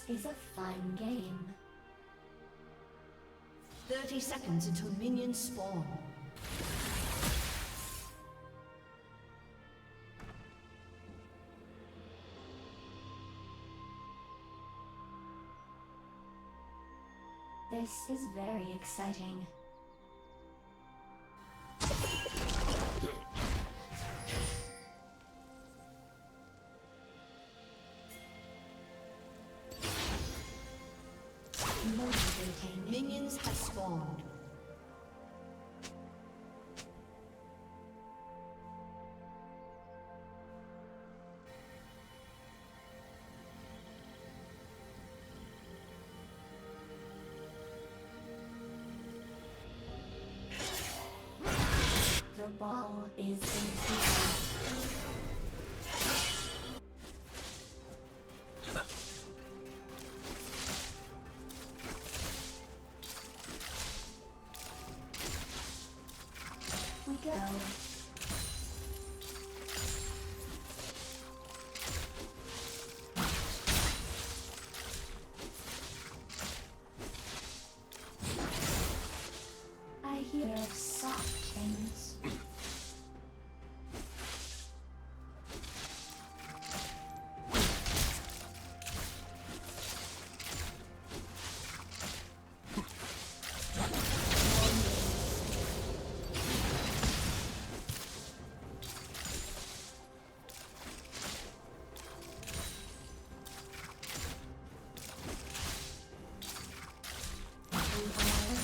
is a fun game. 30 seconds until minions spawn. This is very exciting. Motivating. Minions have spawned. The ball is in play. We go. I hear soft things.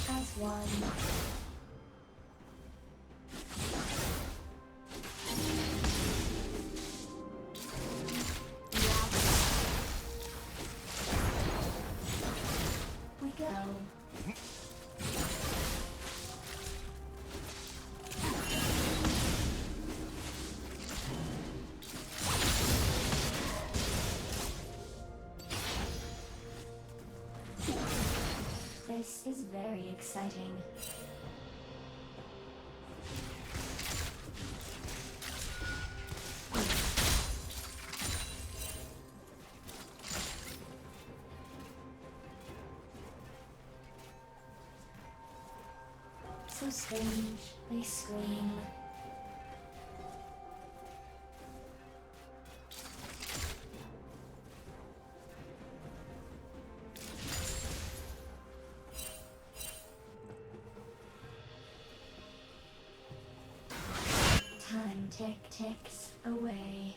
As one. We go. This is very exciting. So strange, they scream. Time ticks away.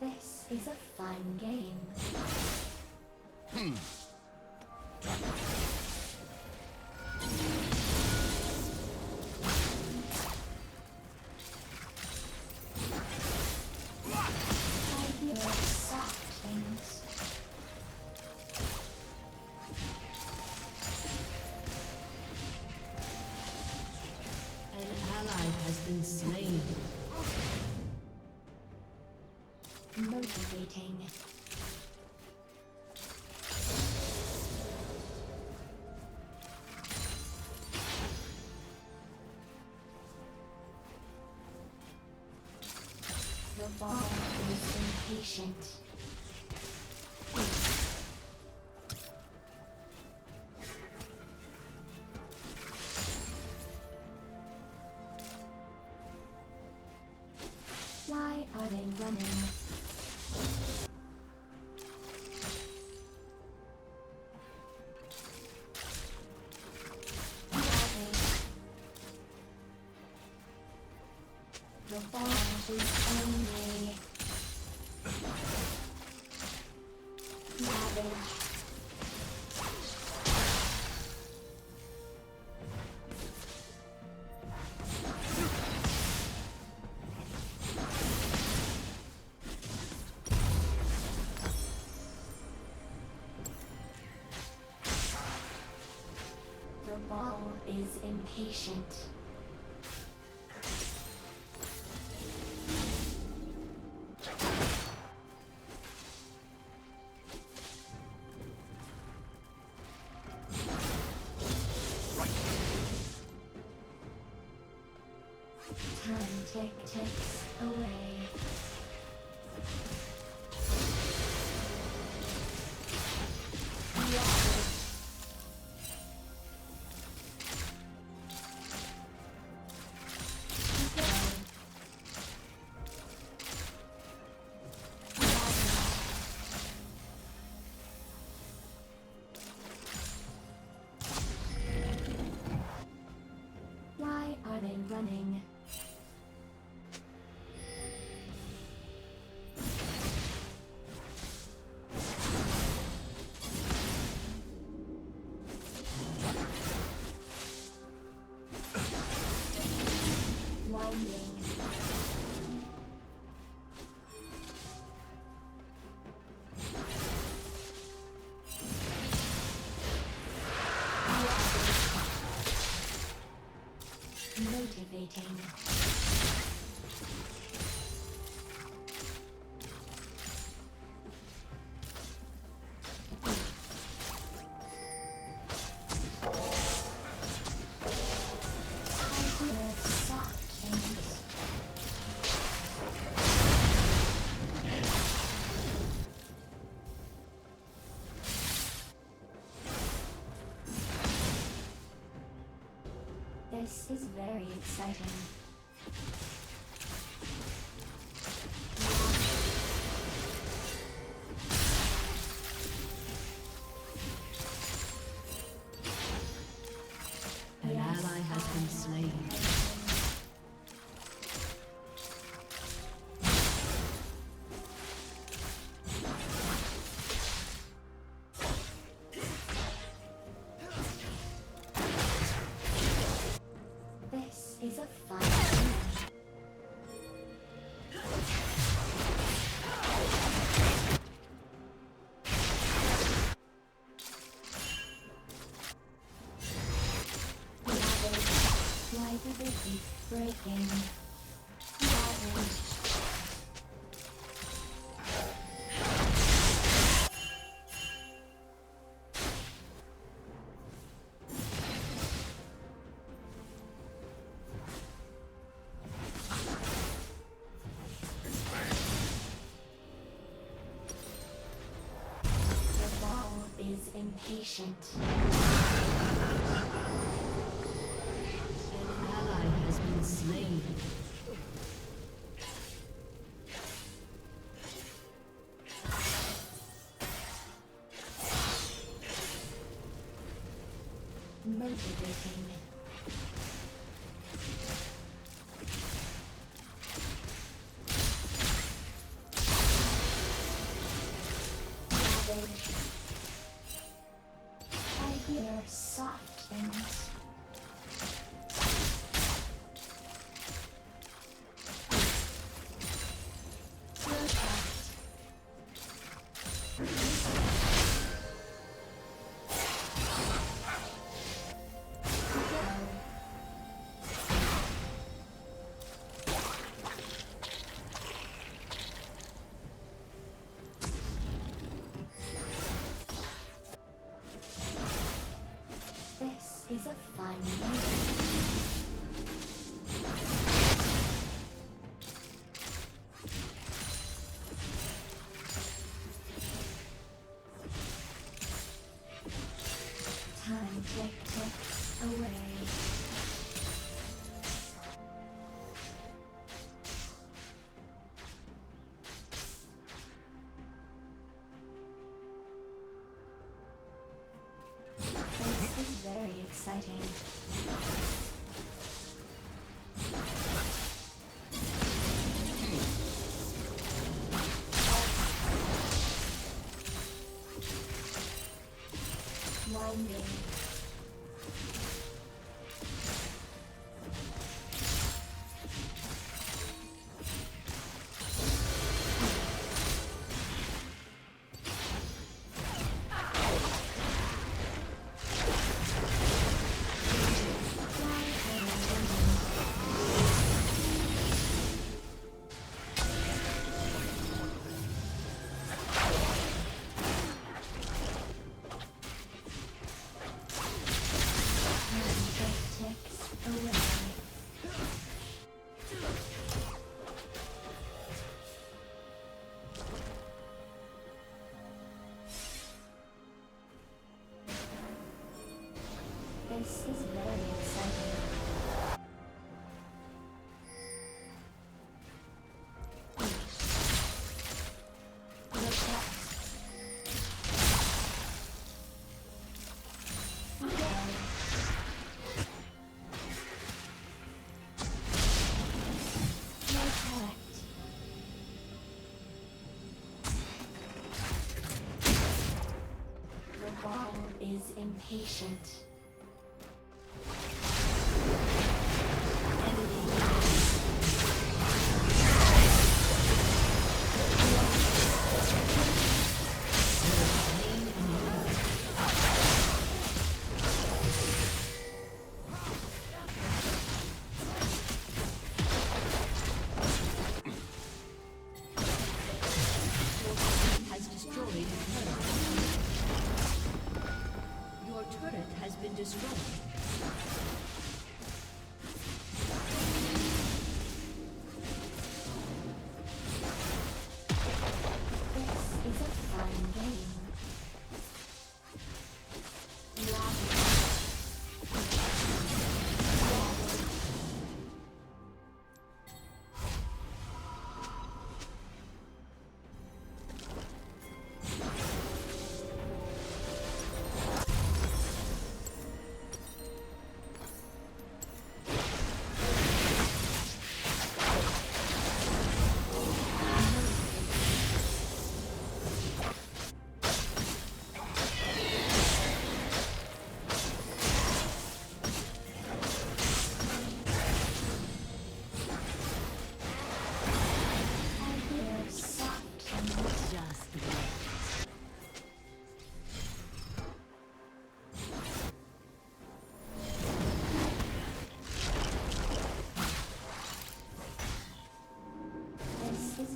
This is a fun game. I hear soft things. An ally has been slain. Motivating. The ball is impatient. Why are they running? The ball is only is impatient. Time ticks away. Why are they running? Winding. Motivating. This is very exciting. An ally has been slain. This is a fun game. Why do they keep breaking? Savage. The ball is impatient. An ally has been slain. Motivating. Savage. I hear soft things. Protect. This is a fun game. Time ticks away. This is very exciting. Winding. This is very exciting. Is impatient.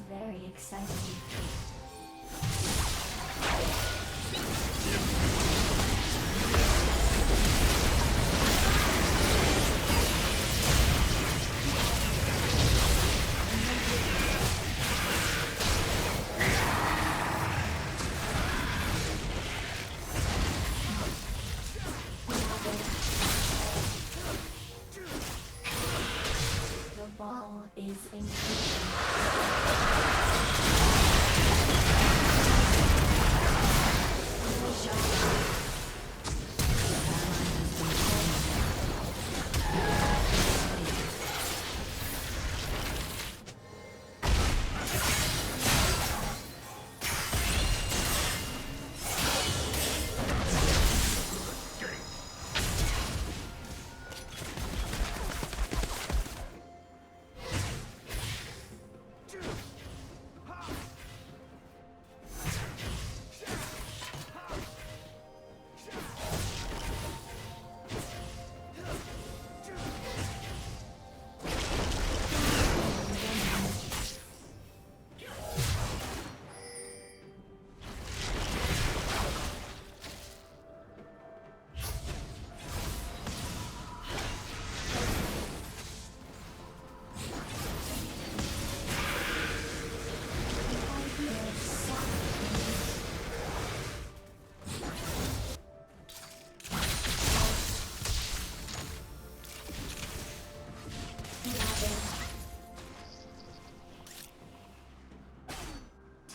Very exciting. The ball is increasing.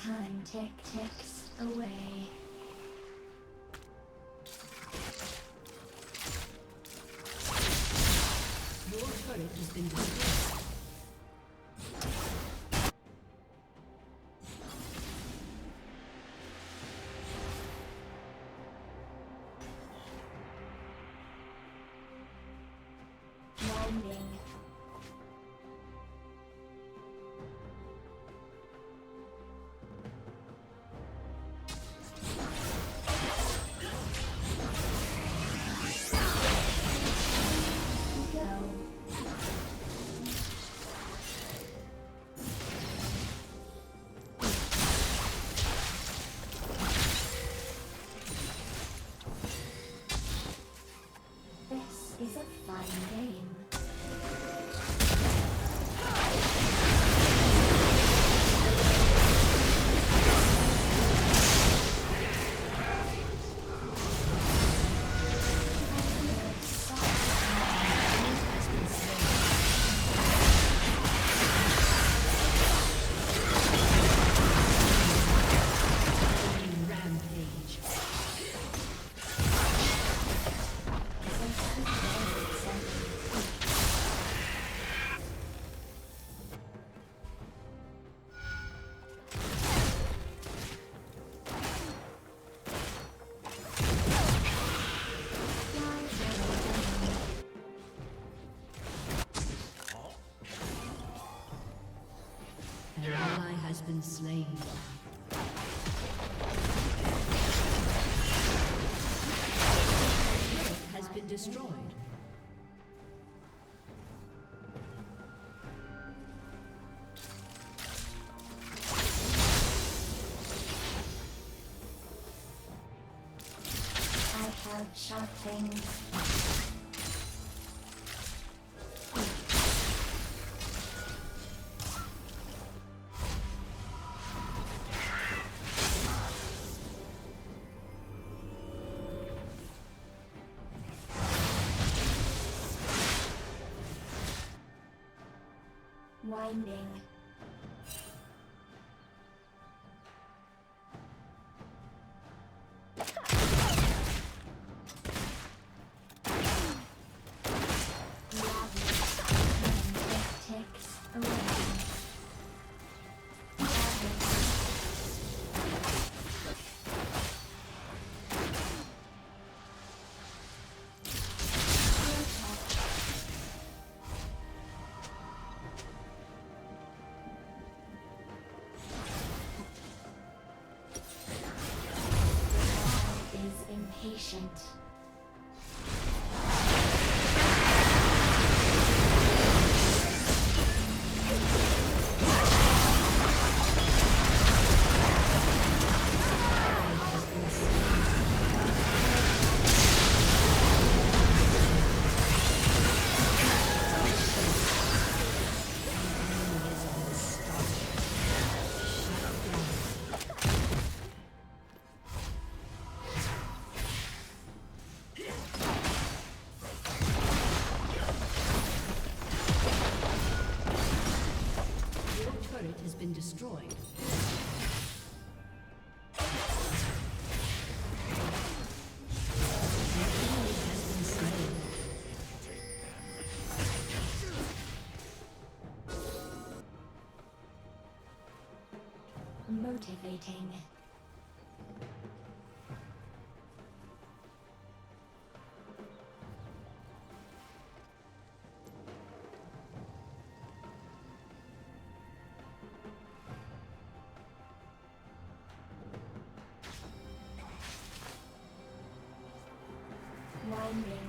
Time ticks away. Your turret has been destroyed. Landing. This is a fun game. I hear been slain. Has been destroyed. I have sharp things. Winding. Patient. Been destroyed. Motivating. Winding.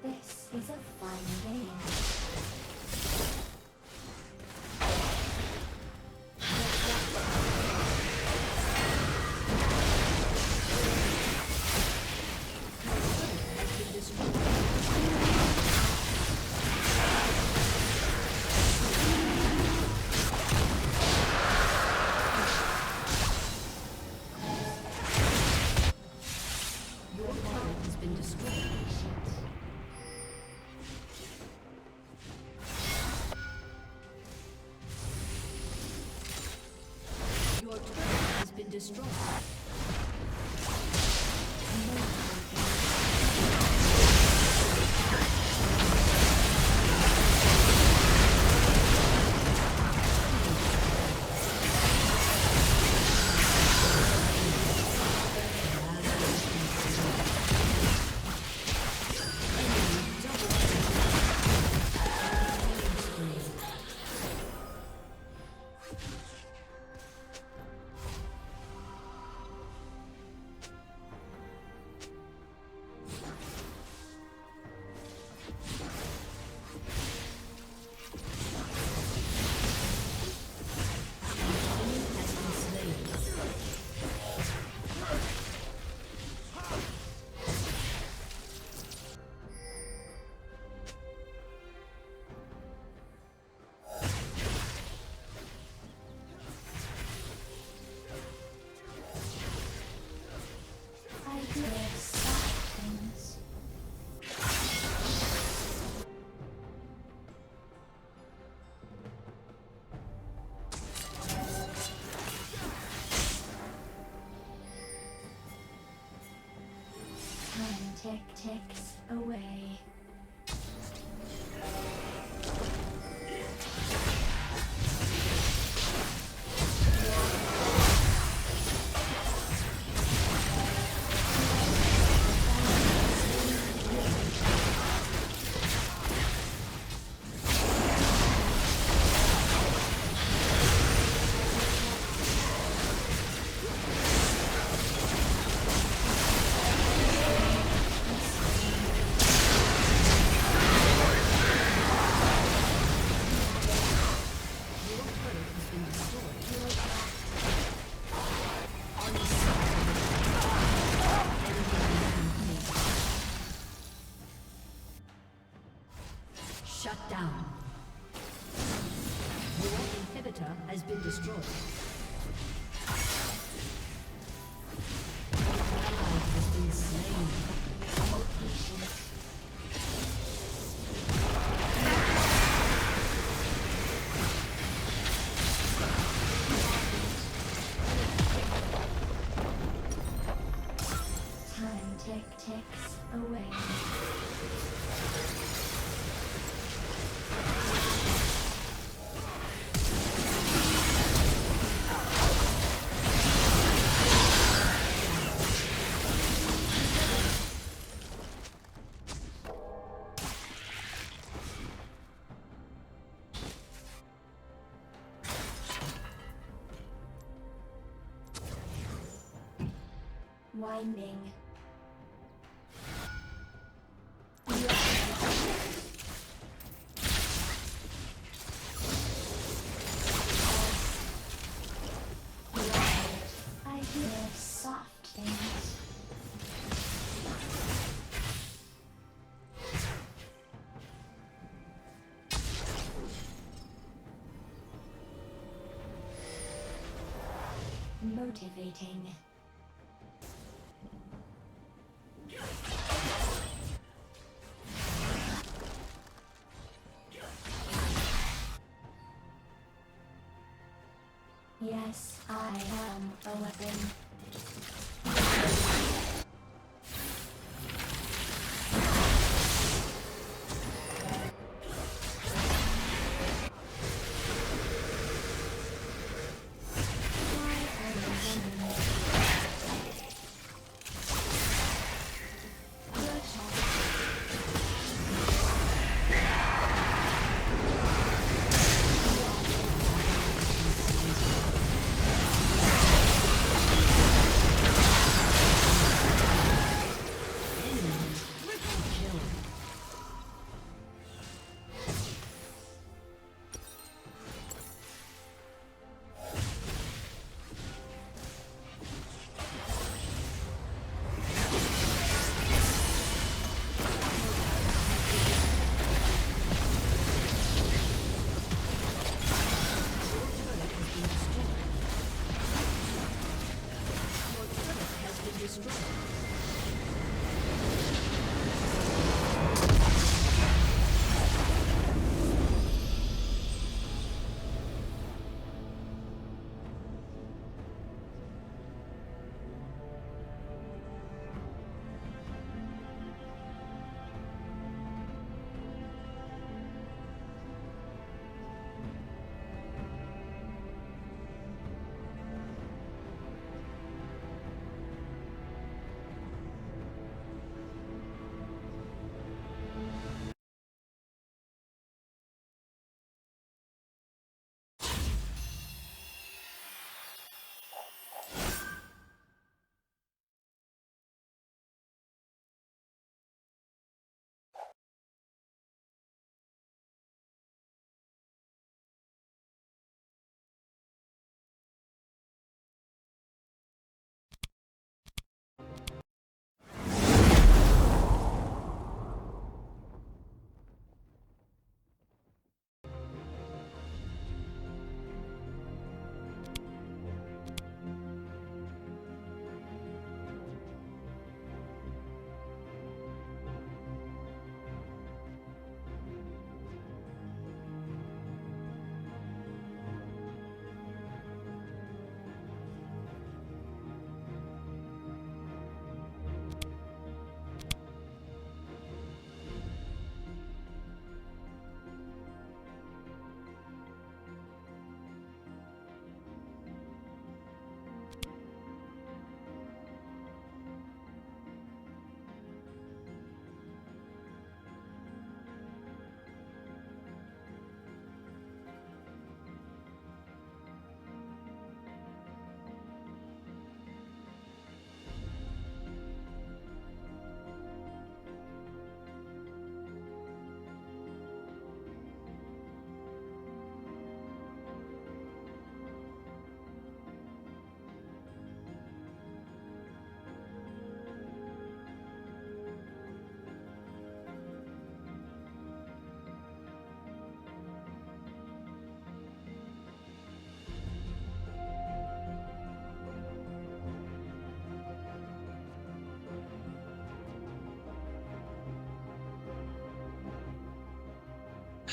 This is a fine game. Shut down. Your inhibitor has been destroyed. Ally has been slain. Time ticks away. Winding. I hear soft things. Motivating. Yes, I am a weapon.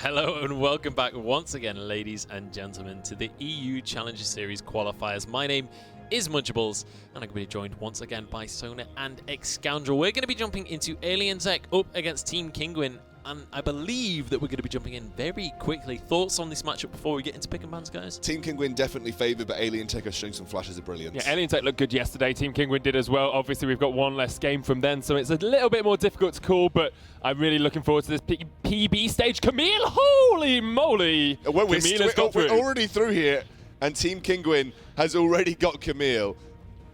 Hello and welcome back once again, ladies and gentlemen, to the EU Challenger Series qualifiers. My name is Munchables, and I'm going to be joined once again by Sona and X-Scoundrel. We're going to be jumping into Alien Tech up against Team Kinguin, and I believe that we're going to be jumping in very quickly. Thoughts on this matchup before we get into pick and bans, guys? Team Kinguin definitely favoured, but Alien Tech are showing some flashes of brilliance. Yeah, Alien Tech looked good yesterday. Team Kinguin did as well. Obviously, we've got one less game from then, so it's a little bit more difficult to call, but I'm really looking forward to this PB stage. Camille, holy moly! Camille has got through. We're already through here, and Team Kinguin has already got Camille.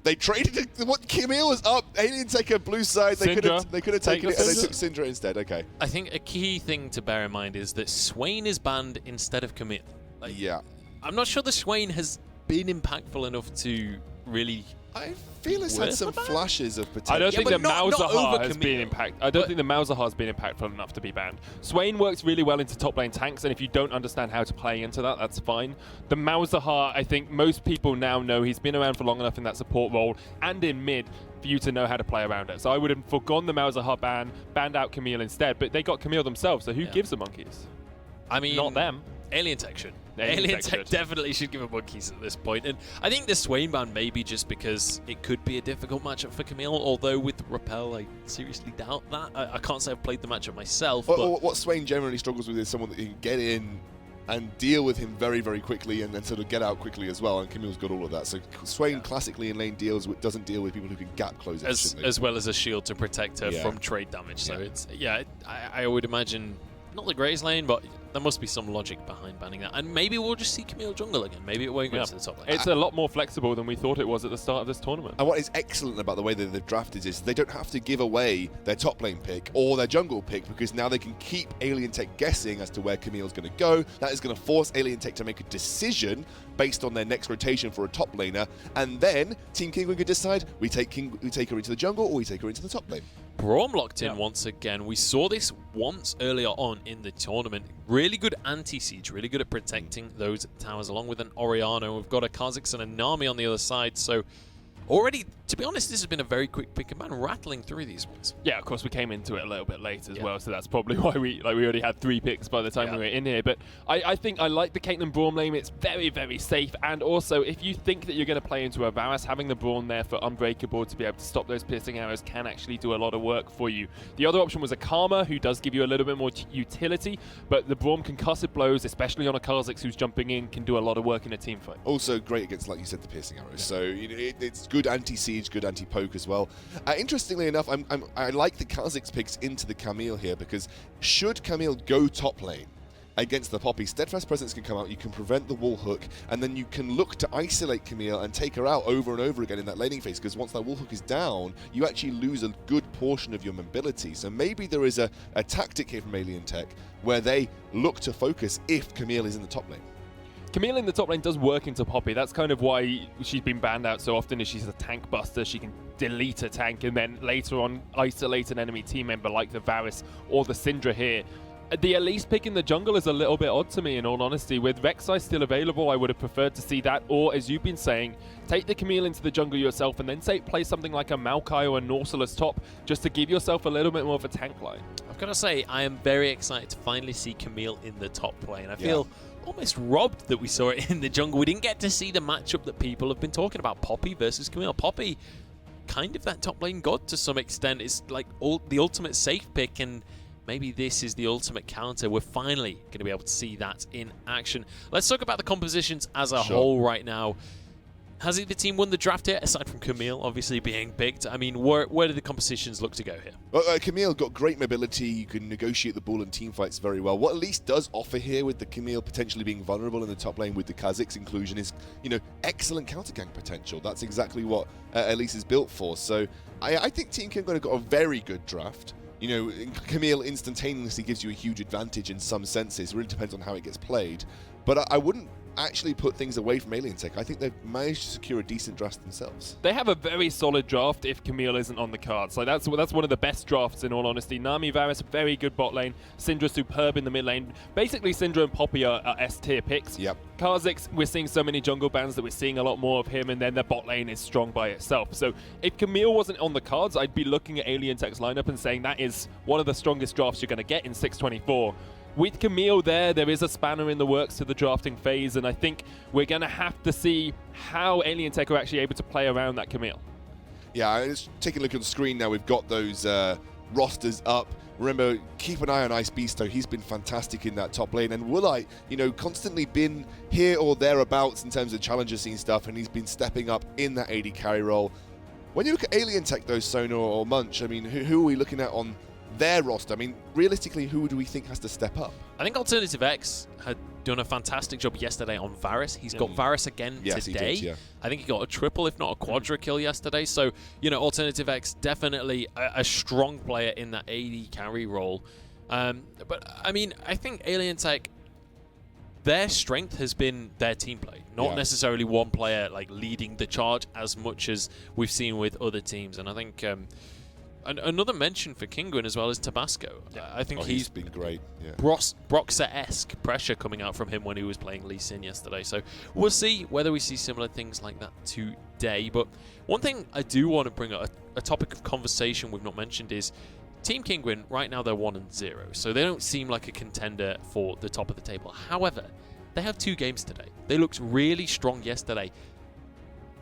They traded what Camille was up. Alien Tech a blue side. They could have taken it, and they took Syndra instead. Okay. I think a key thing to bear in mind is that Swain is banned instead of Camille. Yeah. I'm not sure the Swain has been impactful enough to really. I feel it's had some flashes of potential. I don't think the not Malzahar over has been I don't think the Malzahar has been impactful enough to be banned. Swain works really well into top lane tanks, and if you don't understand how to play into that, that's fine. The Malzahar, I think most people now know he's been around for long enough in that support role and in mid for you to know how to play around it. So I would have forgone the Malzahar ban, banned out Camille instead, but they got Camille themselves, so who gives the monkeys? I mean, not them. Alien Tech should. Alien Tech definitely should give a monkeys at this point. And I think the Swain ban may be just because it could be a difficult matchup for Camille, although with Repel, I seriously doubt that. I can't say I've played the matchup myself. But what Swain generally struggles with is someone that you can get in and deal with him very, very quickly and then sort of get out quickly as well, and Camille's got all of that. So Swain classically in lane doesn't deal with people who can gap close as well as a shield to protect her from trade damage. So it's I would imagine not the greatest lane, but there must be some logic behind banning that. And maybe we'll just see Camille jungle again. Maybe it won't go to the top lane. It's a lot more flexible than we thought it was at the start of this tournament. And what is excellent about the way that they've drafted is they don't have to give away their top lane pick or their jungle pick, because now they can keep Alien Tech guessing as to where Camille's going to go. That is going to force Alien Tech to make a decision based on their next rotation for a top laner, and then Team Kinguin could decide we take her into the jungle or we take her into the top lane. Braum locked in once again. We saw this once earlier on in the tournament. Really good anti-siege, really good at protecting those towers, along with an Oriano. We've got a Kha'Zix and a Nami on the other side, so already, to be honest, this has been a very quick pick and ban, rattling through these ones. Yeah, of course, we came into it a little bit late as well, so that's probably why we already had 3 picks by the time we were in here. But I think I like the Caitlyn Braum lane. It's very, very safe, and also, if you think that you're going to play into a Varus, having the Braum there for Unbreakable to be able to stop those piercing arrows can actually do a lot of work for you. The other option was a Karma, who does give you a little bit more utility, but the Braum concussive blows, especially on a Kha'Zix who's jumping in, can do a lot of work in a team fight. Also great against, like you said, the piercing arrows. So it's good anti-siege, good anti-poke as well. Interestingly enough, I like the Kha'Zix picks into the Camille here, because should Camille go top lane against the Poppy, Steadfast Presence can come out, you can prevent the wall hook, and then you can look to isolate Camille and take her out over and over again in that laning phase, because once that wall hook is down, you actually lose a good portion of your mobility. So maybe there is a tactic here from Alien Tech where they look to focus if Camille is in the top lane. Camille in the top lane does work into Poppy. That's kind of why she's been banned out so often, is she's a tank buster. She can delete a tank and then later on isolate an enemy team member like the Varus or the Syndra here. The Elise pick in the jungle is a little bit odd to me, in all honesty. With Rek'Sai still available, I would have preferred to see that. Or, as you've been saying, take the Camille into the jungle yourself and then play something like a Maokai or a Nautilus top, just to give yourself a little bit more of a tank line. I've got to say, I am very excited to finally see Camille in the top lane. I feel almost robbed that we saw it in the jungle. We didn't get to see the matchup that people have been talking about, Poppy versus Camille. Poppy, kind of that top lane god to some extent. It's like the ultimate safe pick, and maybe this is the ultimate counter. We're finally going to be able to see that in action. Let's talk about the compositions as a whole right now. Has the team won the draft here, aside from Camille obviously being picked? I mean, where do the compositions look to go here? Well, Camille got great mobility. You can negotiate the ball and team fights very well. What Elise does offer here, with the Camille potentially being vulnerable in the top lane with the Kha'Zix inclusion, is, excellent counter gank potential. That's exactly what Elise is built for. So I think Team Kinguin got a very good draft. Camille instantaneously gives you a huge advantage in some senses. It really depends on how it gets played. But I wouldn't actually put things away from Alien Tech. I think they've managed to secure a decent draft themselves. They have a very solid draft if Camille isn't on the cards. Like that's one of the best drafts, in all honesty. Nami, Varus, very good bot lane. Syndra, superb in the mid lane. Basically, Syndra and Poppy are S-tier picks. Yep. Kha'Zix, we're seeing so many jungle bans that we're seeing a lot more of him, and then the bot lane is strong by itself. So if Camille wasn't on the cards, I'd be looking at Alien Tech's lineup and saying that is one of the strongest drafts you're going to get in 624. with Camille there is a spanner in the works to the drafting phase, and I think we're going to have to see how Alien Tech are actually able to play around that Camille. Yeah, just taking a look at the screen now, we've got those rosters up. Remember, keep an eye on Ice Beasto. He's been fantastic in that top lane. And Woolite, constantly been here or thereabouts in terms of challenger scene stuff, and he's been stepping up in that AD carry role. When you look at Alien Tech, though, Sonar or Munch, I mean, who are we looking at on their roster? I mean, realistically, who do we think has to step up? I think Alternative X had done a fantastic job yesterday on Varus. He's got Varus again today. He did, yeah. I think he got a triple, if not a quadra kill yesterday. So, Alternative X definitely a strong player in that AD carry role. But, I mean, I think Alien Tech, their strength has been their team play, not necessarily one player like leading the charge as much as we've seen with other teams. And I think another mention for Kinguin as well is Tabasco. I think he's been great. Yeah. Broxer-esque pressure coming out from him when he was playing Lee Sin yesterday. So we'll see whether we see similar things like that today. But one thing I do want to bring up, a topic of conversation we've not mentioned, is Team Kinguin, right now they're 1-0. So they don't seem like a contender for the top of the table. However, they have 2 games today. They looked really strong yesterday.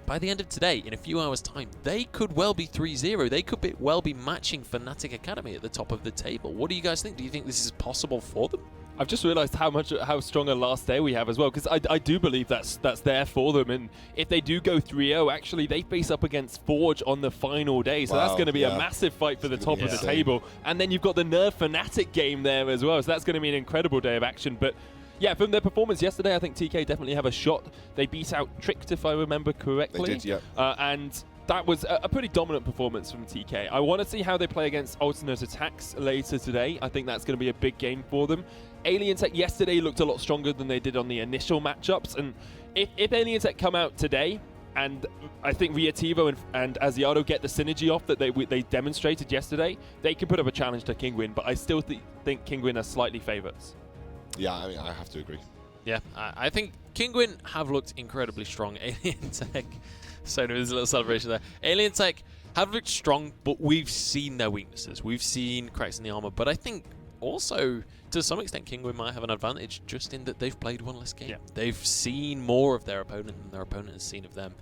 By the end of today, in a few hours' time, they could well be 3-0. They could well be matching Fnatic Academy at the top of the table. What do you guys think? Do you think this is possible for them? I've just realised how strong a last day we have as well, because I do believe that's there for them. And if they do go 3-0, actually they face up against Forge on the final day, so that's going to be a massive fight for the top of the table. And then you've got the Nerf Fnatic game there as well, so that's going to be an incredible day of action. But yeah, from their performance yesterday, I think TK definitely have a shot. They beat out Tricked, if I remember correctly. They did, yeah. And that was a pretty dominant performance from TK. I want to see how they play against alternate attacks later today. I think that's going to be a big game for them. Alien Tech yesterday looked a lot stronger than they did on the initial matchups. And if Alien Tech come out today, and I think Riativo and Asiato get the synergy off that they demonstrated yesterday, they can put up a challenge to Kinguin. But I still think Kinguin are slightly favourites. Yeah, I mean, I have to agree. Yeah, I think Kinguin have looked incredibly strong. Alien Tech, so there's a little celebration there. Alien Tech have looked strong, but we've seen their weaknesses. We've seen cracks in the armor, but I think also, to some extent, Kinguin might have an advantage just in that they've played one less game. Yeah. They've seen more of their opponent than their opponent has seen of them.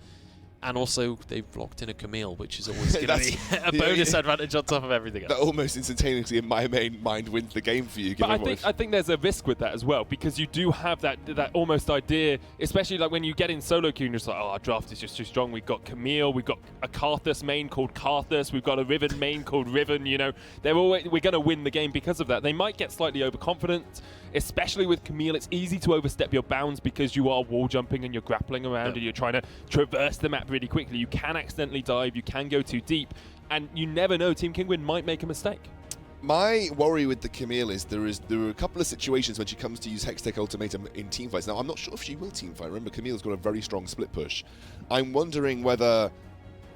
And also, they've locked in a Camille, which is always going to be a bonus advantage on top of everything else. That almost instantaneously, in my main mind, wins the game for you. But I think there's a risk with that as well, because you do have that almost idea, especially like when you get in solo queue and you're just like, oh, our draft is just too strong. We've got Camille, we've got a Karthus main called Karthus, we've got a Riven main called Riven. We're going to win the game because of that. They might get slightly overconfident, especially with Camille. It's easy to overstep your bounds because you are wall jumping and you're grappling around and you're trying to traverse the map really quickly. You can accidentally dive, you can go too deep, and you never know, Team Kinguin might make a mistake. My worry with the Camille is there are a couple of situations when she comes to use Hextech Ultimatum in teamfights. Now, I'm not sure if she will teamfight. Remember, Camille's got a very strong split push. I'm wondering whether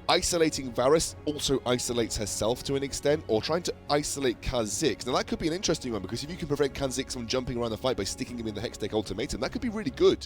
isolating Varus also isolates herself to an extent, or trying to isolate Kha'Zix. Now, that could be an interesting one, because if you can prevent Kha'Zix from jumping around the fight by sticking him in the Hextech Ultimatum, that could be really good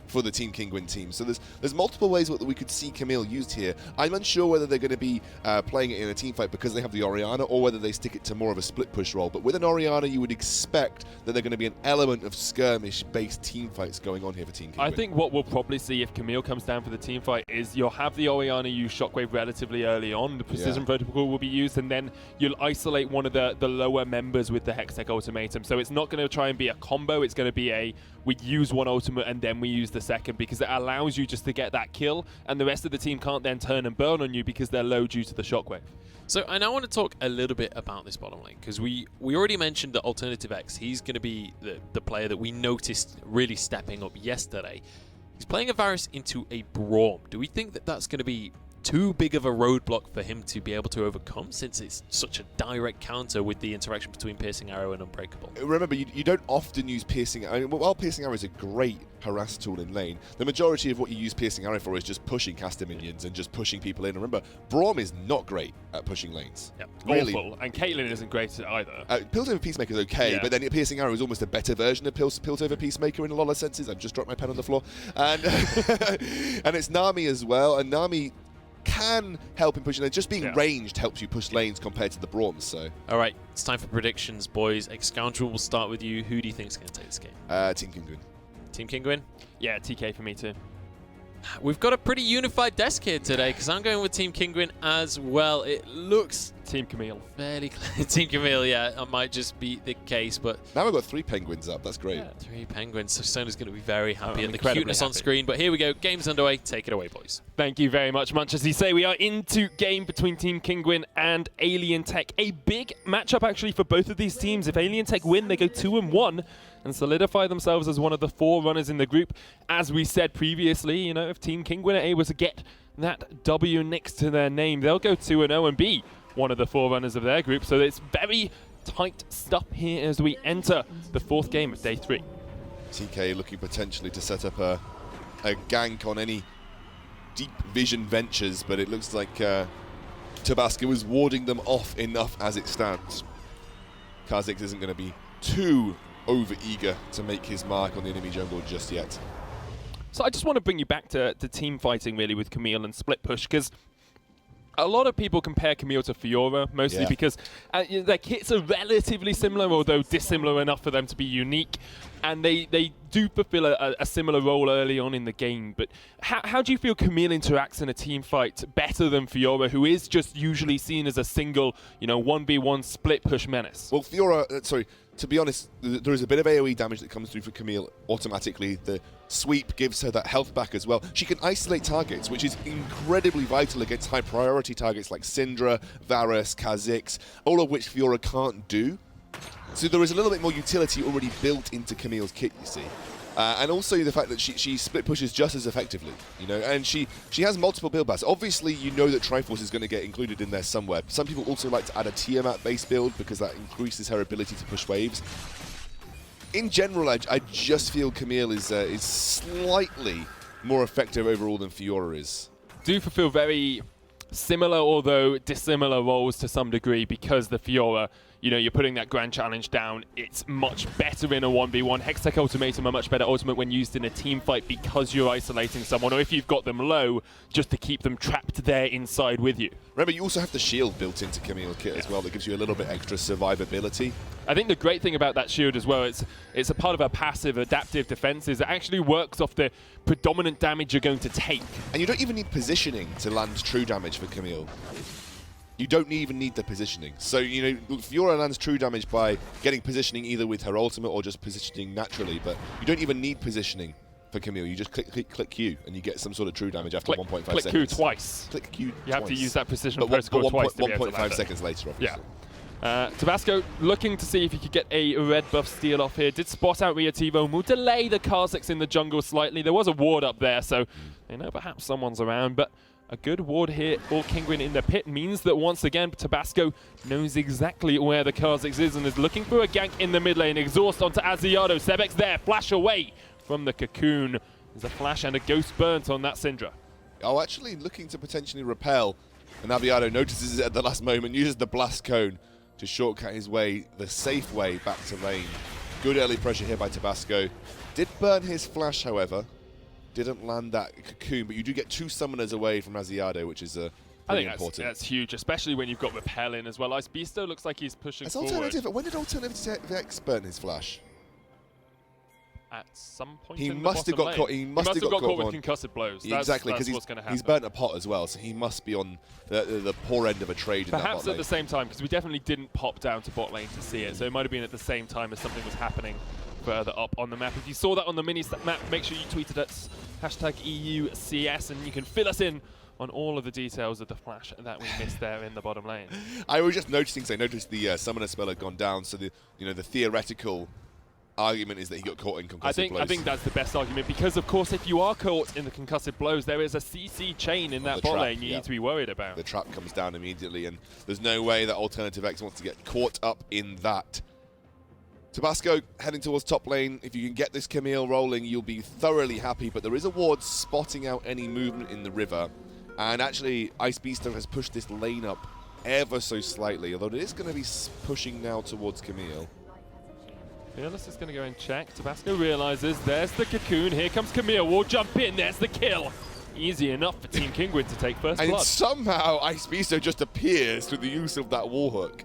for the Team Kinguin team. So there's multiple ways that we could see Camille used here. I'm unsure whether they're going to be playing it in a team fight because they have the Orianna, or whether they stick it to more of a split push role. But with an Orianna, you would expect that there's going to be an element of skirmish-based team fights going on here for Team Kinguin. I think what we'll probably see if Camille comes down for the team fight is you'll have the Orianna use Shockwave relatively early on. The precision protocol will be used, and then you'll isolate one of the lower members with the Hextech Ultimatum. So it's not going to try and be a combo. It's going to be we use one ultimate and then we use the second, because it allows you just to get that kill, and the rest of the team can't then turn and burn on you because they're low due to the Shockwave. So I now want to talk a little bit about this bottom lane, because we already mentioned that Alternative X, he's going to be the player that we noticed really stepping up yesterday. He's playing a Varus into a Braum. Do we think that that's going to be too big of a roadblock for him to be able to overcome, since it's such a direct counter with the interaction between Piercing Arrow and Unbreakable? Remember, you don't often use Piercing Arrow. I mean, while Piercing Arrow is a great harass tool in lane, the majority of what you use Piercing Arrow for is just pushing caster minions and just pushing people in. And remember, Braum is not great at pushing lanes. Yep. Really. Awful. And Caitlyn isn't great either. Piltover Peacemaker is okay, but then Piercing Arrow is almost a better version of Piltover Peacemaker in a lot of senses. I've just dropped my pen on the floor. And and it's Nami as well. And Nami, can help in pushing lanes. Just being ranged helps you push lanes compared to the Brawns. So, all right, it's time for predictions, boys. Excountrel, we'll start with you. Who do you think is going to take this game? Team Kinguin. Team Kinguin? Yeah, TK for me too. We've got a pretty unified desk here today because I'm going with Team Kinguin as well. It looks Team Camille. fairly clear. Team Camille, yeah, that might just be the case, but Now we've got 3 penguins up. That's great. Yeah. 3 penguins. So Sona's going to be very happy at the incredibly cuteness on happy. screen. But here we go. Game's underway. Take it away, boys. Thank you very much, Munch. As you say, we are into game between Team Kinguin and Alien Tech. A big matchup, actually, for both of these teams. If Alien Tech win, they go 2-1 and solidify themselves as one of the 4 runners in the group. As we said previously, you know, if Team Kinguin are able to get that W next to their name, they'll go 2-0 and be one of the 4 runners of their group. So it's very tight stuff here as we enter the 4th game of day 3. TK looking potentially to set up a gank on any deep vision ventures, but it looks like Tabasco is warding them off enough as it stands. Kha'Zix isn't going to be too over-eager to make his mark on the enemy jungle just yet. So I just want to bring you back to team fighting really with Camille and Split Push, because a lot of people compare Camille to Fiora, mostly because their kits are relatively similar, although dissimilar enough for them to be unique. And they do fulfill a similar role early on in the game. But how do you feel Camille interacts in a team fight better than Fiora, who is just usually seen as a single, 1v1 split push menace? Well, Fiora, to be honest, there is a bit of AoE damage that comes through for Camille automatically. The sweep gives her that health back as well. She can isolate targets, which is incredibly vital against high priority targets like Syndra, Varus, Kha'Zix, all of which Fiora can't do. So there is a little bit more utility already built into Camille's kit, you see. And also the fact that she split pushes just as effectively, and she has multiple build paths. Obviously, you know that Triforce is going to get included in there somewhere. Some people also like to add a Tiamat base build because that increases her ability to push waves. In general, I just feel Camille is slightly more effective overall than Fiora is. Do fulfill very similar, although dissimilar roles to some degree, because the Fiora, you're putting that Grand Challenge down. It's much better in a 1v1. Hextech Ultimatum a much better ultimate when used in a team fight because you're isolating someone, or if you've got them low, just to keep them trapped there inside with you. Remember, you also have the shield built into Camille's kit as well that gives you a little bit extra survivability. I think the great thing about that shield as well, it's a part of a passive adaptive defense, is it actually works off the predominant damage you're going to take. And you don't even need positioning to land true damage for Camille. You don't even need the positioning. So, Fiora lands true damage by getting positioning either with her ultimate or just positioning naturally, but you don't even need positioning for Camille. You just click Q and you get some sort of true damage after 1.5 seconds. Click Q twice. Click Q You have to use that precision but protocol twice to be able to 1.5 land it. seconds later, obviously. Yeah. Tabasco looking to see if he could get a red buff steal off here. Did spot out Riativo and will delay the Kha'Zix in the jungle slightly. There was a ward up there, so perhaps someone's around, but a good ward here for Kinguin in the pit means that once again Tabasco knows exactly where the Kha'Zix is and is looking for a gank in the mid lane. Exhaust onto Aziado. Sebek's there, flash away from the cocoon. There's a flash and a ghost burnt on that Syndra. Oh, actually looking to potentially repel, and Aviado notices it at the last moment, uses the blast cone to shortcut his way, the safe way back to lane. Good early pressure here by Tabasco. Did burn his flash, however. Didn't land that cocoon, but you do get 2 summoners away from Aziado, which is pretty important. That's huge, especially when you've got Repel in as well. Ice Beasto looks like he's pushing As forward. alternative, when did Alternative X burn his flash? At some point He in must the have got bottom caught. lane. He must have got caught with concussive blows. Exactly, because because he's burnt a pot as well, so he must be on the poor end of a trade in that Perhaps bot at lane. the same time, because we definitely didn't pop down to bot lane to see it, so it might have been at the same time as something was happening further up on the map. If you saw that on the mini map, make sure you tweet it at #EUCS, and you can fill us in on all of the details of the flash that we missed there in the bottom lane. I was just noticing, because I noticed the summoner spell had gone down, so the theoretical argument is that he got caught in concussive blows. I think that's the best argument, because of course if you are caught in the concussive blows, there is a CC chain in that bot lane you need to be worried about. The trap comes down immediately, and there's no way that Alternative X wants to get caught up in that. Tabasco heading towards top lane. If you can get this Camille rolling, you'll be thoroughly happy, but there is a ward spotting out any movement in the river. And actually, Ice Beasto has pushed this lane up ever so slightly, although it is going to be pushing now towards Camille. Fearless is going to go and check. Tabasco realizes there's the cocoon. Here comes Camille. Will jump in. There's the kill. easy enough for Team Kinguin to take first And blood. somehow Ice Beasto just appears through the use of that wall hook.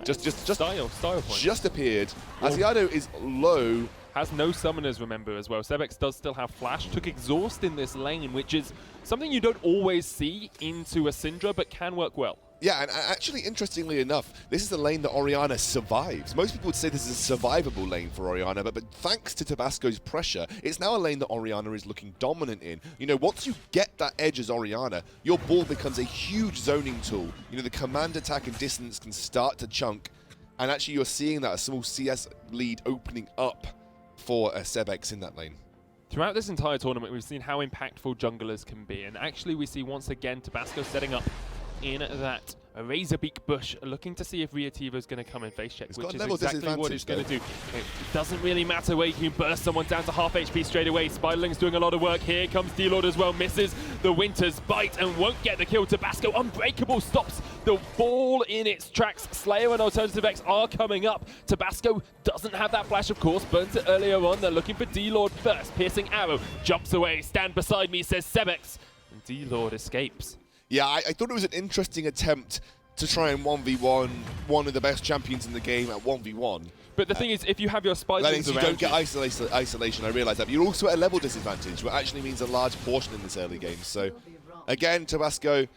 Just style point. just appeared. Asiado is low. Has no summoners, remember, as well. Sebex does still have flash. Took exhaust in this lane, which is something you don't always see into a Syndra, but can work well. Yeah, and actually, interestingly enough, this is a lane that Orianna survives. Most people would say this is a survivable lane for Orianna, but thanks to Tabasco's pressure, it's now a lane that Orianna is looking dominant in. You know, once you get that edge as Orianna, your ball becomes a huge zoning tool. You know, the command attack and distance can start to chunk, and actually you're seeing that a small CS lead opening up for Sebex in that lane. Throughout this entire tournament, we've seen how impactful junglers can be, and actually we see once again Tabasco setting up in that Razorbeak bush, looking to see if Riativo's going to come and face check, which is exactly what it's going to do. It doesn't really matter where you can burst someone down to half HP straight away. Spiderling's doing a lot of work. Here comes D-Lord as well, misses the Winter's bite and won't get the kill. Tabasco Unbreakable stops the ball in its tracks. Slayer and Alternative X are coming up. Tabasco doesn't have that flash, of course, burnt it earlier on. They're looking for D-Lord first. Piercing arrow jumps away. Stand beside me, says Sebex. And D-Lord escapes. Yeah, I thought it was an interesting attempt to try and 1v1 one of the best champions in the game at 1v1. But the thing is, if you have your Spiderlings you don't get isolation, I realise that. But you're also at a level disadvantage, which actually means a large portion in this early game. So, again, Tabasco,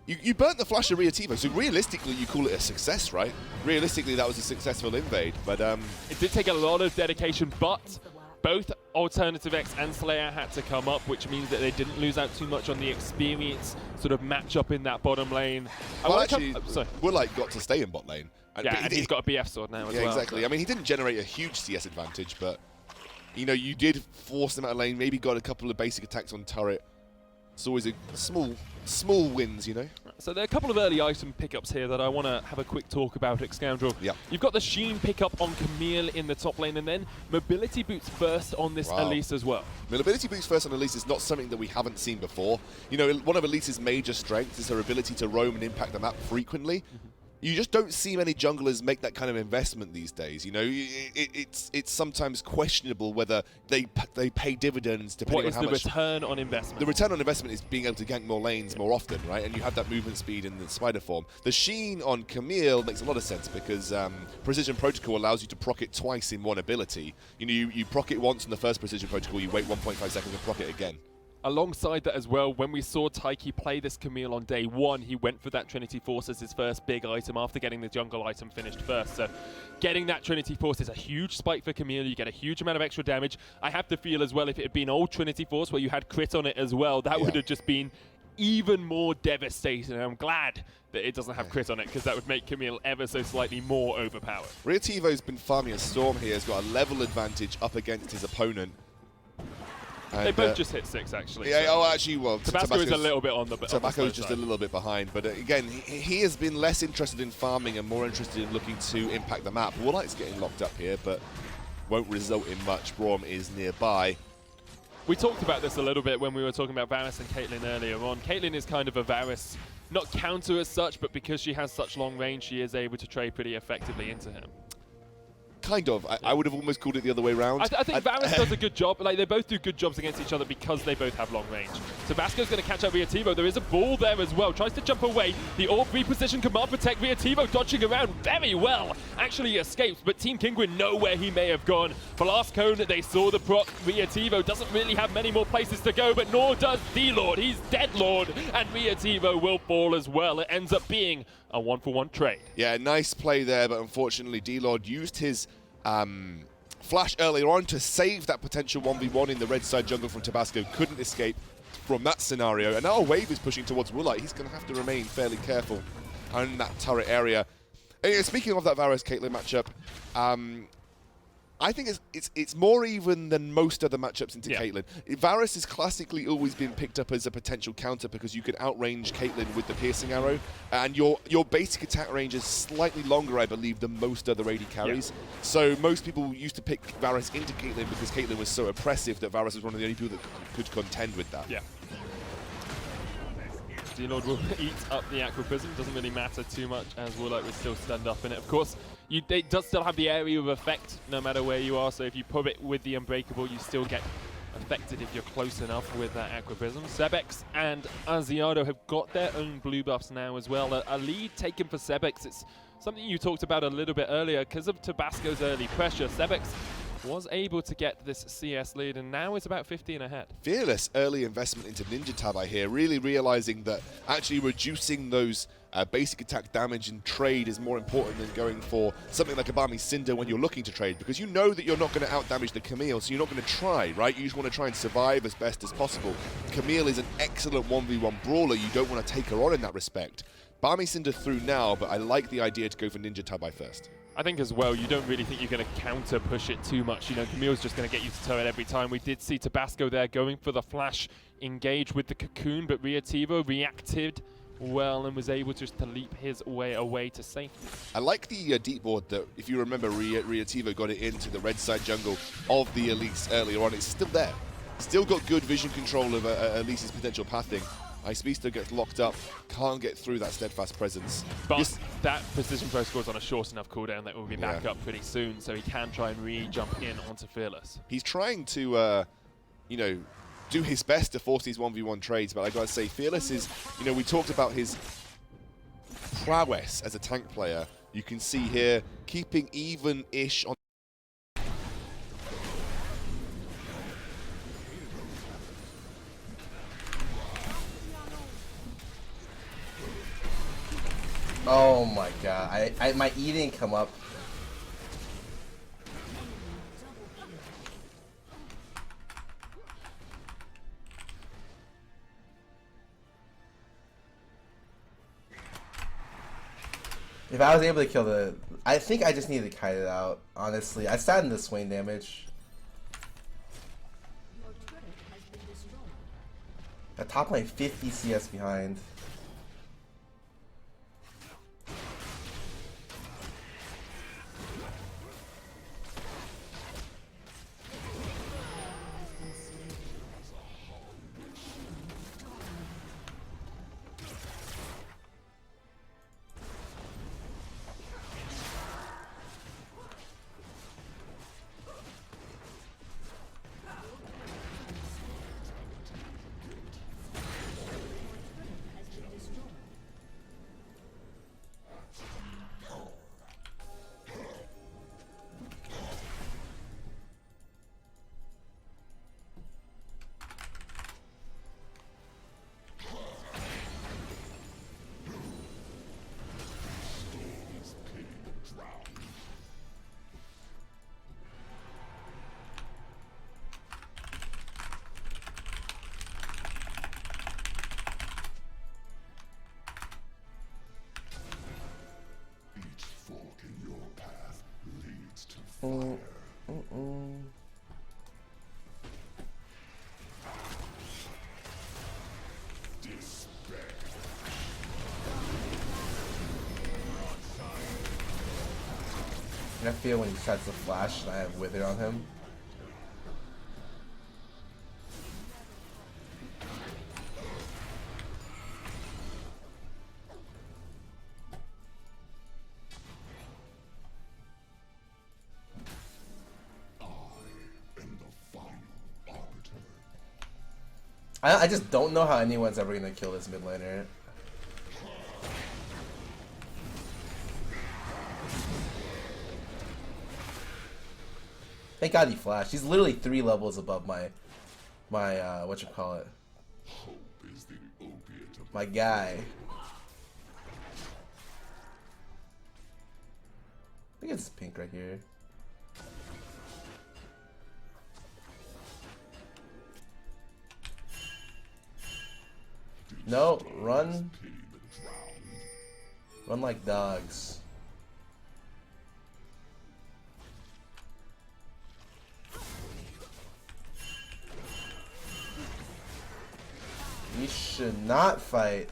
you burnt the flash of Riativo, so realistically you call it a success, right? Realistically, that was a successful invade. But it did take a lot of dedication, but both Alternative X and Slayer had to come up, which means that they didn't lose out too much on the experience sort of matchup in that bottom lane. Well, actually, Woolite got to stay in bot lane. And he's got a BF sword now as well. Yeah, exactly. I mean, he didn't generate a huge CS advantage, but, you know, you did force him out of lane, maybe got a couple of basic attacks on turret. It's always a small wins, you know? So there are a couple of early item pickups here that I want to have a quick talk about, Xscoundrel. Yeah. You've got the Sheen pickup on Camille in the top lane, and then mobility boots first on this Elise as well. Mobility boots first on Elise is not something that we haven't seen before. You know, one of Elise's major strengths is her ability to roam and impact the map frequently. You just don't see many junglers make that kind of investment these days. You know, it's sometimes questionable whether they pay dividends depending on how much. What is the return on investment? The return on investment is being able to gank more lanes more often, right? And you have that movement speed in the spider form. The Sheen on Camille makes a lot of sense because Precision Protocol allows you to proc it twice in one ability. You know, you proc it once in the first Precision Protocol, you wait 1.5 seconds and proc it again. Alongside that as well, when we saw Taiki play this Camille on day one, he went for that Trinity Force as his first big item after getting the jungle item finished first. So getting that Trinity Force is a huge spike for Camille. You get a huge amount of extra damage. I have to feel as well, if it had been old Trinity Force where you had crit on it as well, that would have just been even more devastating. And I'm glad that it doesn't have crit on it, because that would make Camille ever so slightly more overpowered. Riativo's been farming a Storm here. He's got a level advantage up against his opponent. And they both just hit 6, actually. Yeah, so. Actually, well, Tabasco is a little bit on the Tabasco's just a little bit behind, but again, he has been less interested in farming and more interested in looking to impact the map. Woolite's getting locked up here, but won't result in much. Braum is nearby. We talked about this a little bit when we were talking about Varus and Caitlyn earlier on. Caitlyn is kind of a Varus, not counter as such, but because she has such long range, she is able to trade pretty effectively into him. Kind of. I would have almost called it the other way around. I think Varus does a good job. Like, they both do good jobs against each other because they both have long range. Tabasco's going to catch up Riativo. There is a ball there as well. Tries to jump away. The orb reposition command protect. Riativo dodging around very well. Actually escapes, but Team Kinguin know where he may have gone. Blast Cone, they saw the proc. Riativo doesn't really have many more places to go, but nor does D-Lord. He's dead Lord, and Riativo will fall as well. It ends up being a 1-for-1 trade. Yeah, nice play there, but unfortunately D-Lord used his flash earlier on to save that potential 1v1 in the red side jungle from Tabasco. Couldn't escape from that scenario. And now a wave is pushing towards Woolite. He's going to have to remain fairly careful in that turret area. And speaking of that Varus-Caitlyn matchup, I think it's more even than most other matchups into Caitlyn. Varus has classically always been picked up as a potential counter because you can outrange Caitlyn with the piercing arrow, and your basic attack range is slightly longer, I believe, than most other AD carries. So most people used to pick Varus into Caitlyn because Caitlyn was so oppressive that Varus was one of the only people that could contend with that. Yeah. D-Lord will eat up the Aqua Prism. Doesn't really matter too much, as Woolite would still stand up in it. Of course, it does still have the area of effect no matter where you are, so if you put it with the Unbreakable, you still get affected if you're close enough with that Aqua Prism. Sebex and Asiado have got their own blue buffs now as well. A lead taken for Sebex. It's something you talked about a little bit earlier. Because of Tabasco's early pressure, Sebex was able to get this CS lead, and now it's about 15 ahead. Fearless early investment into Ninja Tab, I hear, really realizing that actually reducing those basic attack damage in trade is more important than going for something like a Barmy Cinder when you're looking to trade, because you know that you're not going to out-damage the Camille, so you're not going to try, right? You just want to try and survive as best as possible. Camille is an excellent 1v1 brawler. You don't want to take her on in that respect. Barmy Cinder through now, but I like the idea to go for Ninja Tab first. I think as well, you don't really think you're going to counter push it too much. You know, Camille's just going to get you to turret every time. We did see Tabasco there going for the flash engage with the Cocoon, but Riativo reacted well and was able just to leap his way away to safety. I like the deep board that, if you remember, Riativo got it into the red side jungle of the Elise earlier on. It's still there. Still got good vision control of Elise's potential pathing. Ice Beaster gets locked up, can't get through that steadfast presence. But that precision throw scores on a short enough cooldown that will be back up pretty soon, so he can try and re-jump in onto Fearless. He's trying to, you know, do his best to force these 1v1 trades, but I gotta say, Fearless is, you know, we talked about his prowess as a tank player. You can see here, keeping even-ish on. Oh my god, my E didn't come up. If I was able to kill the... I think I just needed to kite it out, honestly. I sat in the Swain damage. At top lane, 50 CS behind. I feel when he tries to flash and I have Wither on him. I just don't know how anyone's ever gonna kill this mid laner. Thank God he flashed. He's literally 3 levels above my whatchamacallit. My guy. I think it's pink right here. No, run. Run like dogs. We should not fight.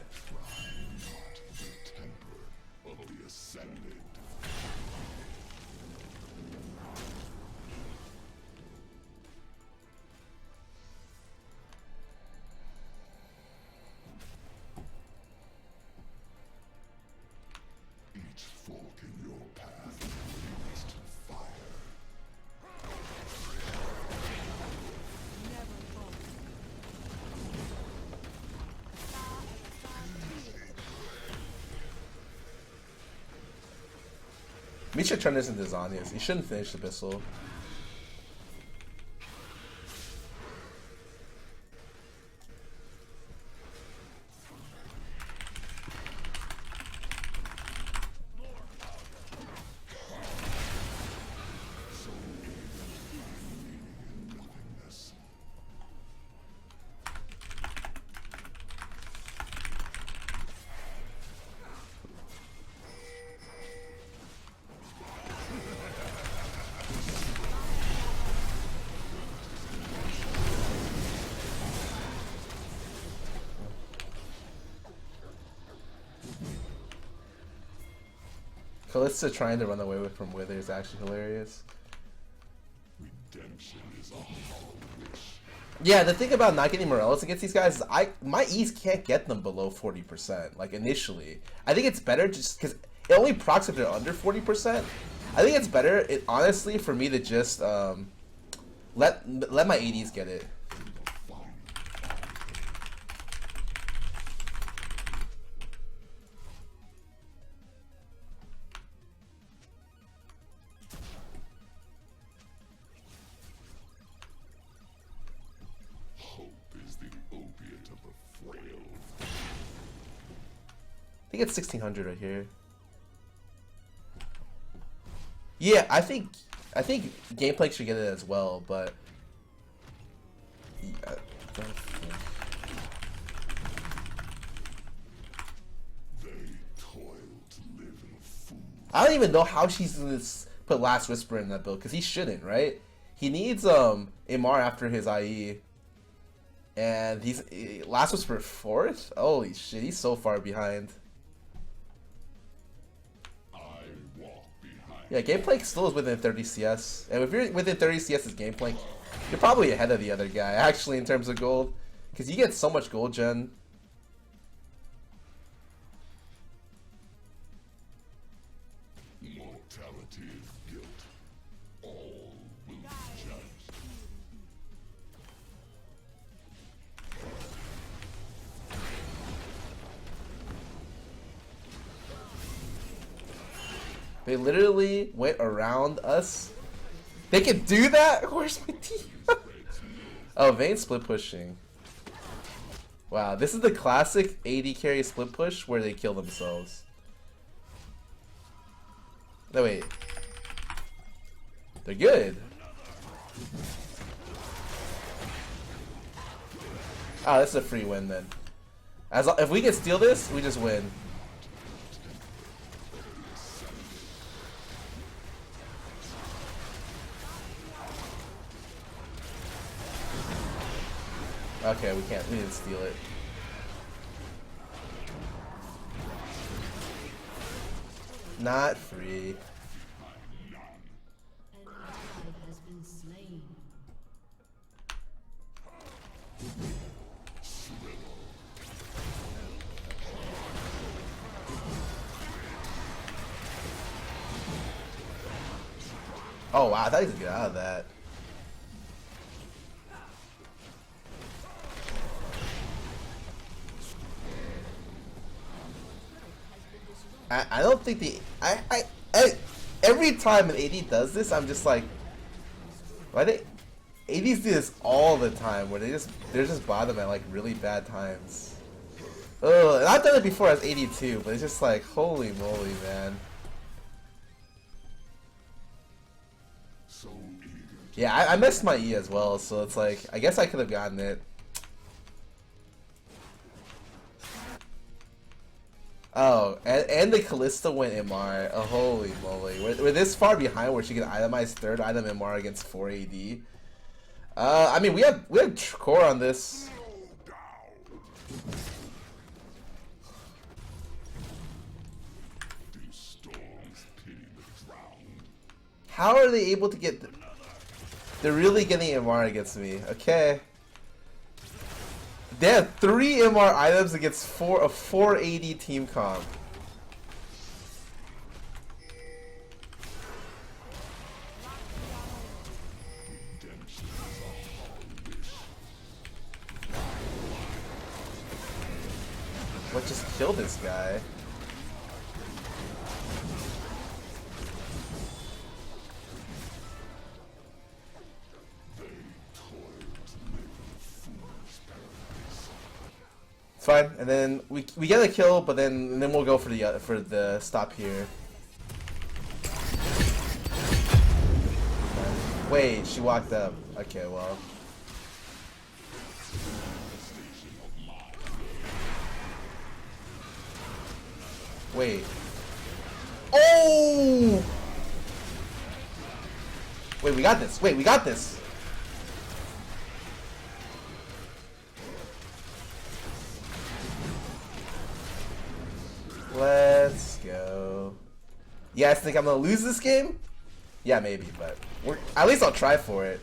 We should turn this into Zanya's. He shouldn't finish the Abyssal. Kalista trying to run away from Wither is actually hilarious. Yeah, the thing about not getting Morellos against these guys is my E's can't get them below 40%, like initially. I think it's better just because it only procs if they're under 40%. I think it's better, honestly, for me to just let my ADs get it. I think it's 1600 right here. Yeah, I think Gameplay should get it as well, but yeah, I don't even know how she's gonna put Last Whisper in that build because he shouldn't, right? He needs MR after his IE, and he's Last Whisper 4th. Holy shit, he's so far behind. Yeah, Gameplay still is within 30 CS. And if you're within 30 CS as Gameplay, you're probably ahead of the other guy, actually, in terms of gold. Because you get so much gold gen. Mortality is guilt. All will be judged. They literally went around us. They can do that? Where's my team? Oh, Vayne split pushing. Wow, this is the classic AD carry split push where they kill themselves. No, wait. They're good. Oh, this is a free win then. If we can steal this, we just win. Okay, we didn't steal it. Not free. An ally has been slain. Oh wow, I thought he was gonna get out of that. I don't think every time an AD does this, I'm just like, why they ADs do this all the time where they're just bottom at like really bad times. Ugh, and I've done it before as AD too, but it's just like, holy moly, man. Yeah, I missed my E as well, so it's like, I guess I could have gotten it. Oh, and the Kalista went MR. Oh, holy moly. We're this far behind where she can itemize third item MR against 4 AD. I mean, we have core on this. How are they able to get... They're really getting MR against me. Okay. They have 3 MR items against 4 AD team comp. What just killed this guy? fine. And then we get a kill, but then we'll go for the stop here. Wait, she walked up. Okay, well. Wait. Oh! Wait, we got this. Wait, we got this. Let's go. You guys think I'm gonna lose this game? Yeah, maybe, but at least I'll try for it.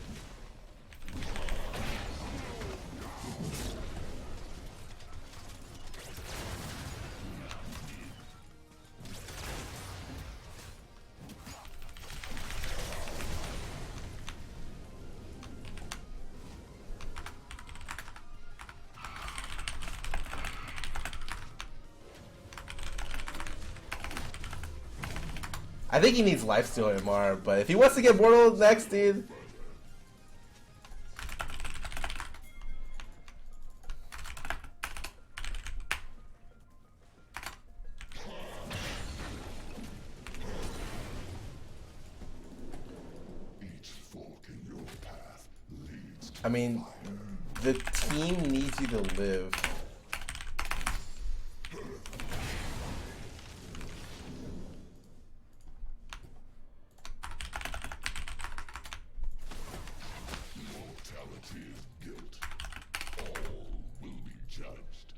I think he needs lifesteal MR, but if he wants to get Mortal next, dude. Each fork in your path leads to I mean, the team needs you to live. mortality is guilt. All will be judged.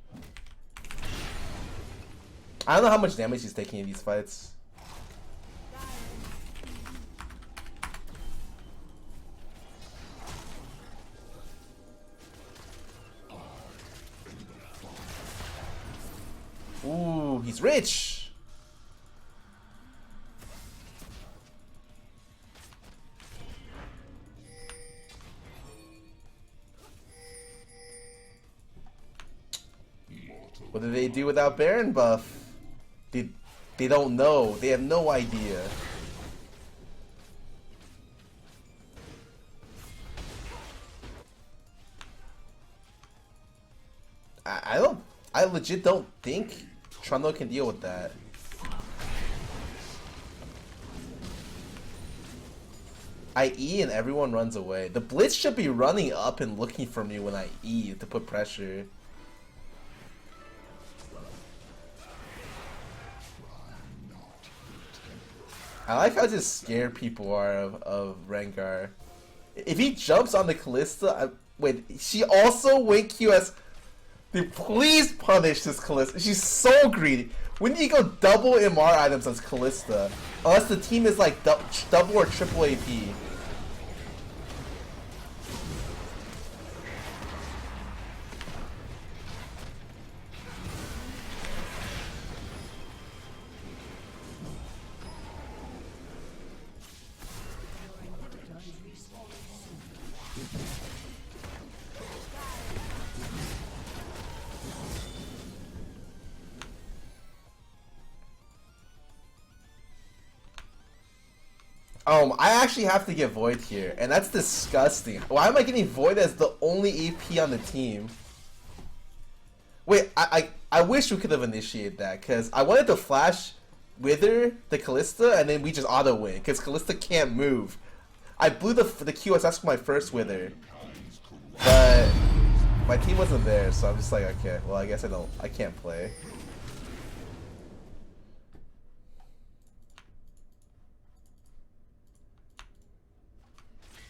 I don't know how much damage he's taking in these fights. Ooh, he's rich. What do they do without Baron buff? They don't know. They have no idea. I legit don't think Trundle can deal with that. I E and everyone runs away. The Blitz should be running up and looking for me when I E to put pressure. I like how just scared people are of Rengar. If he jumps on the Callista, wait, she also went QS. Dude, please punish this Callista. She's so greedy. When do you go double MR items as Callista? Unless the team is like double or triple AP. I actually have to get Void here, and that's disgusting. Why am I getting Void as the only AP on the team? Wait, I wish we could have initiated that, because I wanted to flash Wither the Callista, and then we just auto-win, because Callista can't move. I blew the QSS for my first Wither, but my team wasn't there, so I'm just like, okay, well, I guess I can't play.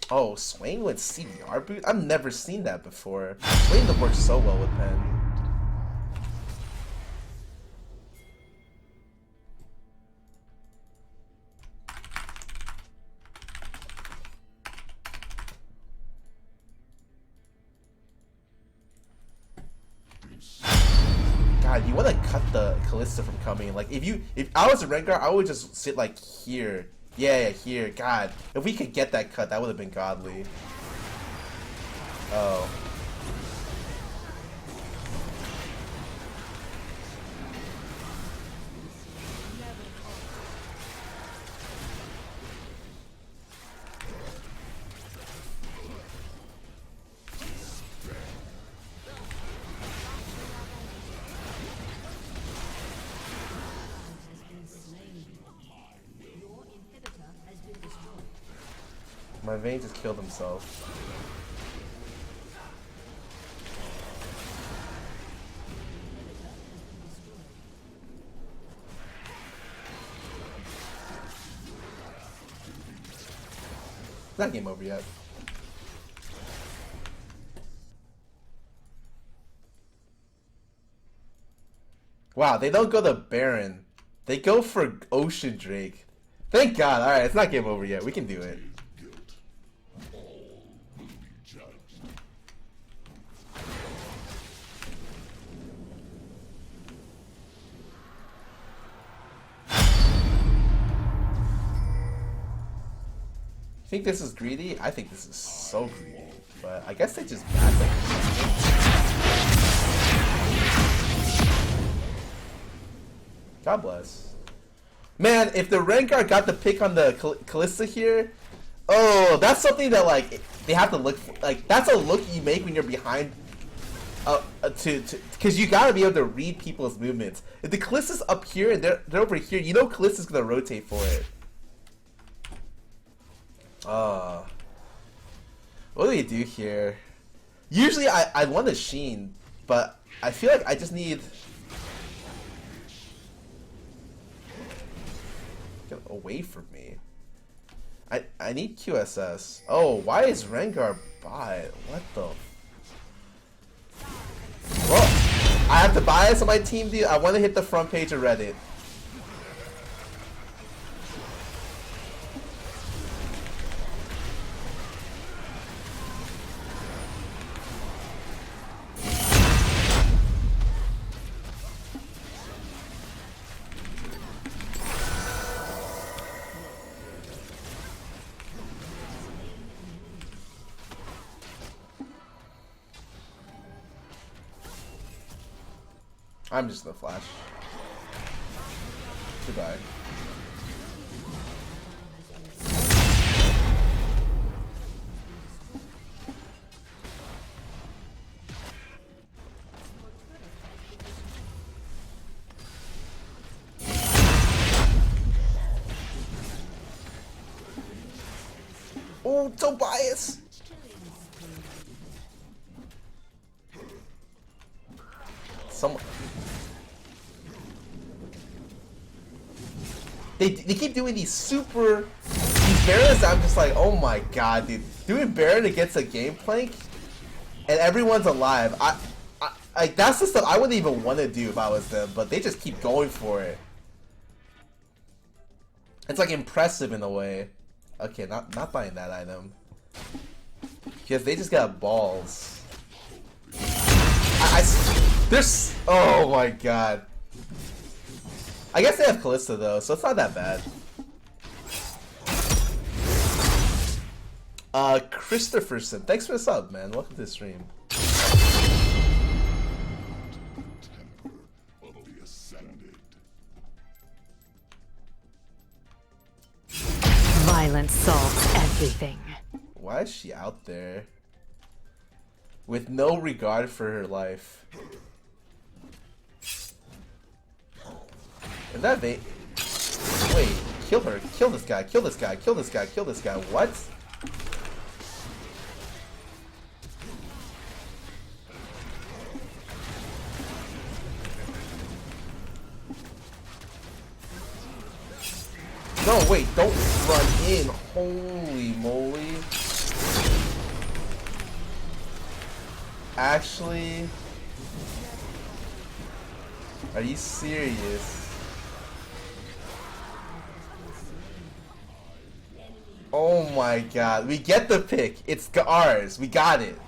Oh, Swain with CDR boot? I've never seen that before. Swain that works so well with Pen. God, you want to cut the Callista from coming. Like, if I was a Rengar, I would just sit like here. Yeah, here. God, if we could get that cut, that would have been godly. Oh. My Vayne just killed himself. It's not game over yet. Wow, they don't go to Baron. They go for Ocean Drake. Thank God. Alright, it's not game over yet. We can do it. Guilt. All will be judged. You think this is greedy? I think this is so greedy. But I guess they just back it. God bless. Man, if the Rengar got the pick on the Kalista here, oh, that's something that like they have to look for. Like that's a look you make when you're behind. Because you gotta be able to read people's movements. If the Kalista's up here and they're over here, you know Kalista's gonna rotate for it. What do we do here? Usually I want a Sheen, but I feel like I just need... Get away from me. I need QSS. Oh, why is Rengar bot? What the... Well, I have to bias on my team, dude. I want to hit the front page of Reddit. I'm just gonna flash. Goodbye. Oh, Tobias! Someone... They keep doing these Barons. I'm just like, oh my god, dude. Doing Baron against a Gangplank and everyone's alive. Like that's the stuff I wouldn't even want to do if I was them, but they just keep going for it. It's like impressive in a way. Okay, not buying that item. Because they just got balls. There's... Oh my god. I guess they have Kalista though, so it's not that bad. Christopherson, thanks for the sub, man. Welcome to the stream. Temper of the ascended. Violence solves everything. Why is she out there? With no regard for her life. Is that Vayne? Wait, kill her. Kill this guy. Kill this guy. Kill this guy. Kill this guy. What? No, wait, don't run in. Holy moly. Actually, are you serious? Oh my god, we get the pick. It's ours. We got it.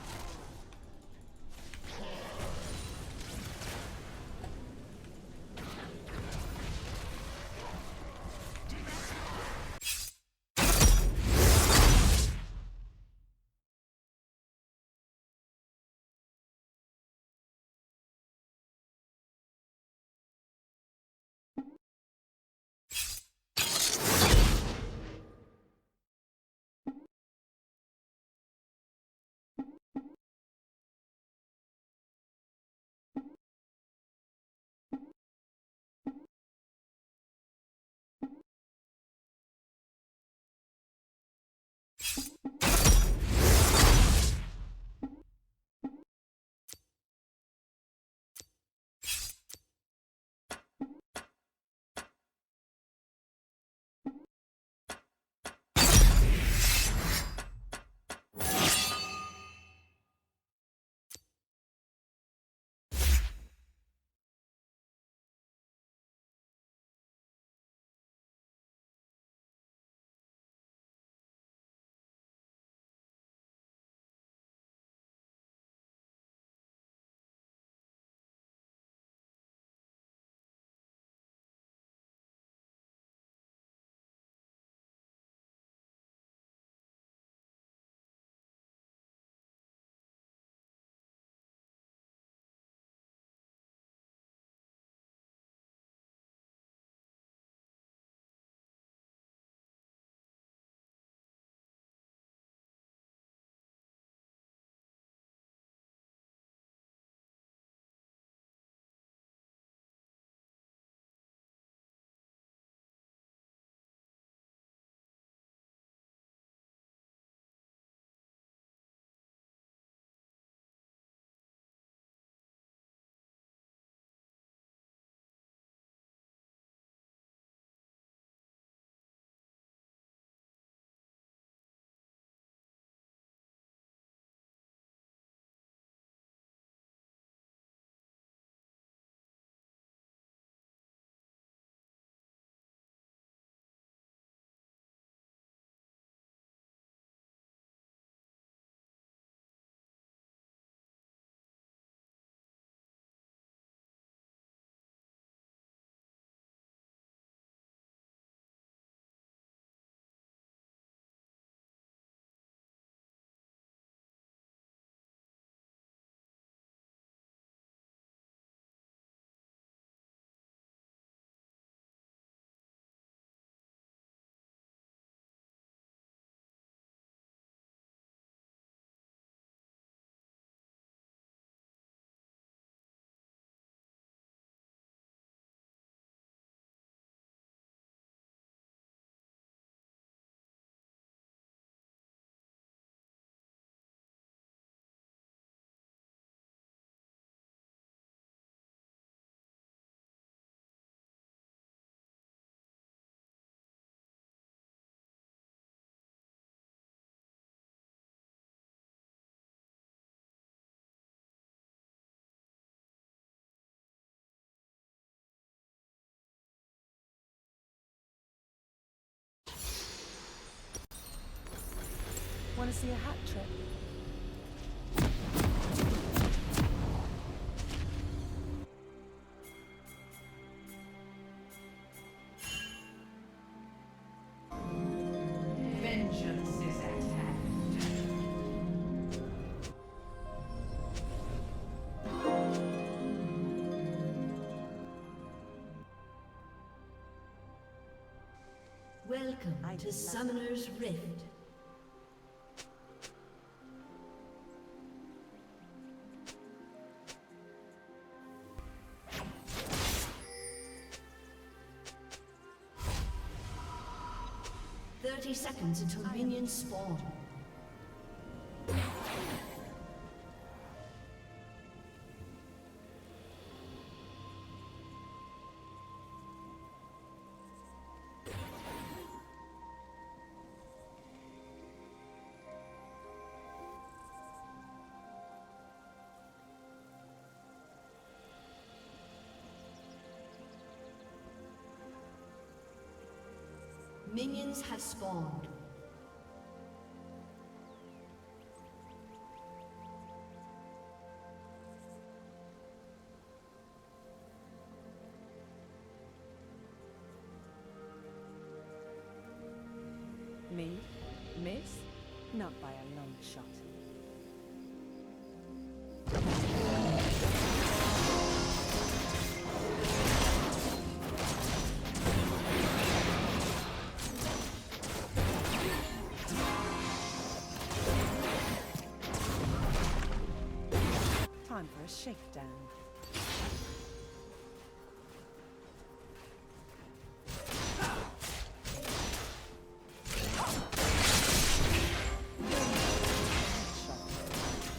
Want to see a hat trick? Vengeance is at hand. Welcome to Summoner's Rift. Seconds until minions spawn. Minions have spawned. Me? Miss? Not by a long shot. Time for a shakedown.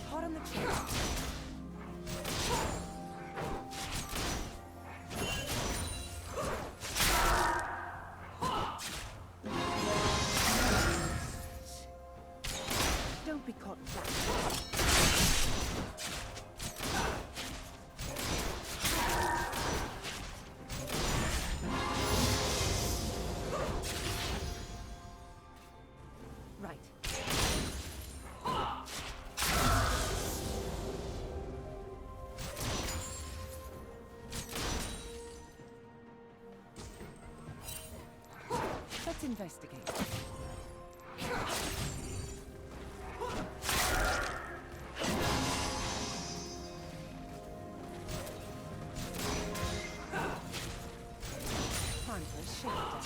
Hot on the chest. Don't be caught flat. Right. Let's investigate. Time for a shakedown.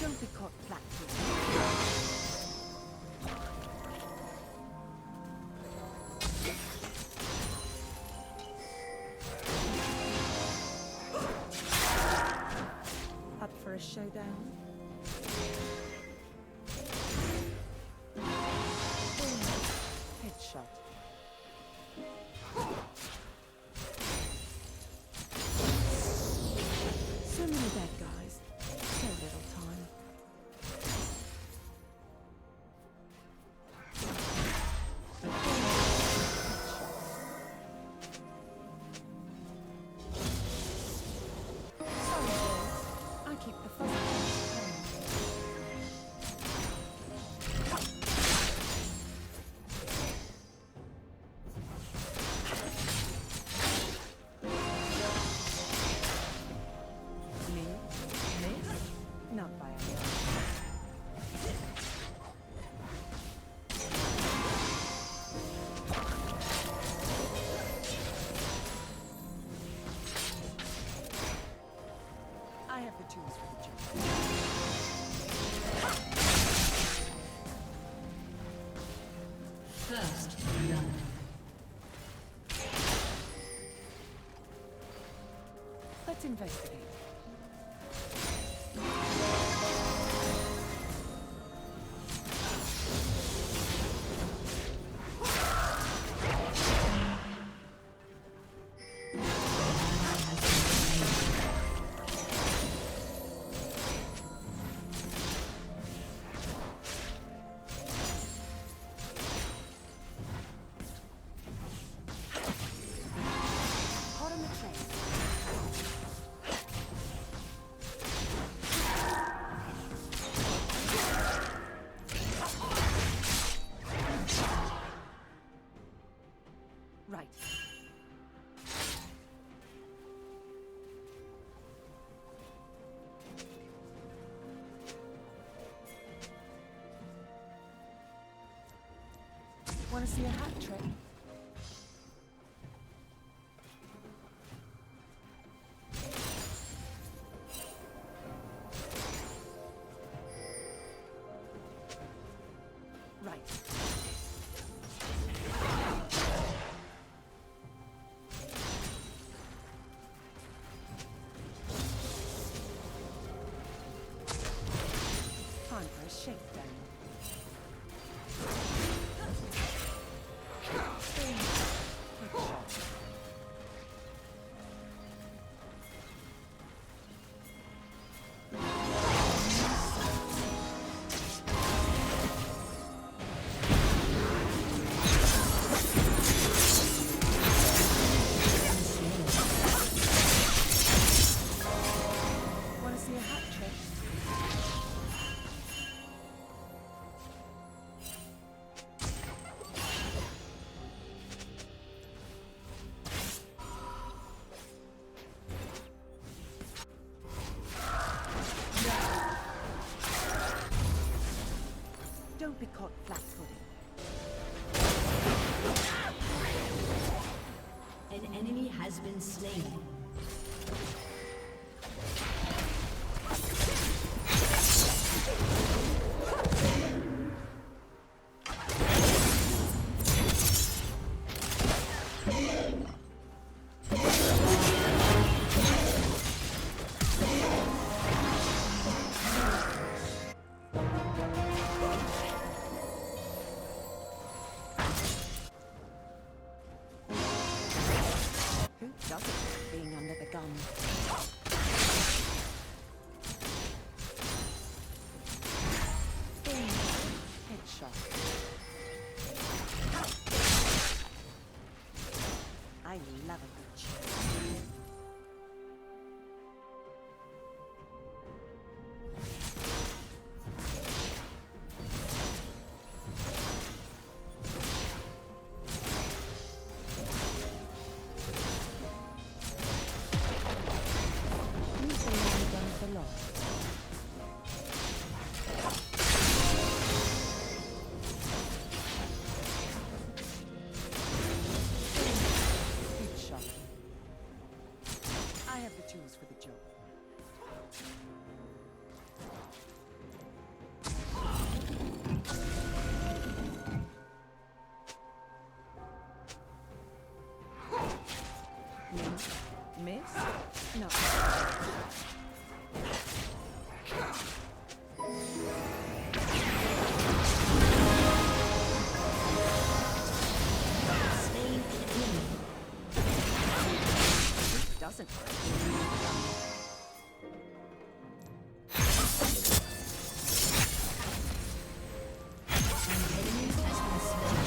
Don't be caught flat-footed. Up for a showdown? Headshot. So many bad guys, so little time. Sorry, boys. I keep the fuzzy ones coming. Me? Miss? Not by a lot. I have the tools for the job. First blood. Let's investigate. Want to see a hat trick? Right. Time for a shakedown. Want to see a hat trick? Don't be caught flat-footed. An enemy has been slain. Who doesn't like being under the gun? Boom. Headshot. I love a good chase. Who's the long gun for long? Headshot. I have the tools for the job. Miss? No. Slain an enemy. Who doesn't like being under the gun? An enemy has been slain.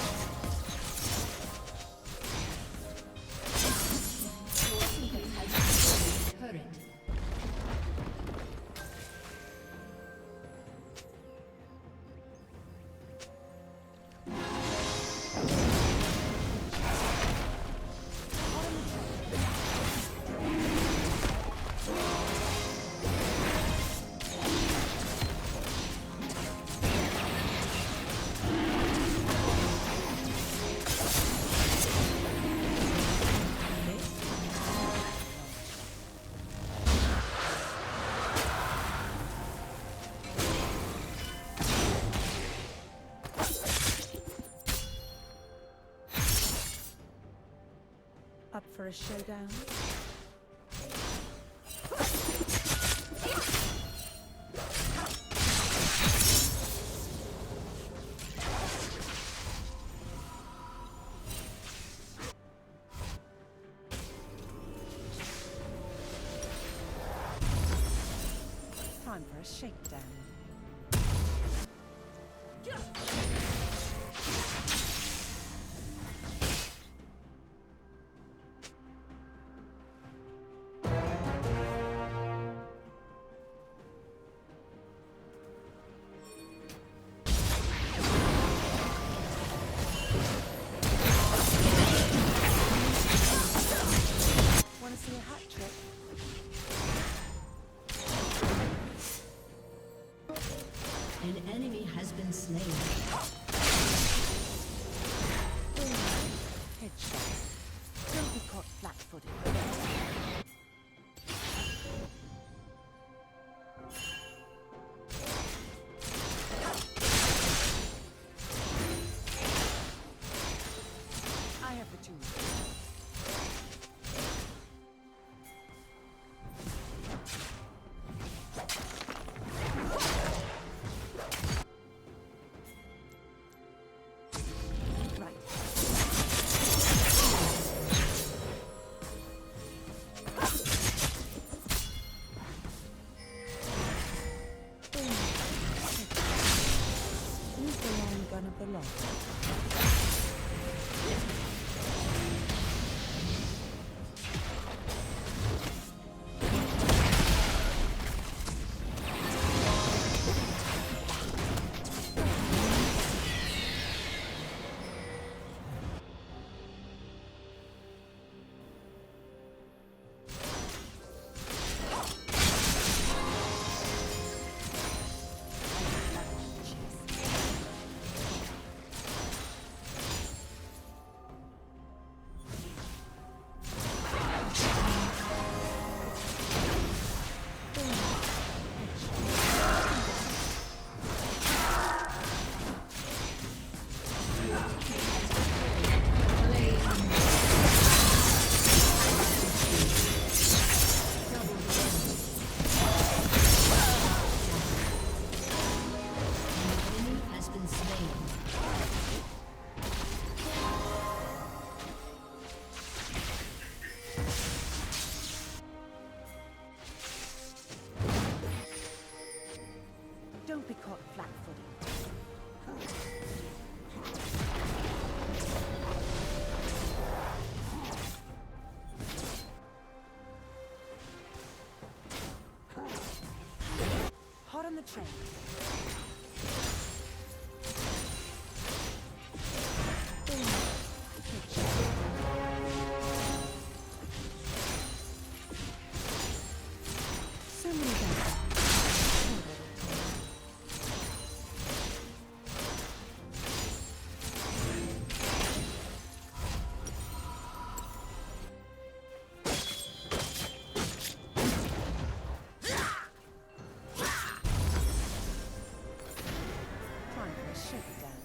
Your team has destroyed a turret. Up for a showdown? Time for a shakedown. Want to see a hat trick? caught flat-footed. I have the tools. Right. Use the long gun of the law. Enemy has been slain. Don't be caught flat-footed. Hot on the train. So many guys. Time for a shakedown.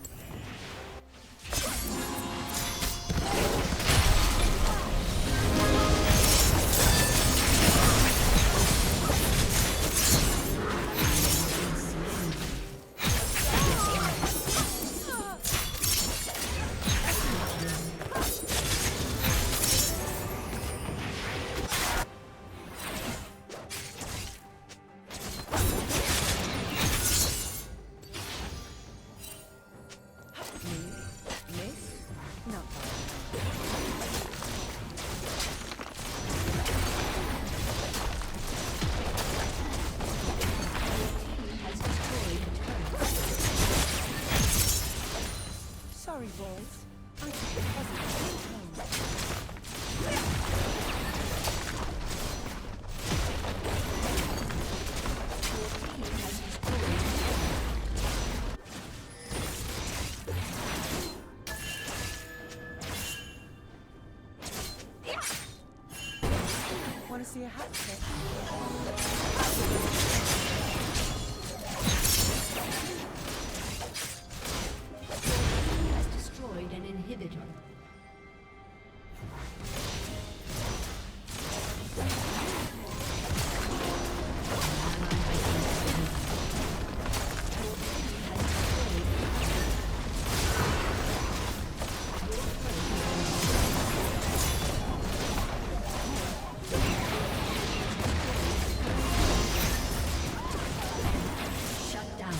Miss? Not bad. Has destroyed a turret. Sorry, boys. I took the positive. Want to see a hat trick? Has destroyed an inhibitor. Shut down.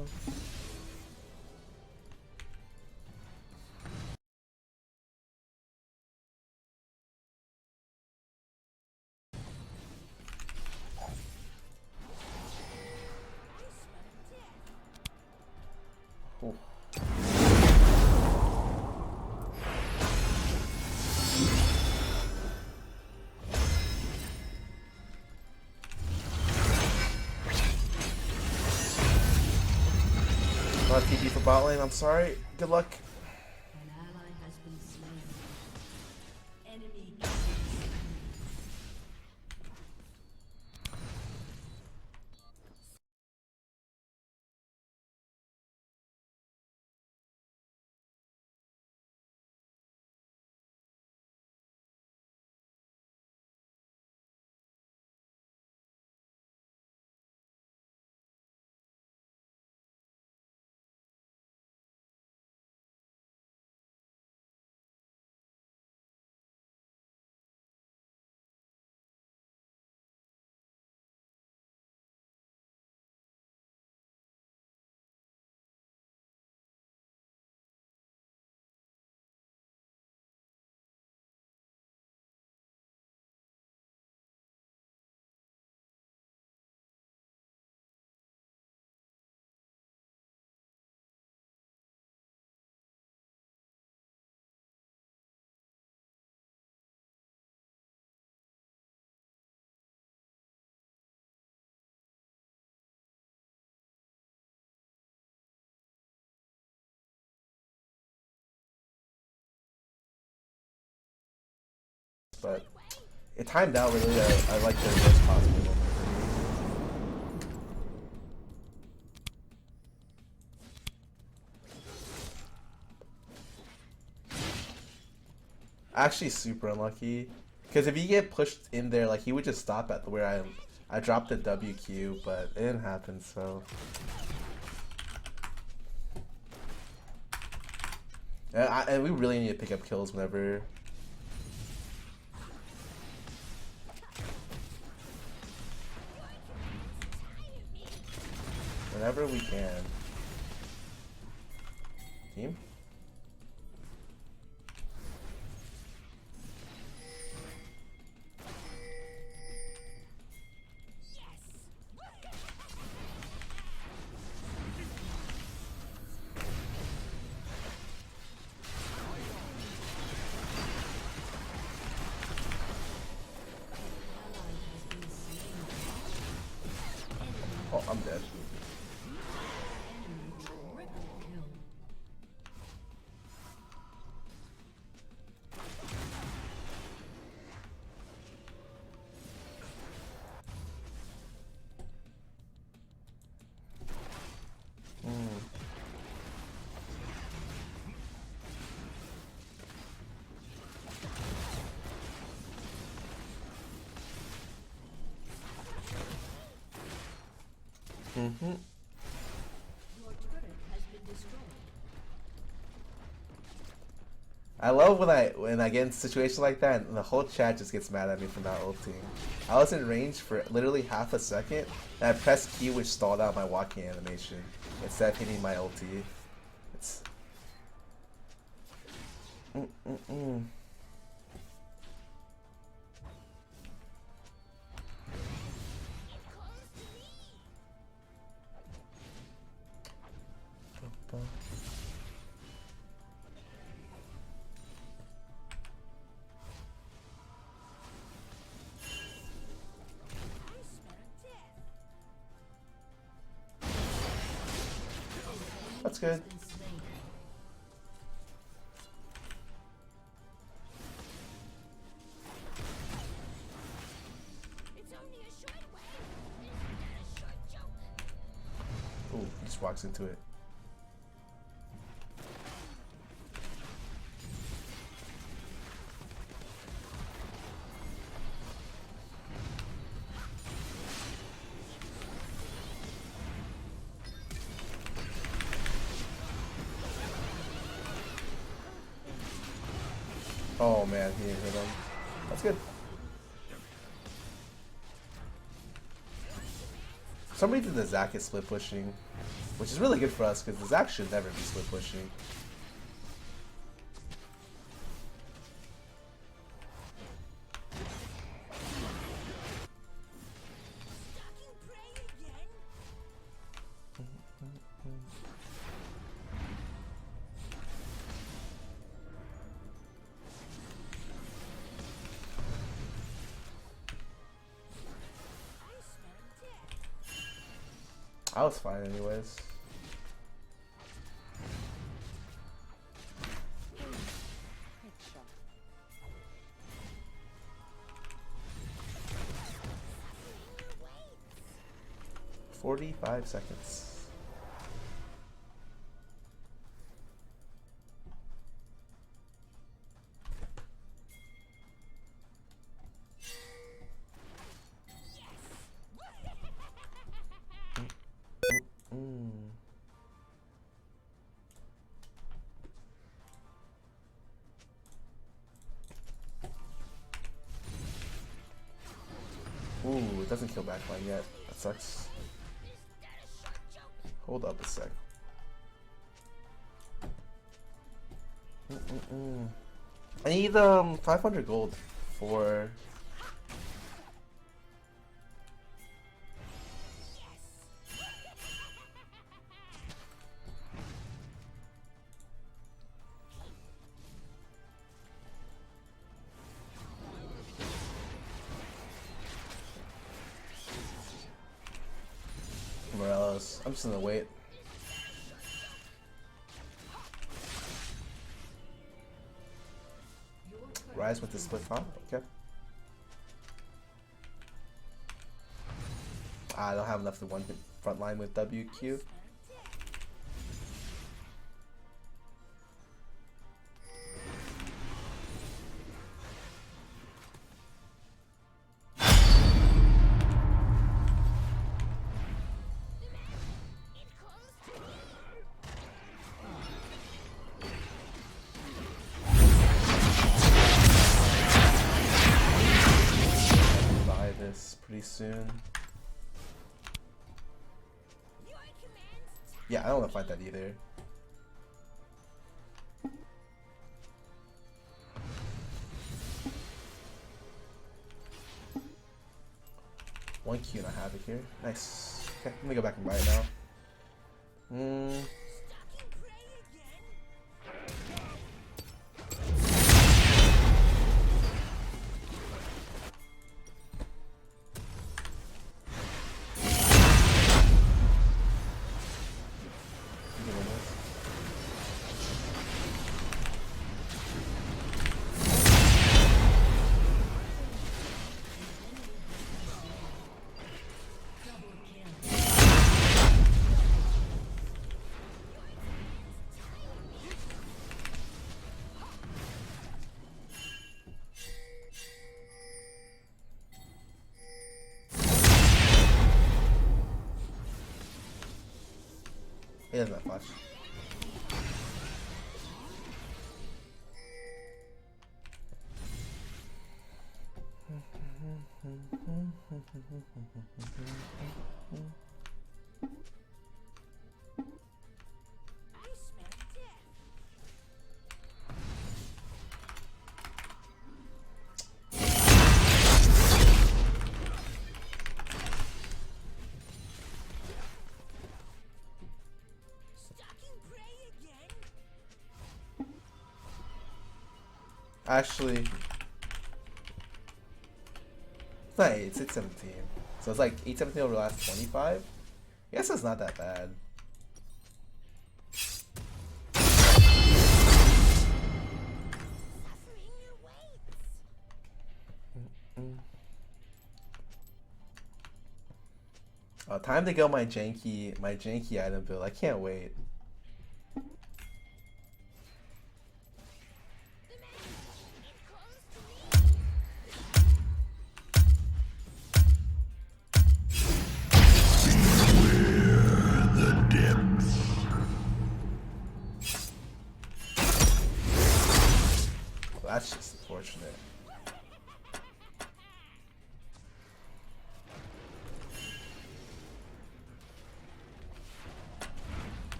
Ooh. Not TP for bot lane, I'm sorry. Good luck. An ally has been slain. Enemy But it timed out really. I like the worst possible moment for me. Actually, super unlucky. Because if you get pushed in there, like he would just stop at where I dropped the WQ, but it didn't happen. So. And we really need to pick up kills whenever. Whenever we can. Team? Oh, I'm dead. Mm-hmm. Your turret has been destroyed. I love when I get in situations like that and the whole chat just gets mad at me for not ulting. I was in range for literally half a second and I pressed Q which stalled out my walking animation instead of hitting my ulti. It's That's good. Ooh, he just walks into it. Oh man, he didn't hit him. That's good. Somebody did the Zack is split pushing. which is really good for us because Zac should never be split pushing. I was fine anyways. Headshot. 45 seconds. Ooh, it doesn't kill backline yet. That sucks. Hold up a sec. I need 500 gold for. Morales. I'm just gonna wait. Rise with the split file. Okay. I don't have enough to one hit front line with WQ. Buy this pretty soon. Yeah, I don't want to fight that either. One Q and I have it here. Nice. Okay, let me go back and buy it now. He doesn't have flash. Actually, it's not 8, it's 17. So it's like 817 over the last 25. I guess it's not that bad. Time to go my janky item build. I can't wait. That's just unfortunate.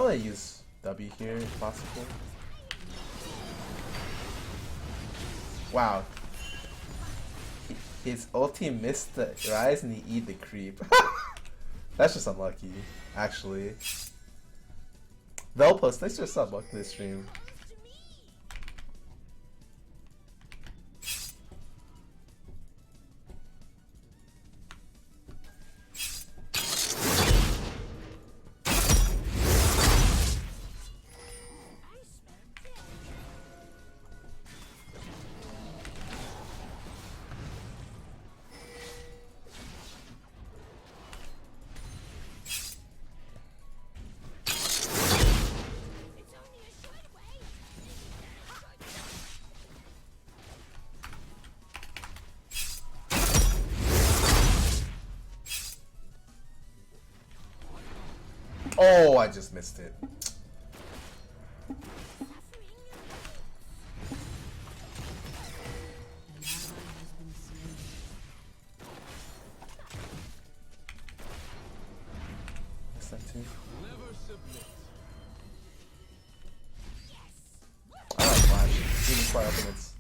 want to use W here if possible. Wow. His ulti missed the rise and he eat the creep. That's just unlucky, actually. Velpos, thanks for sub to this stream. Oh, I just missed it. Missed that too. I like Flash. Even fire ultimates.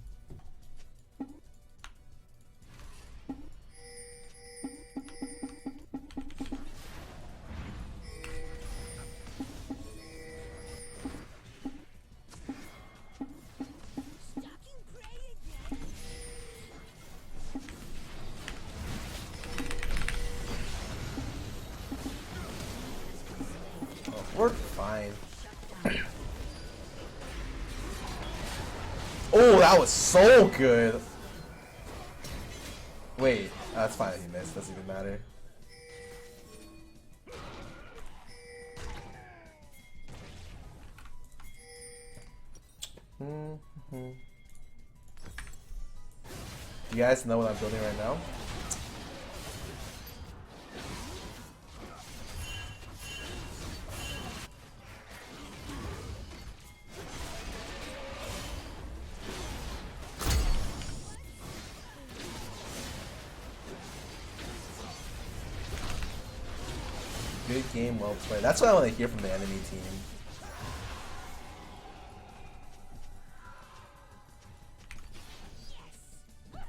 We're fine. Oh, that was so good. Wait, that's fine if he missed. Doesn't even matter. You guys know what I'm building right now? Good game, well played. That's what I want to hear from the enemy team. An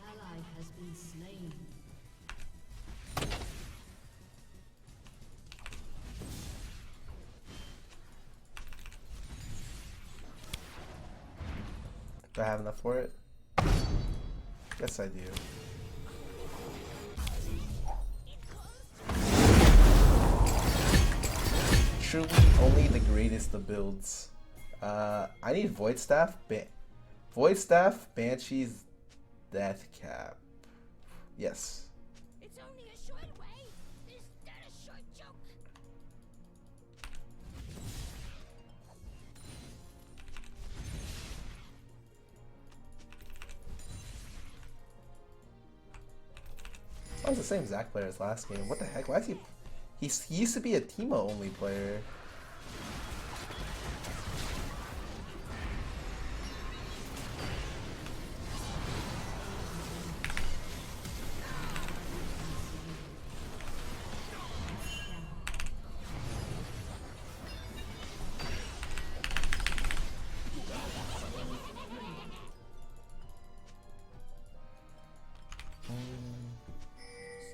ally has been slain. Do I have enough for it? Yes, I do. Truly only the greatest of builds. I need Void Staff, Void Staff, Banshee's, Death Cap. Yes. It's only a short way. Is that a short joke? That was the same Zac player as last game. What the heck? Why is he? He used to be a Teemo only player.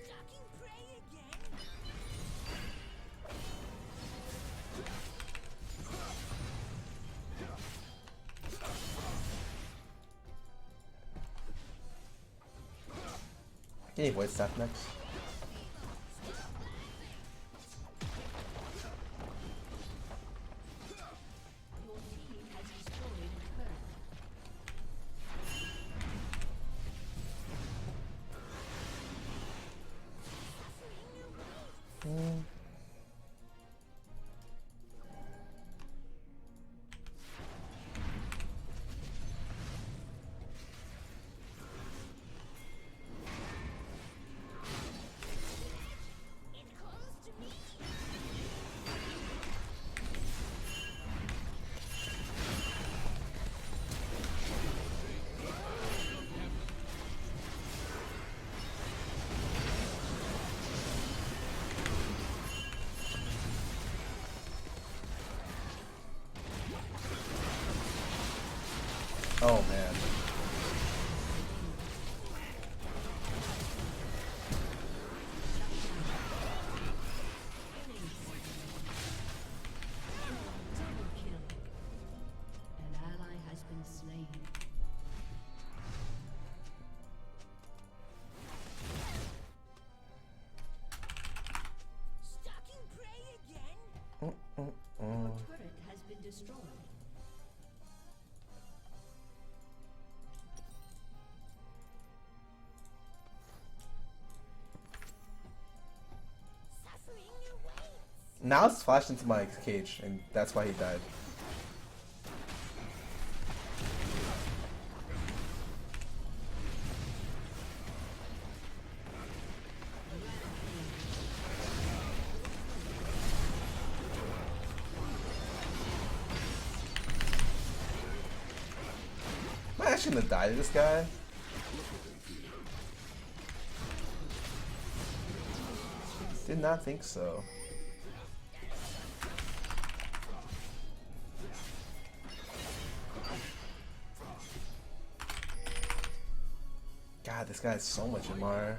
Stalking prey again? I need Void Staff next. Your team has destroyed a turret. destroyed. Now it's flashed into my cage, and that's why he died. Am I actually gonna die to this guy? Did not think so. God, this guy has so much MR.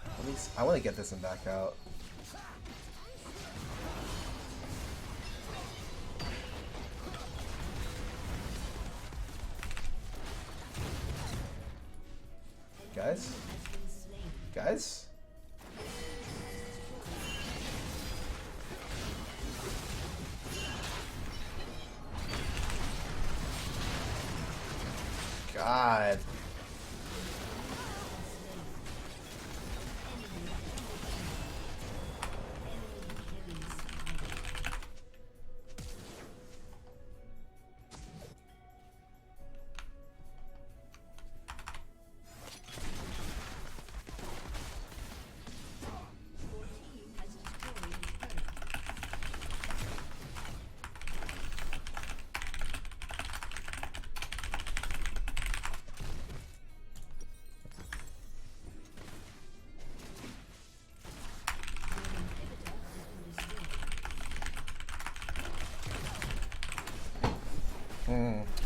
At least I want to get this and back out. Guys? Guys? God.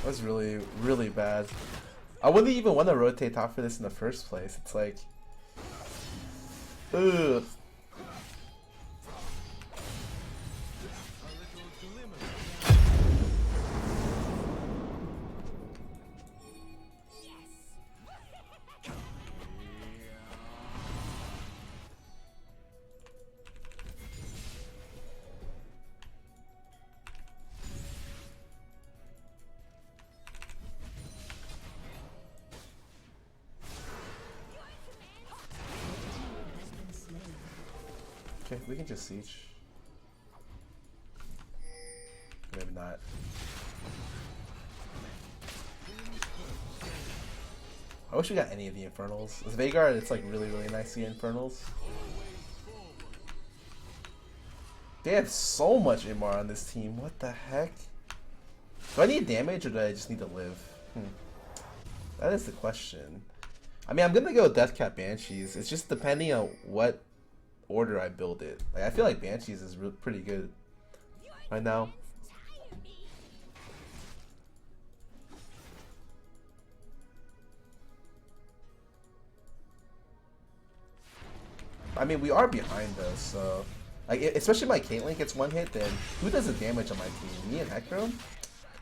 That's really, really bad. I wouldn't even want to rotate top for this in the first place. It's like, ugh. Okay, we can just siege. Maybe not. I wish we got any of the Infernals. With Veigar, it's like really, really nice to get Infernals. They have so much MR on this team. What the heck? Do I need damage or do I just need to live? That is the question. I mean, I'm gonna go Deathcap Banshees. It's just depending on what order I build it. Like, I feel like Banshees is pretty good right now. I mean, we are behind though, so like, especially if my Caitlyn gets one hit, then who does the damage on my team? Me and Hecarim?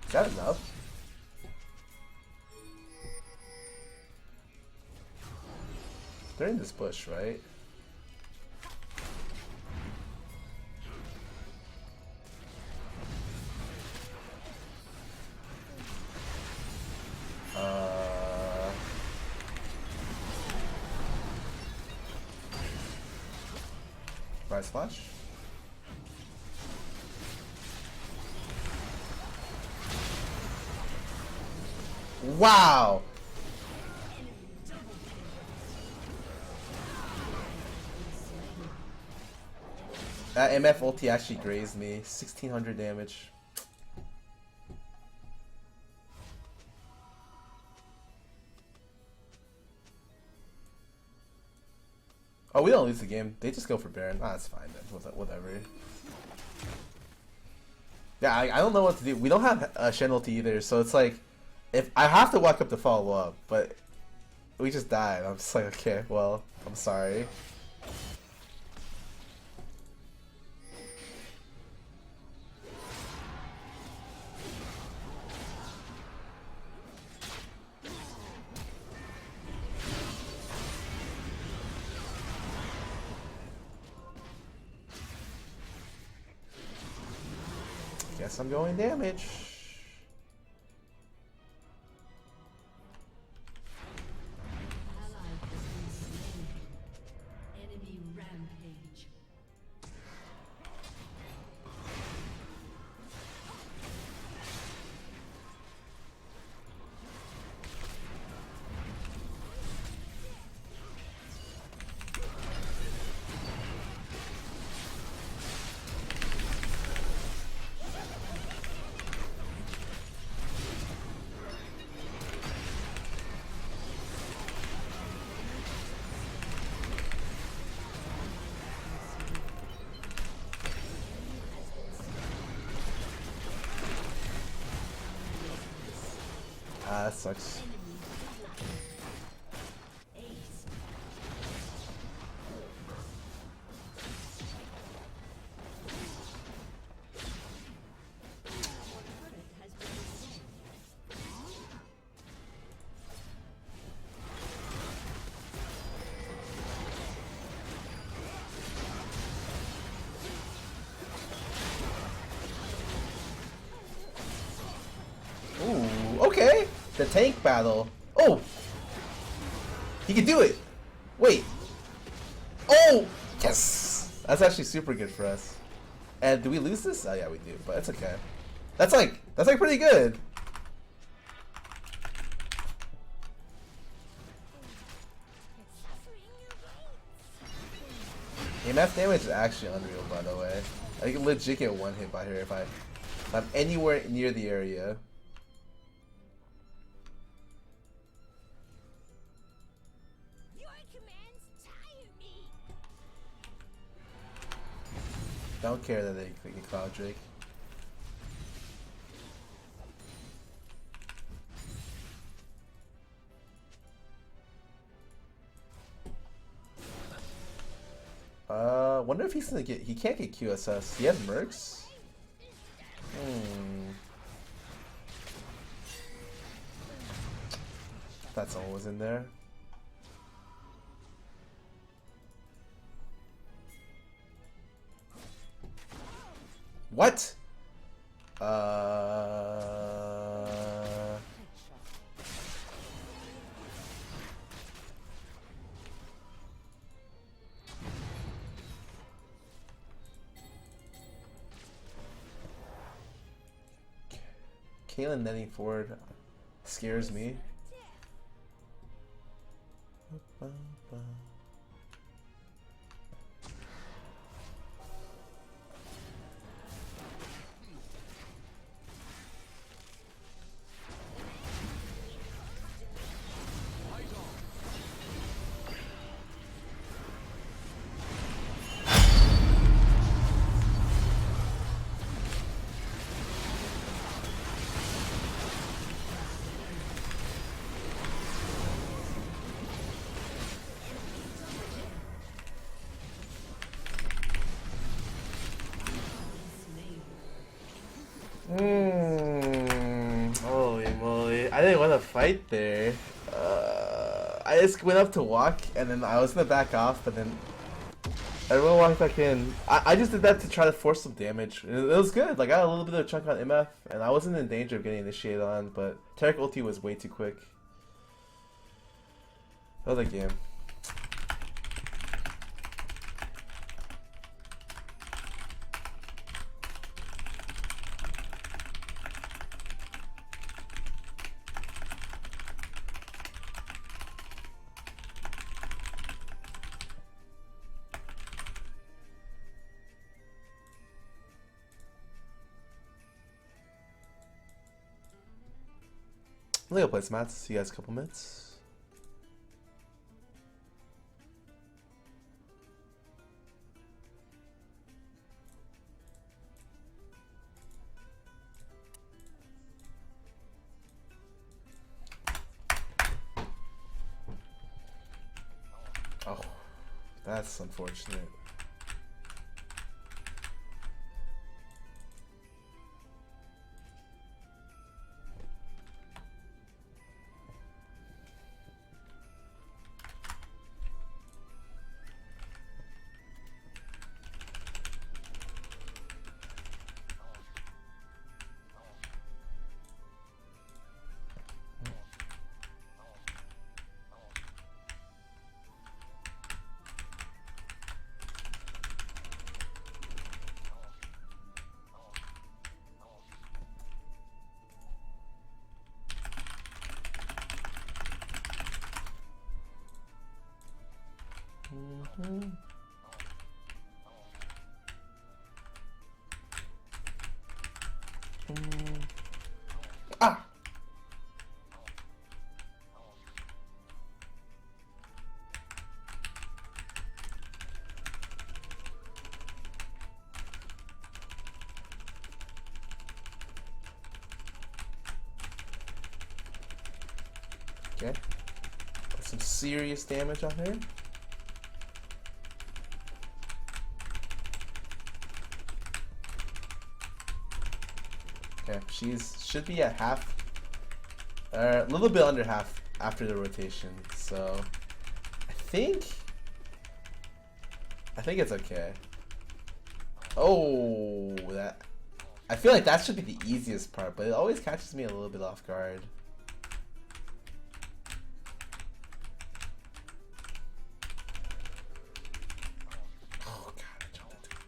Is that enough? They're in this bush, right? Rise Flash. Wow! That MF ulti actually grazed me. 1600 damage. Oh, we don't lose the game. They just go for Baron. Ah, that's fine then. Whatever. Yeah, I don't know what to do. We don't have a Shen ulti either, so it's like, if I have to walk up to follow up, but we just died. I'm just like, okay, well, I'm sorry. Guess I'm going damage. Ally has been slain. Enemy rampage. Ah, that sucks. Ooh, okay. The tank battle. Oh! He can do it! Wait. Oh! Yes! That's actually super good for us. And do we lose this? Oh yeah, we do, but it's okay. That's like pretty good. EMF damage is actually unreal, by the way. I can legit get one hit by her if I'm anywhere near the area. Don't care that they get Cloud Drake. Wonder if he's gonna get. He can't get QSS. He has Mercs. That's all was in there. What? Kaylin netting forward scares me. Holy moly. I didn't want to fight there. I just went up to walk and then I was gonna back off, but then everyone walked back in. I just did that to try to force some damage. It was good. Like, I got a little bit of a chunk on MF and I wasn't in danger of getting initiated on, but Taric ulti was way too quick. Another game. I'm gonna go play some mats. See you guys in a couple minutes. Oh, that's unfortunate. Ah! Okay. Put some serious damage on her. Okay, should be at half, a little bit under half after the rotation. So I think it's okay. Oh, I feel like that should be the easiest part, but it always catches me a little bit off guard. Oh god, I jumped into it.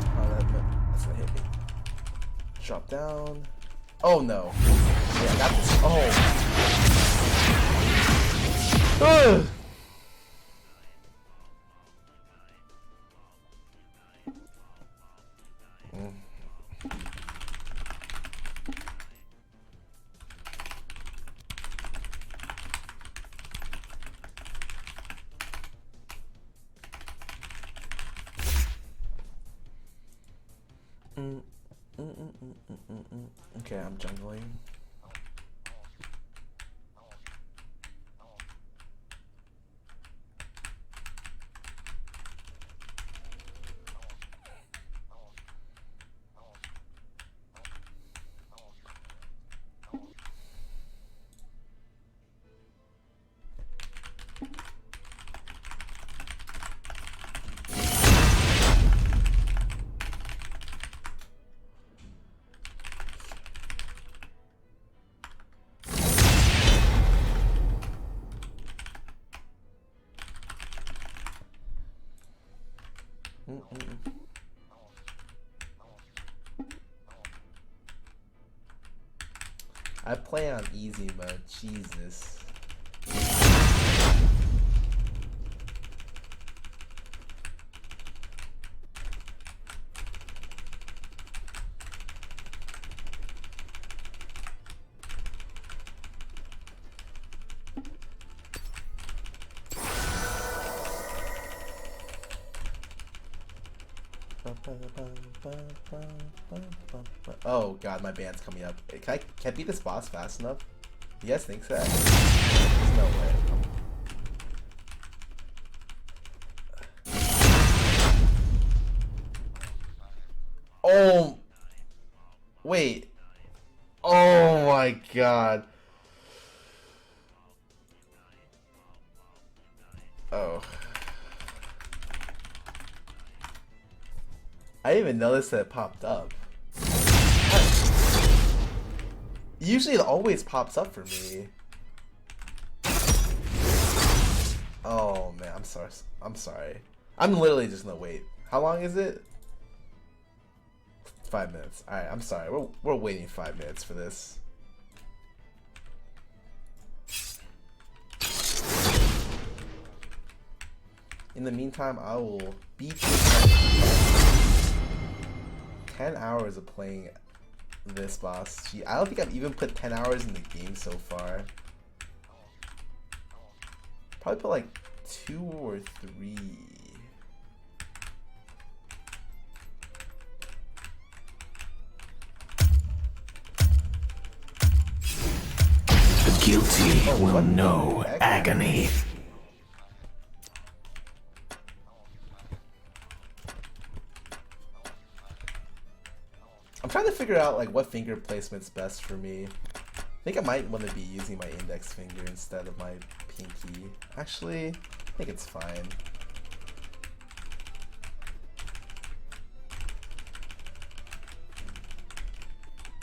Oh, that's gonna hit me. Drop down. Oh no. Yeah, I got this. Oh. Ugh. Okay, I'm jungling. I play on easy mode, Jesus. Oh god, my band's coming up. Can I beat this boss fast enough? You guys think so? There's no way. Oh, wait. Oh my god. Oh. I didn't even notice that it popped up. Usually it always pops up for me. Oh man, I'm sorry. I'm sorry. I'm literally just gonna wait. How long is it? 5 minutes. Alright, I'm sorry. We're waiting 5 minutes for this. In the meantime, I will beat this 10 hours of playing this boss. Gee, I don't think I've even put 10 hours in the game so far. Probably put like 2 or 3. The guilty will know agony. I'm trying to figure out like what finger placement's best for me. I think I might want to be using my index finger instead of my pinky. Actually, I think it's fine.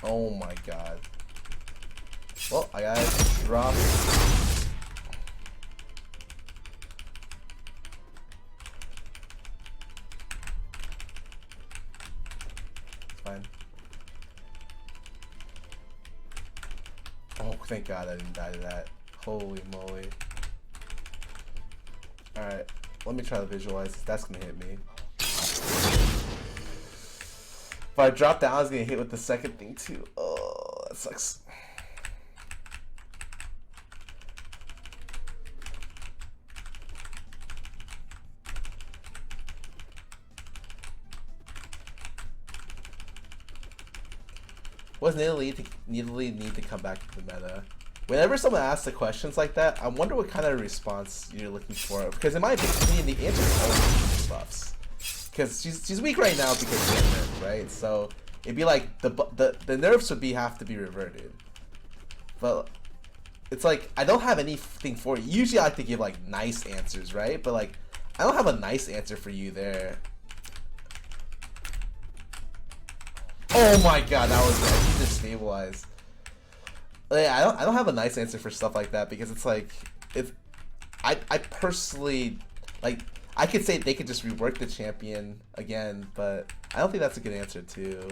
Oh my god. Well, I gotta drop. Fine. Oh, thank God I didn't die to that. Holy moly. Alright, let me try to visualize this. That's gonna hit me. If I drop down, I was gonna hit with the second thing too. Oh, that sucks. Was Nidalee need to come back to the meta? Whenever someone asks the questions like that, I wonder what kind of response you're looking for. Because in my opinion, the answer is always buffs. Because she's weak right now because she got nerfed, right? So it'd be like the nerfs would have to be reverted. But it's like I don't have anything for you. Usually I like to give like nice answers, right? But like I don't have a nice answer for you there. Oh my god, that was bad. He just stabilized. Like, I don't have a nice answer for stuff like that because it's like I personally like I could say they could just rework the champion again, but I don't think that's a good answer too.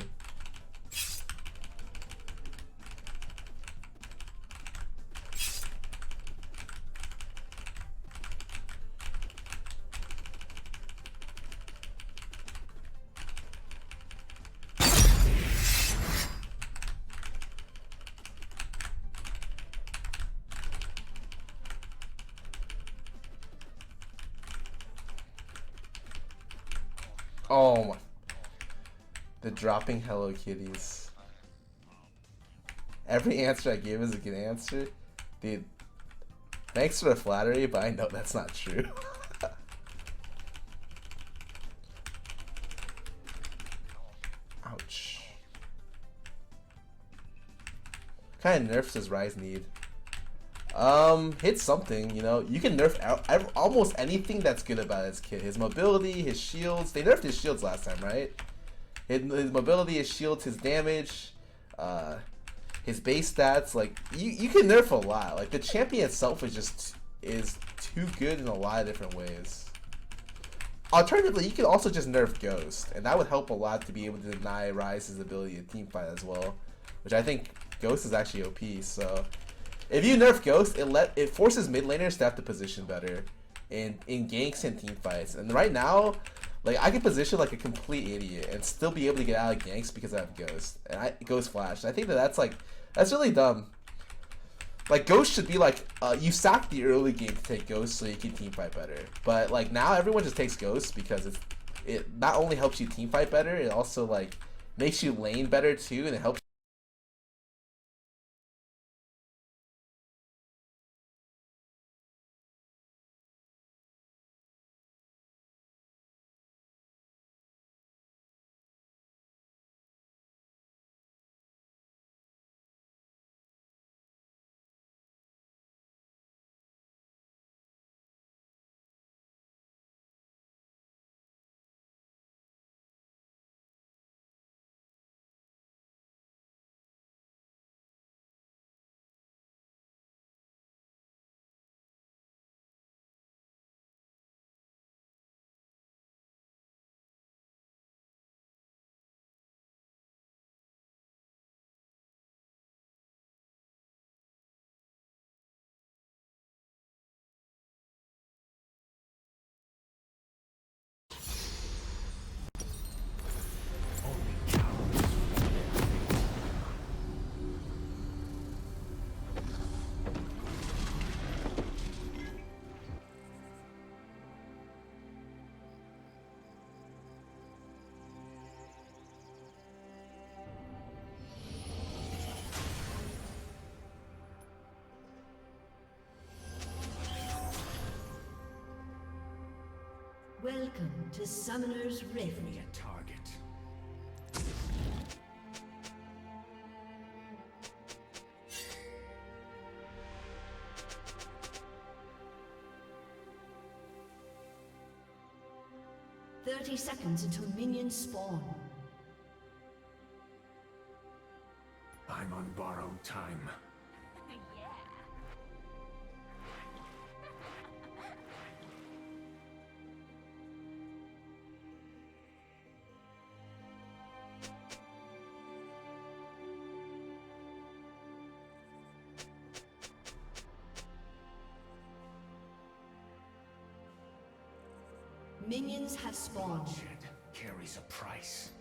Oh my. The dropping Hello Kitties. Every answer I give is a good answer. Dude, thanks for the flattery, but I know that's not true. Ouch. What kind of nerfs does Rise need? Hit something, you know. You can nerf almost anything that's good about his kit. His mobility, his shields. They nerfed his shields last time, right? His mobility, his shields, his damage, his base stats. Like, you can nerf a lot. Like, the champion itself is too good in a lot of different ways. Alternatively, you can also just nerf Ghost, and that would help a lot to be able to deny Rise's ability to teamfight as well. Which I think Ghost is actually OP, so... If you nerf Ghost, it forces mid laners to have to position better in ganks and team fights. And right now, like I can position like a complete idiot and still be able to get out of ganks because I have Ghost and Ghost Flash. And I think that's really dumb. Like Ghost should be like you sack the early game to take Ghost so you can team fight better. But like now everyone just takes Ghost because it not only helps you team fight better, it also like makes you lane better too, and it helps. Welcome to Summoner's Rift. A target. 30 seconds until minions spawn. I'm on borrowed time. Minions have spawned. Bloodshed carries a price.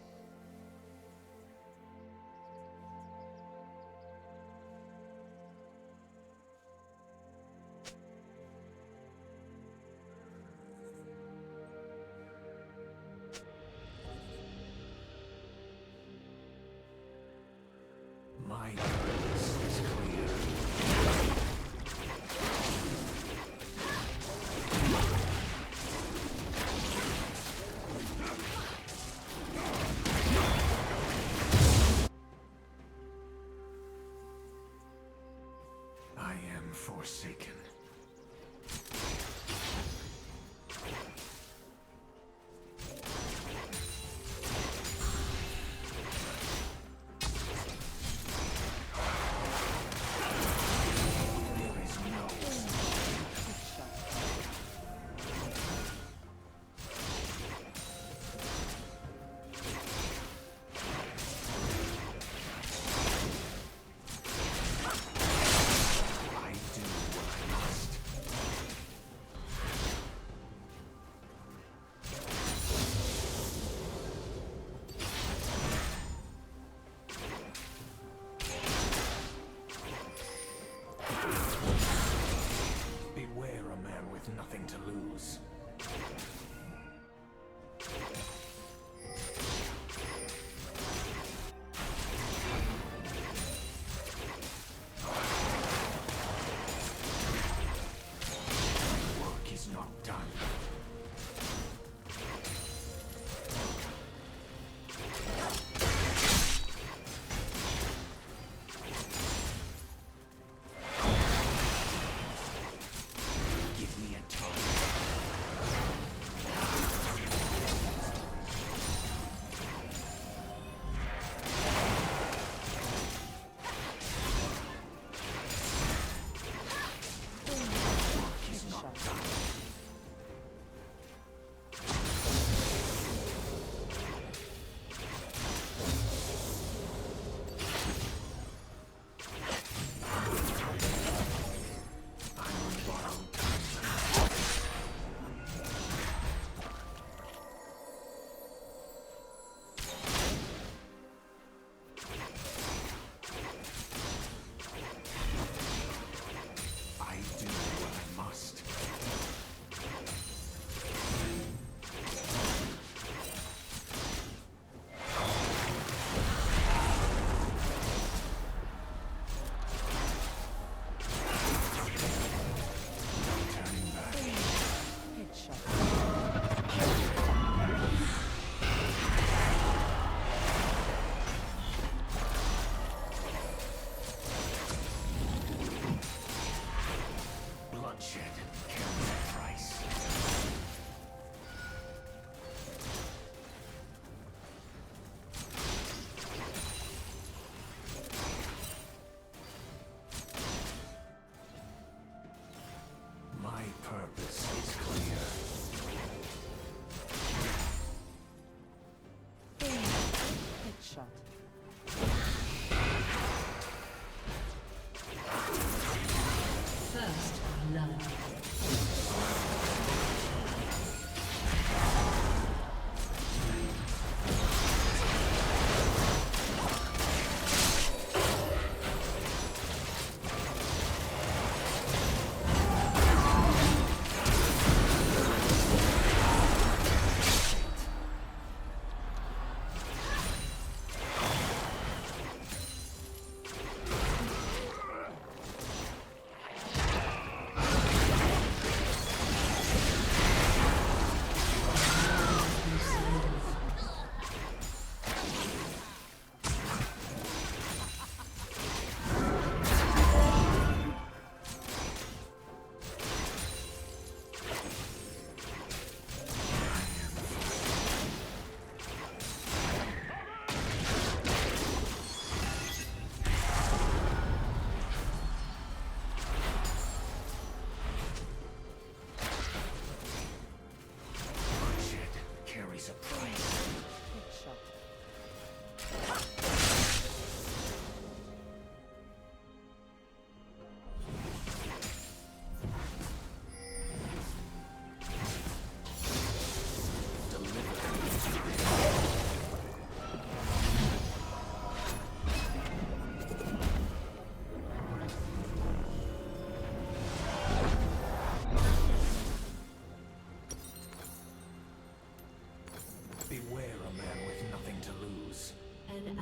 My purpose is clear. I am forsaken. There is no I do what I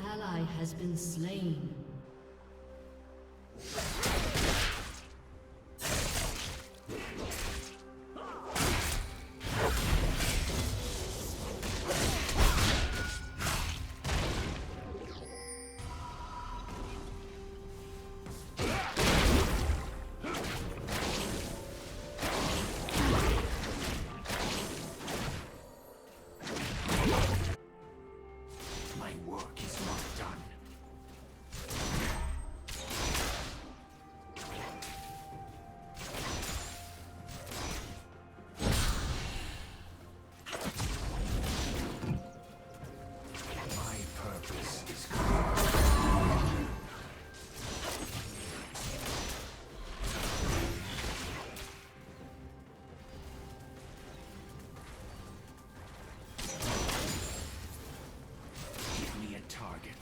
ally has been slain. My work is not done. My purpose is clear. Give me a target.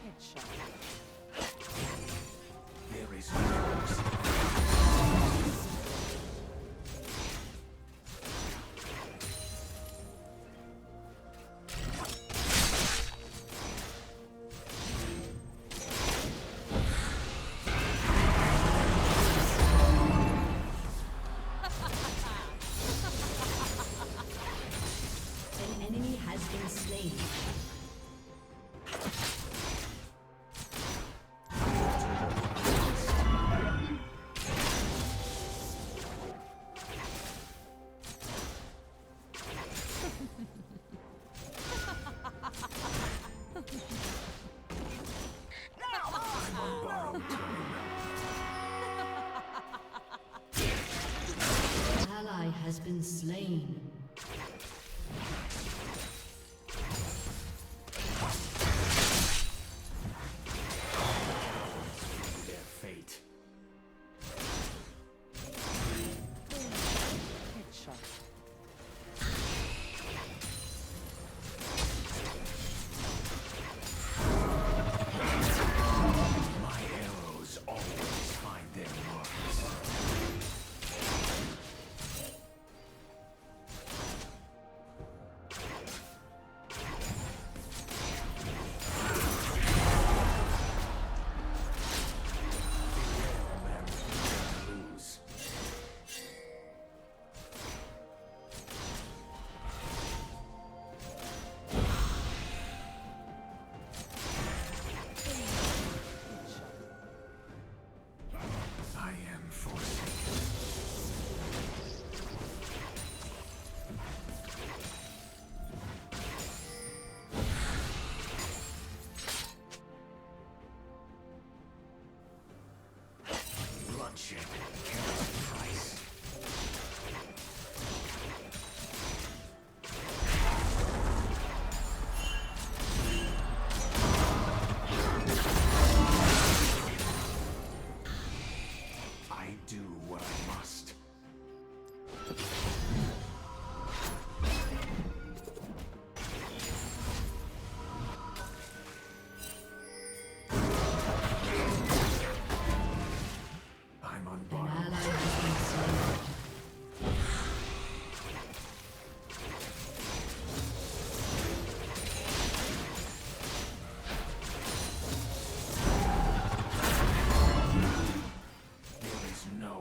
Headshot. There is no mercy. An enemy has been slain. I'm on borrowed time. An ally has been slain. Their fate. Headshot. My arrows always find their marks. Lose. I am forsaken. Bloodshed carries a price. I do what I must. I'm on An borrowed ally time. has been slain. There is no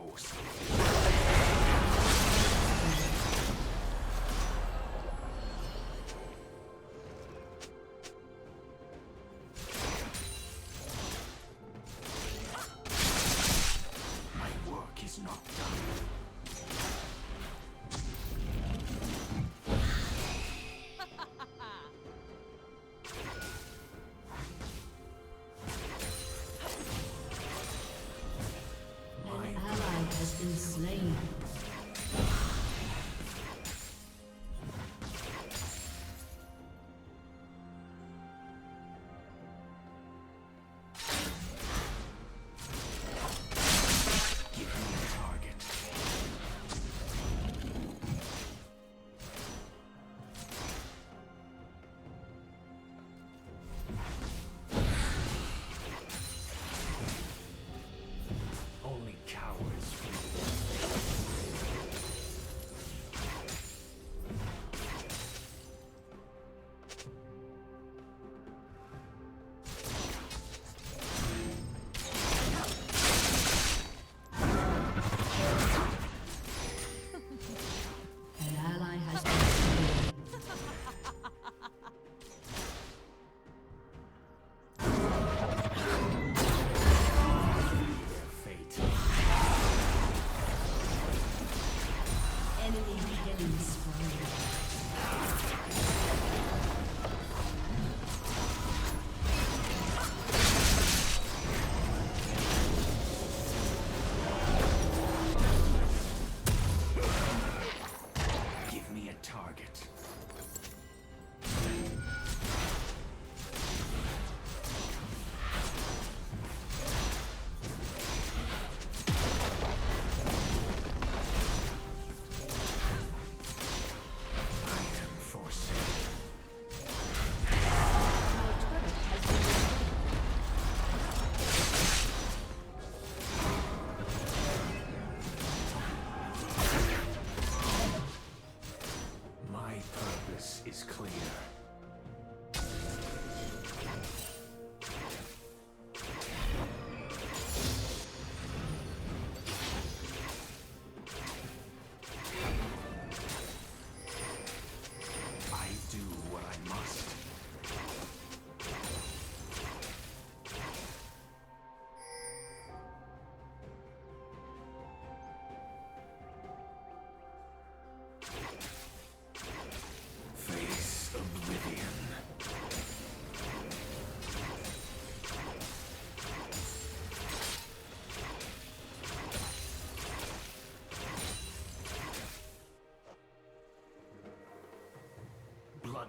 My work is not done. An ally has been slain. Give me a target. Only cowards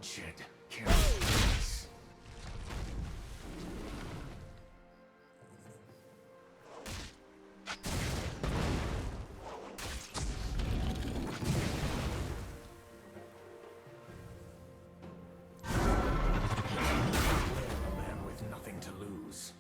Bloodshed carries peace. A man with nothing to lose.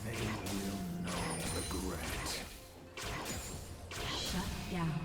They will know regret. Shut down.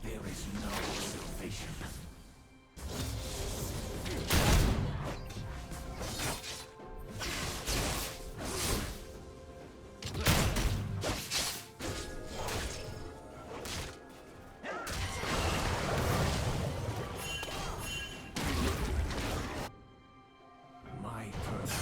There is no salvation. My purpose.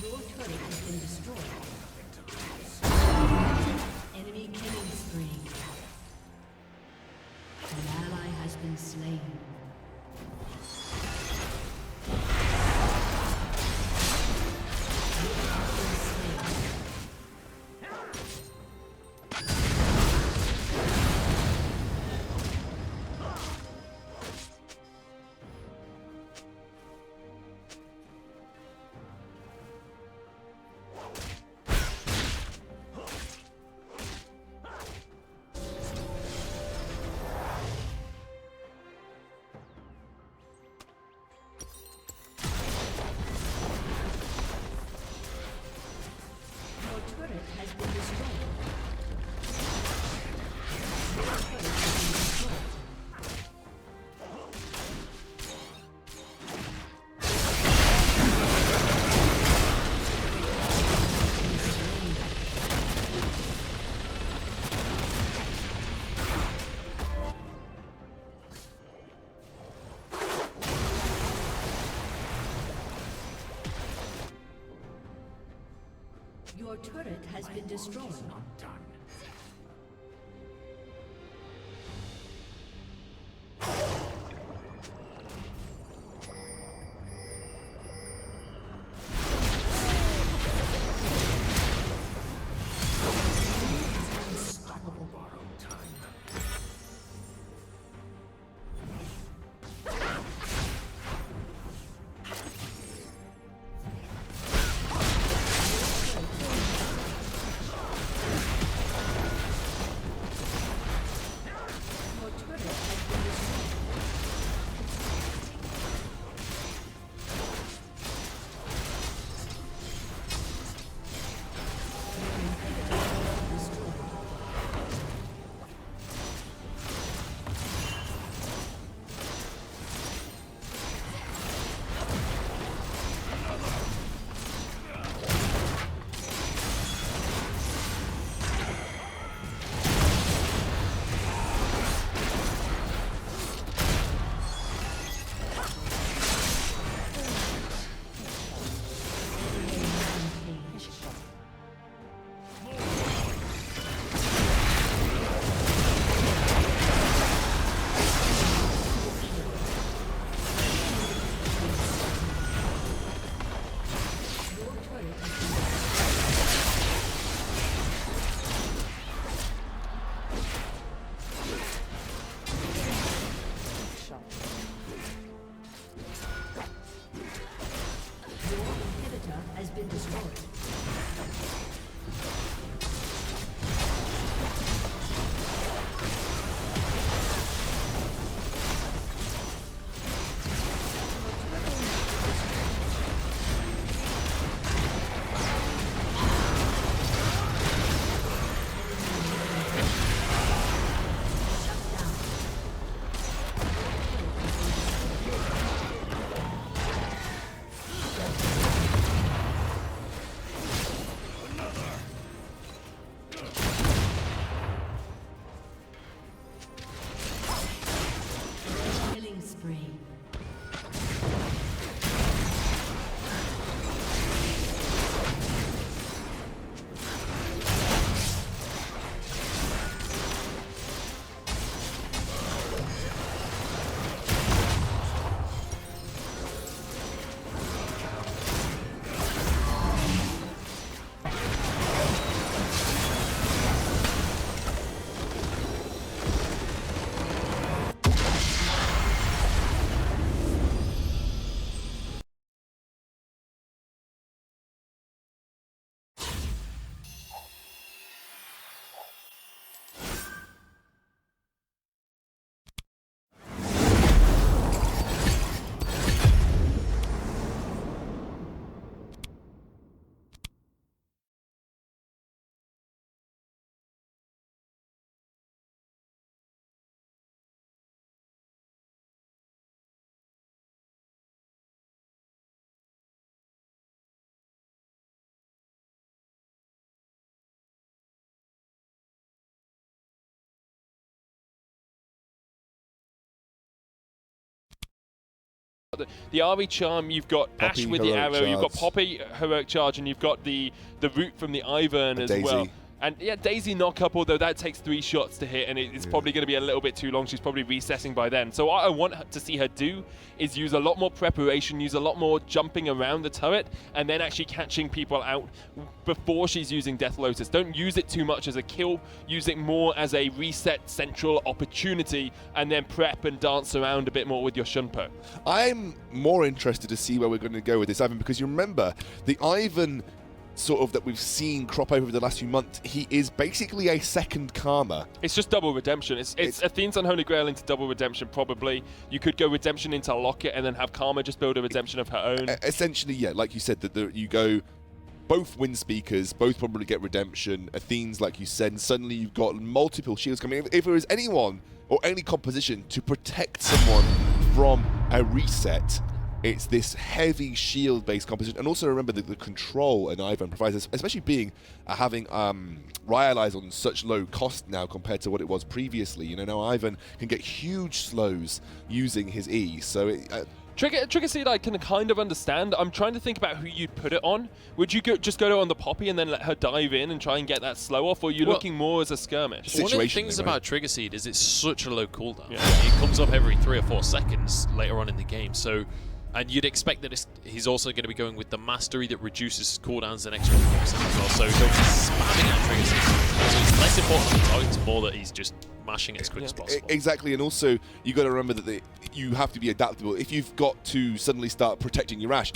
Your turret has been destroyed. Enemy killing spree. An ally has been slain. Your turret has been destroyed. Your turret has been destroyed. Your turret has been destroyed. Not done. Unstoppable. Borrowed time. The Ari charm, you've got Poppy, Ashe with the heroic arrow, you've got charge. Poppy heroic charge, and you've got the root from the Ivern And as Daisy. well. And yeah, Daisy knock up, although that takes 3 shots to hit, and it's probably going to be a little bit too long. She's probably resetting by then. So what I want to see her do is use a lot more preparation, use a lot more jumping around the turret, and then actually catching people out before she's using Death Lotus. Don't use it too much as a kill, use it more as a reset central opportunity, and then prep and dance around a bit more with your Shunpo. I'm more interested to see where we're going to go with this Ivan, because you remember the Ivan sort of that we've seen crop over the last few months, he is basically a second Karma. It's just double redemption. It's Athene's Unholy Grail into double redemption, probably. You could go redemption into Locket and then have Karma just build a redemption of her own. Essentially, yeah, like you said, that you go both wind speakers, both probably get redemption. Athene's, like you said, and suddenly you've got multiple shields coming. If there is anyone or any composition to protect someone from a reset, it's this heavy shield-based composition. And also remember that the control an Ivan provides us, especially being having Rylai's on such low cost now compared to what it was previously. You know, now Ivan can get huge slows using his E. So Trigger Seed I can kind of understand. I'm trying to think about who you'd put it on. Would you just go on the Poppy and then let her dive in and try and get that slow off, or are you looking more as a skirmish? One of the things about Trigger Seed is it's such a low cooldown. Yeah. It comes up every 3 or 4 seconds later on in the game. So, and you'd expect that he's also going to be going with the Mastery that reduces cooldowns an extra 4% as well. So he'll be spamming out Trigger Seed. So it's less important on the target, it's more that he's just mashing it as quick as possible. Exactly, and also you got to remember that you have to be adaptable. If you've got to suddenly start protecting your Ashe,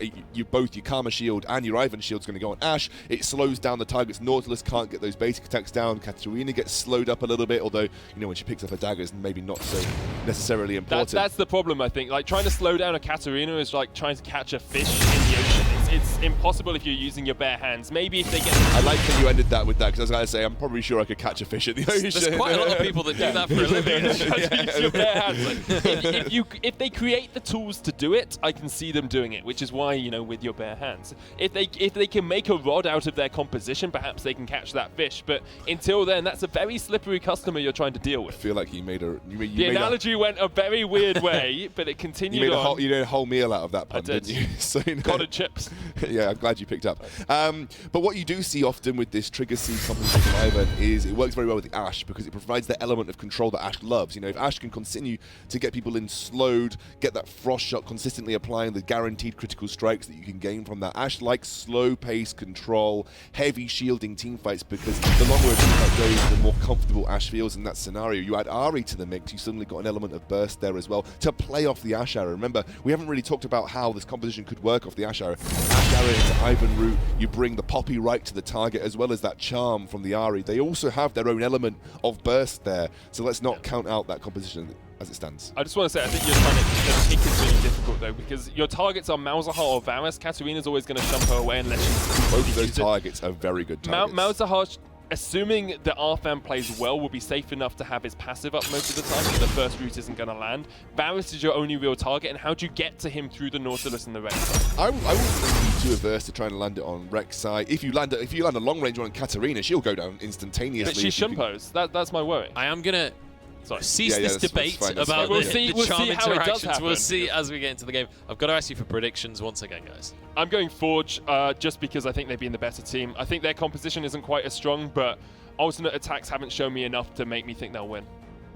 both your Karma shield and your Ivan shield's going to go on Ashe. It slows down the targets. Nautilus can't get those basic attacks down. Katarina gets slowed up a little bit, although when she picks up her daggers, maybe not so necessarily important. That's the problem, I think. Like, trying to slow down a Katarina is like trying to catch a fish in the ocean. It's impossible if you're using your bare hands. Maybe if they get... I like how you ended that with that, because I was going to say, I'm probably sure I could catch a fish in the ocean. There's quite a lot of people that do that for a living. Use your bare hands. Like, if they create the tools to do it, I can see them doing it, which is why, with your bare hands. If they can make a rod out of their composition, perhaps they can catch that fish. But until then, that's a very slippery customer you're trying to deal with. I feel like you made a... The analogy went a very weird way, but it continued on. You made a whole meal out of that pun, didn't you? So, Cottage chips. Yeah, I'm glad you picked up. But what you do see often with this Trigger Seed composition Ivan is it works very well with the Ashe, because it provides the element of control that Ashe loves. If Ashe can continue to get people in slowed, get that frost shot, consistently applying the guaranteed critical strikes that you can gain from that. Ashe likes slow-paced control, heavy shielding teamfights, because the longer a teamfight goes, the more comfortable Ashe feels in that scenario. You add Ari to the mix, you suddenly got an element of burst there as well to play off the Ashe arrow. Remember, we haven't really talked about how this composition could work off the Ashe arrow. Ashe arrow into Ivan route, you bring the Poppy right to the target, as well as that charm from the Ari. They also have their own element of burst there, so let's not count out that composition as it stands. I just want to say, I think you're trying to pick is really difficult though, because your targets are Malzahar or Varus. Katarina's always going to jump her away unless she's... Both of those targets are very good targets. Malzahar, assuming that Arfan plays well, will be safe enough to have his passive up most of the time, so the first route isn't going to land. Varus is your only real target, and how do you get to him through the Nautilus and the Rek'Sai? I wouldn't be too averse to trying to land it on Rek'Sai. If you land a long range one on Katarina, she'll go down instantaneously. But she's Shunpo's. That's my worry. I am going to cease this debate about the charm interactions. We'll see as we get into the game. I've got to ask you for predictions once again, guys. I'm going Forge just because I think they've been the better team. I think their composition isn't quite as strong, but alternate attacks haven't shown me enough to make me think they'll win.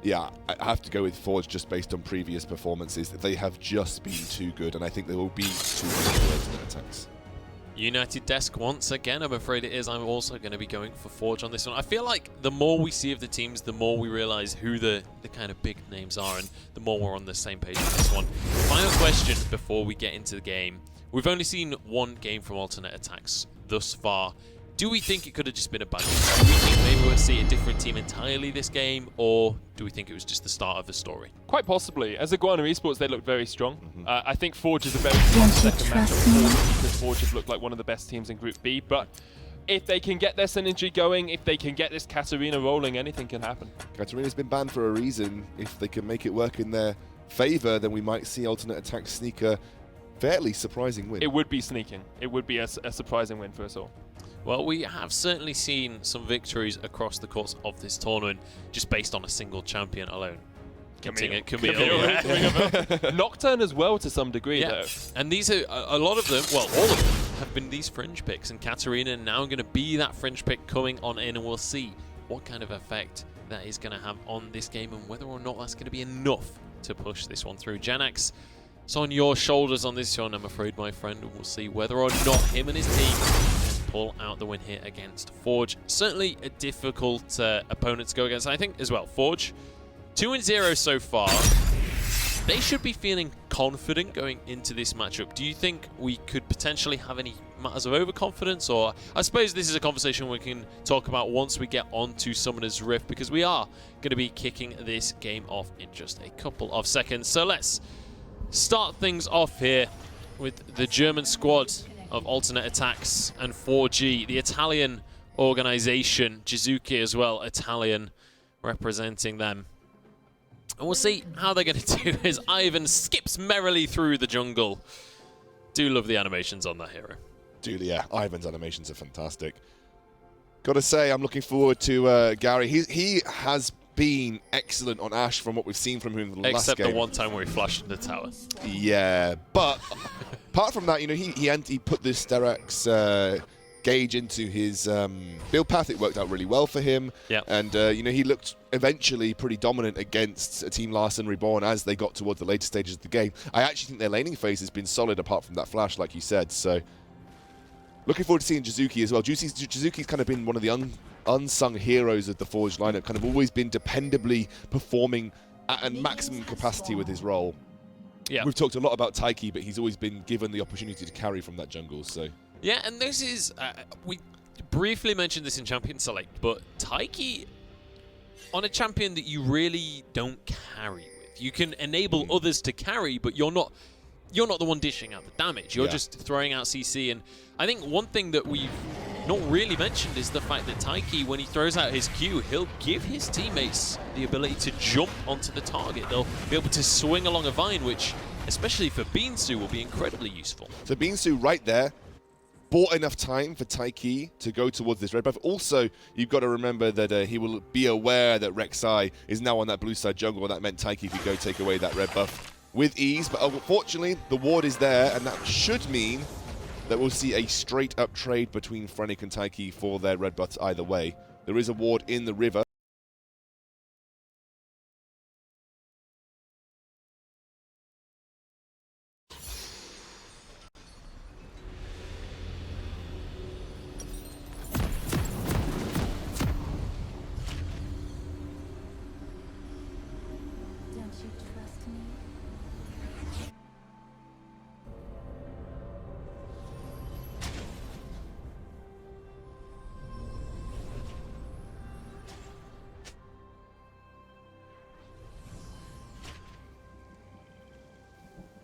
Yeah, I have to go with Forge just based on previous performances. They have just been too good, and I think they will be too good for alternate attacks. United Desk once again, I'm afraid it is. I'm also going to be going for Forge on this one. I feel like the more we see of the teams, the more we realize who the kind of big names are, and the more we're on the same page with this one. Final question before we get into the game. We've only seen one game from alternate attacks thus far. Do we think it could have just been a bad game? Do we think maybe we'll see a different team entirely this game, or do we think it was just the start of the story? Quite possibly. As Iguana Esports, they look very strong. I think Forge is a very strong second matchup for Forge, because Forge have looked like one of the best teams in Group B, but if they can get their synergy going, if they can get this Katarina rolling, anything can happen. Katarina's been banned for a reason. If they can make it work in their favor, then we might see alternate attack sneak a fairly surprising win. It would be sneaking. It would be a surprising win for us all. Well, we have certainly seen some victories across the course of this tournament, just based on a single champion alone. Getting at Camille. Nocturne as well to some degree, Yeah, though. and these are a lot of them, well, all of them have been these fringe picks, and Katarina now going to be that fringe pick coming on in, and we'll see what kind of effect that is going to have on this game and whether or not that's going to be enough to push this one through. Genax, it's on your shoulders on this one, I'm afraid, my friend, and we'll see whether or not him and his team can pull out the win here against Forge. Certainly a difficult opponent to go against, I think, as well. Forge, 2-0 so far. They should be feeling confident going into this matchup. Do you think we could potentially have any matters of overconfidence? Or I suppose this is a conversation we can talk about once we get on to Summoner's Rift, because we are going to be kicking this game off in just a couple of seconds. So let's start things off here with the German squad of Alternate Attacks and 4G, the Italian organization, Jizuki as well, Italian, representing them. And we'll see how they're going to do as Ivan skips merrily through the jungle. Do love the animations on that hero. Dude, yeah, Ivan's animations are fantastic. Gotta say, I'm looking forward to Gary. He has been excellent on Ashe from what we've seen from him in the last game. Except the one time where he flashed in the tower. Yeah, but apart from that, you know, he put this Sterak's gauge into his build path. It worked out really well for him. Yeah. And, you know, he looked eventually pretty dominant against Team Larson Reborn as they got towards the later stages of the game. I actually think their laning phase has been solid apart from that flash, like you said. So, looking forward to seeing Jizuki as well. Jizuki's kind of been one of the unsung heroes of the Forge lineup, kind of always been dependably performing at a maximum capacity with his role. Yeah. We've talked a lot about Taiki, but he's always been given the opportunity to carry from that jungle, so... Yeah, and this is, we briefly mentioned this in Champion Select, but Taiki, on a champion that you really don't carry with. You can enable others to carry, but you're not the one dishing out the damage. You're just throwing out CC. And I think one thing that we've not really mentioned is the fact that Taiki, when he throws out his Q, he'll give his teammates the ability to jump onto the target. They'll be able to swing along a vine, which, especially for Beansu, will be incredibly useful. So Beansu right there bought enough time for Taiki to go towards this red buff. Also, you've got to remember that he will be aware that Rek'Sai is now on that blue side jungle, and that meant Taiki could go take away that red buff with ease. But unfortunately, the ward is there, and that should mean that we'll see a straight-up trade between Frenic and Taiki for their red buffs either way. There is a ward in the river. Don't you trust me?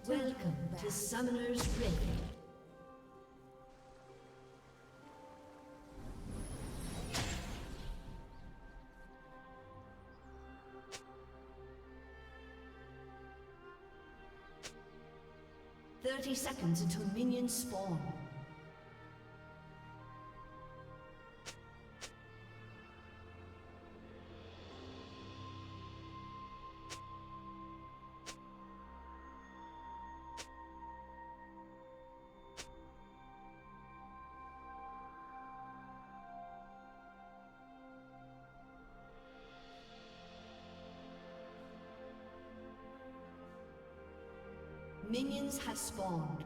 Welcome to Summoner's Rift. "30 seconds until minions spawn. Minions have spawned.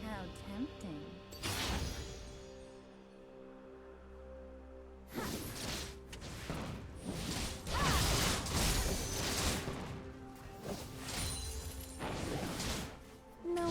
How tempting. No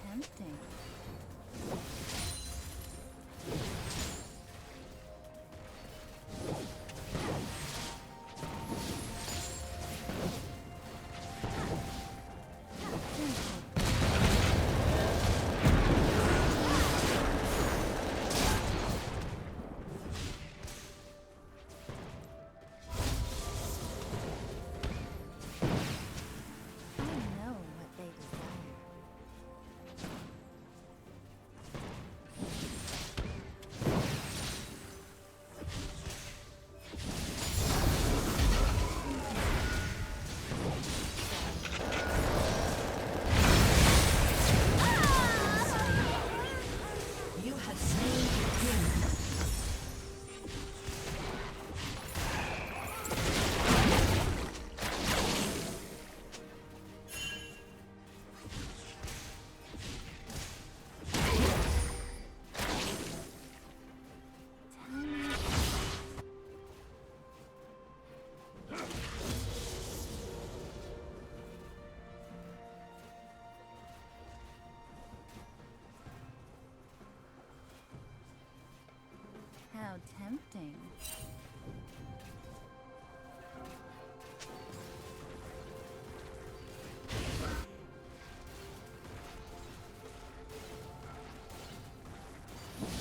tempting. I know what they desire. You have slain the king. How tempting.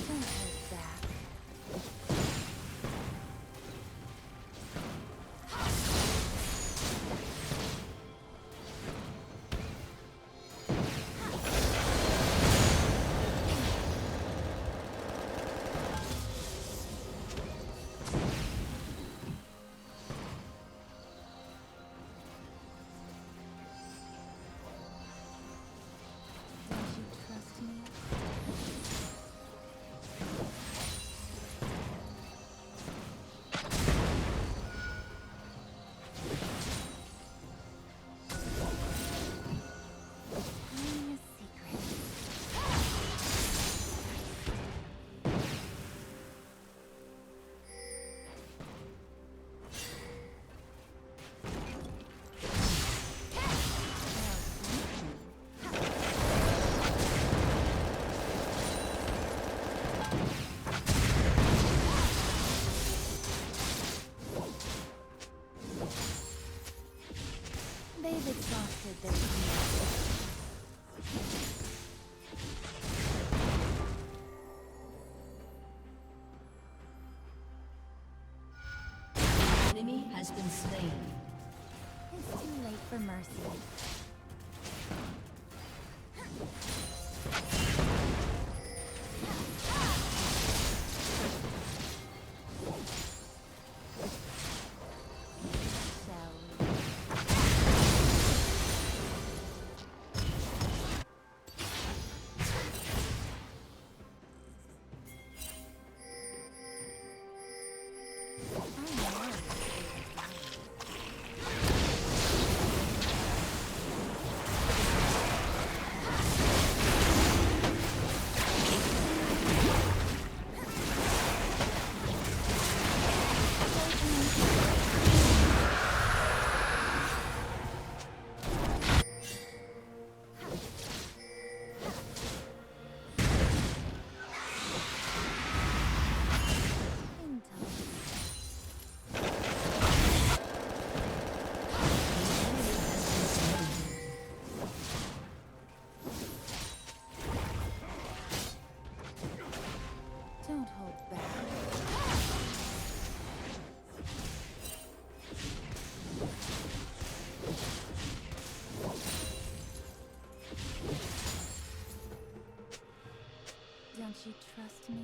Don't hold back. Don't you trust me? Telling a secret. They've exhausted their command. Enemy has been slain. It's too late for mercy. Shall we? I know. Don't hold back. Don't you trust me?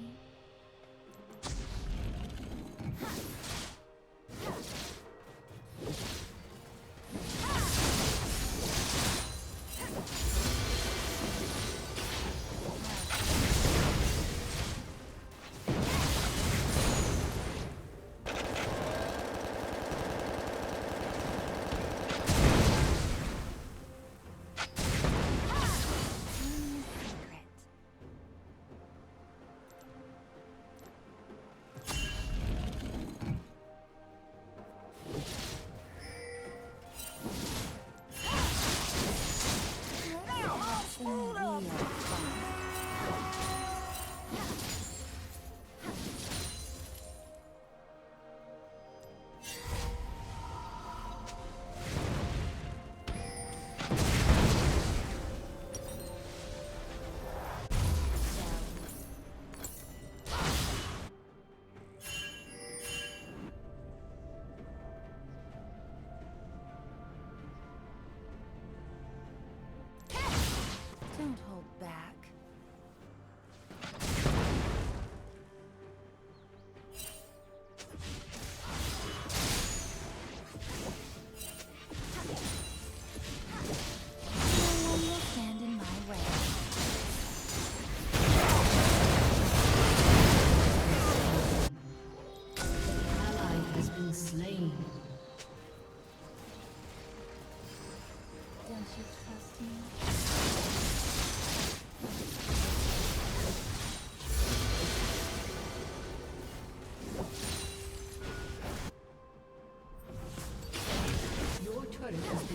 Telling a secret.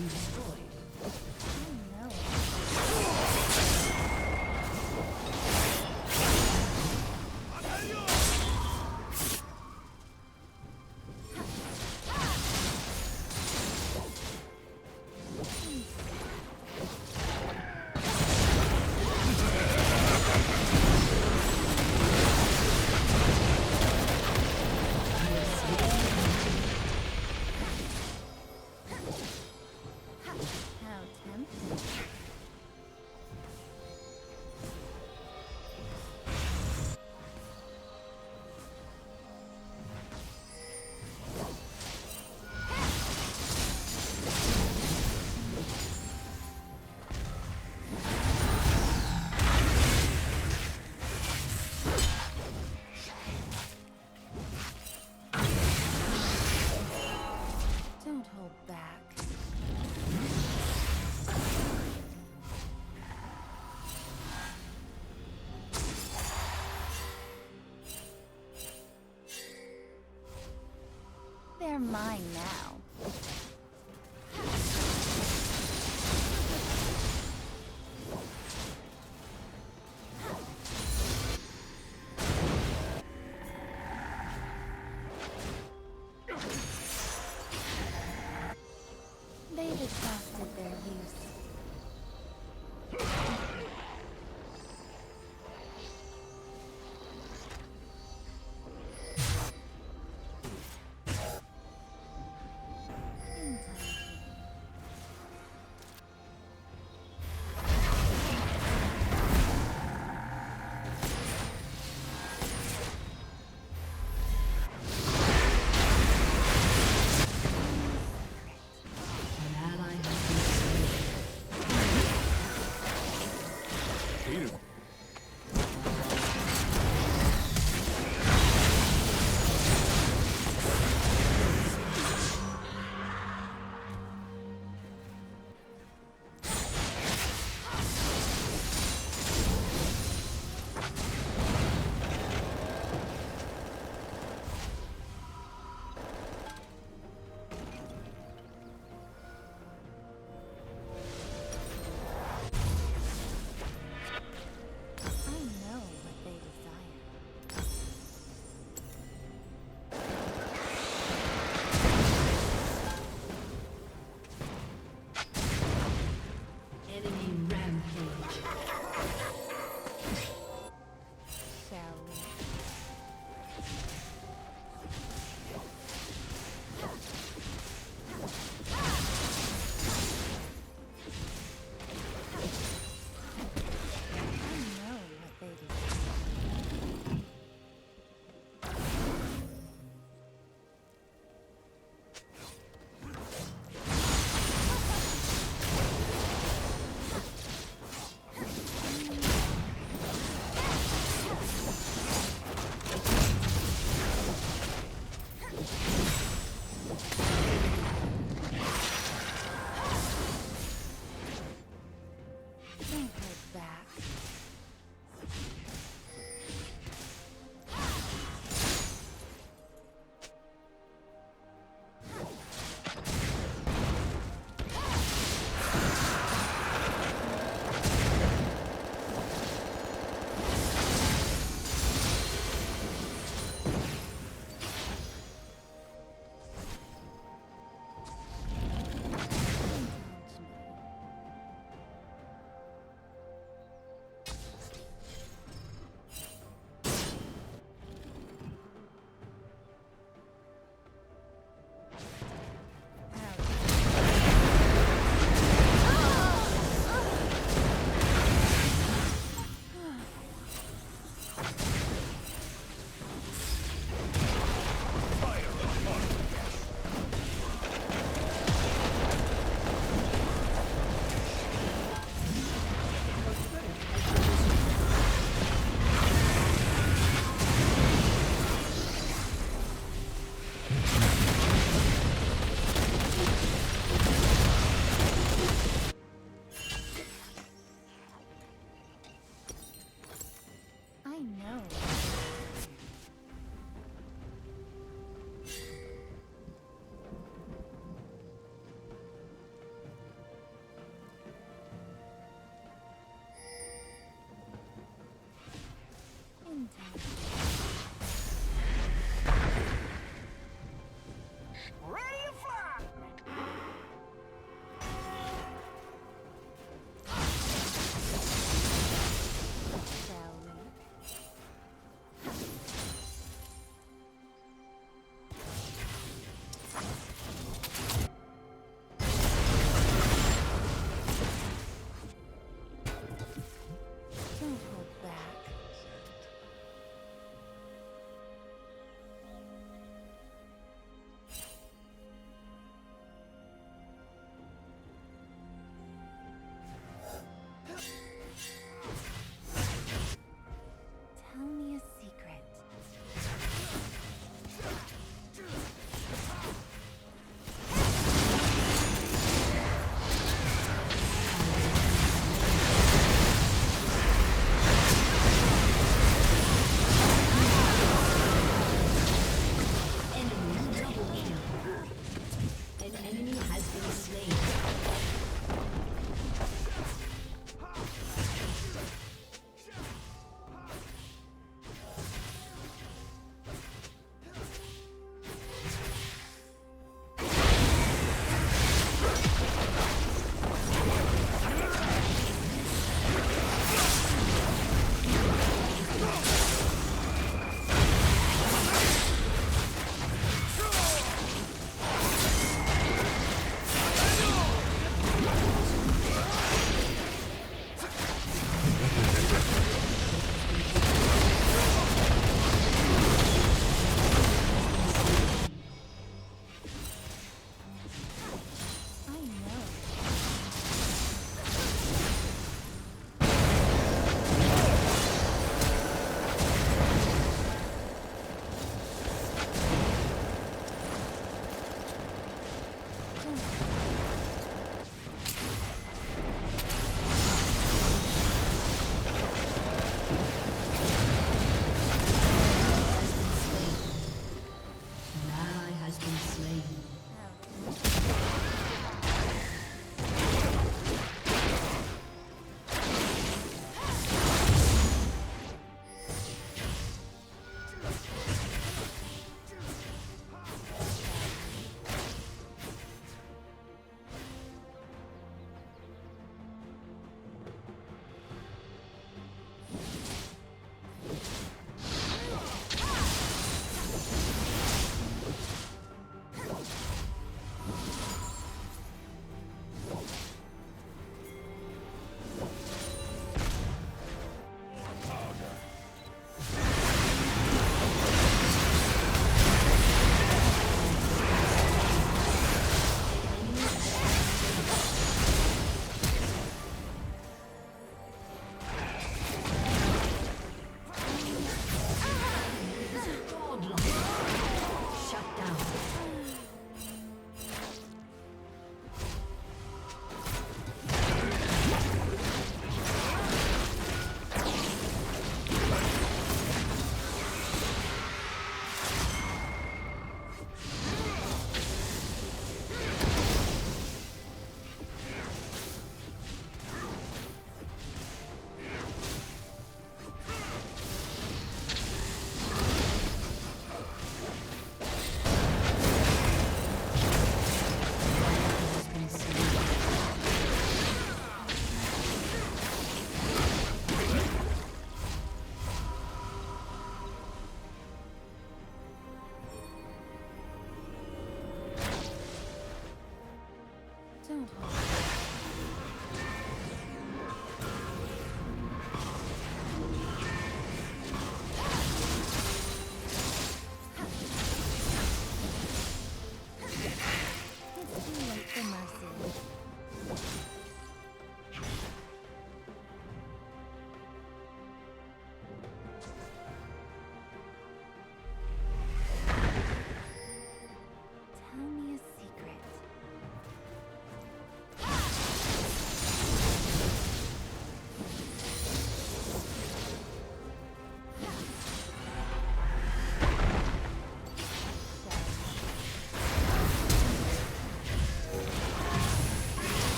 been destroyed. How tempting. Don't hold back. They're mine now. They've exhausted their use. An ally has been slain. Pediu.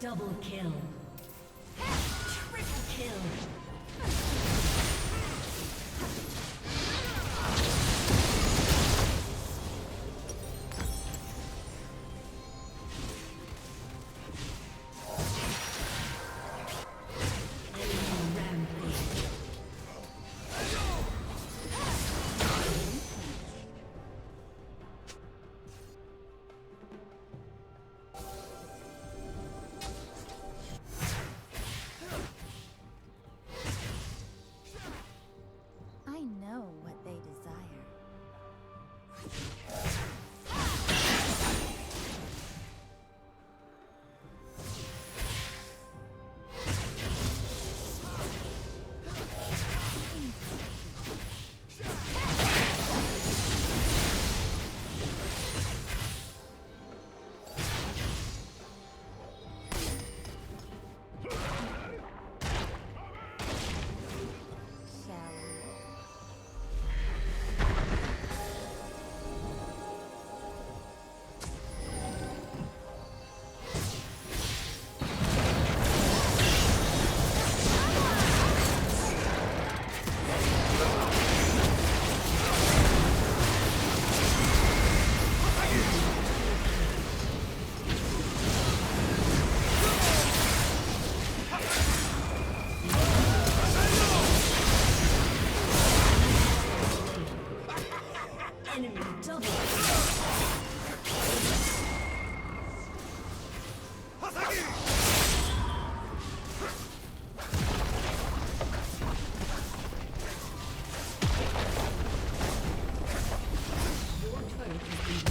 Double kill. Triple kill. I know what they desire. Shall we? Enemy double. Your turret has been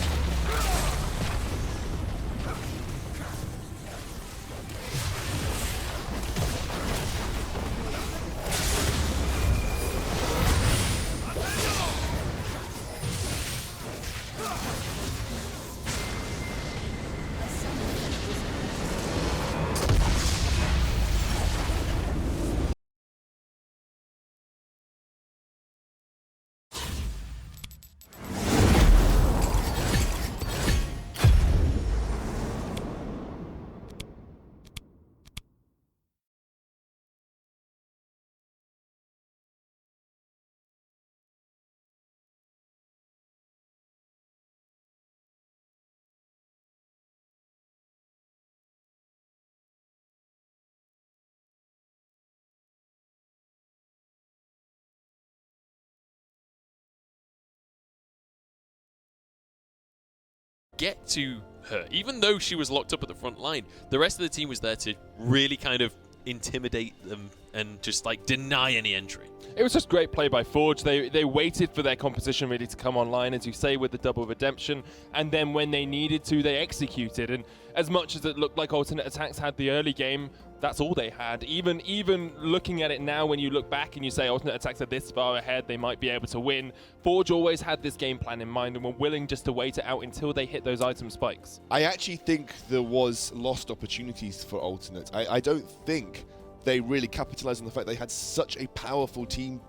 Get to her. Even though she was locked up at the front line, the rest of the team was there to really kind of intimidate them and just like deny any entry. It was just great play by Forge. They waited for their composition really to come online, as you say, with the double redemption, and then when they needed to, they executed. And as much as it looked like alternate attacks had the early game, that's all they had. Even looking at it now, when you look back and you say alternate attacks are this far ahead, they might be able to win. Forge always had this game plan in mind and were willing just to wait it out until they hit those item spikes. I actually think there was lost opportunities for alternate. I don't think they really capitalized on the fact they had such a powerful team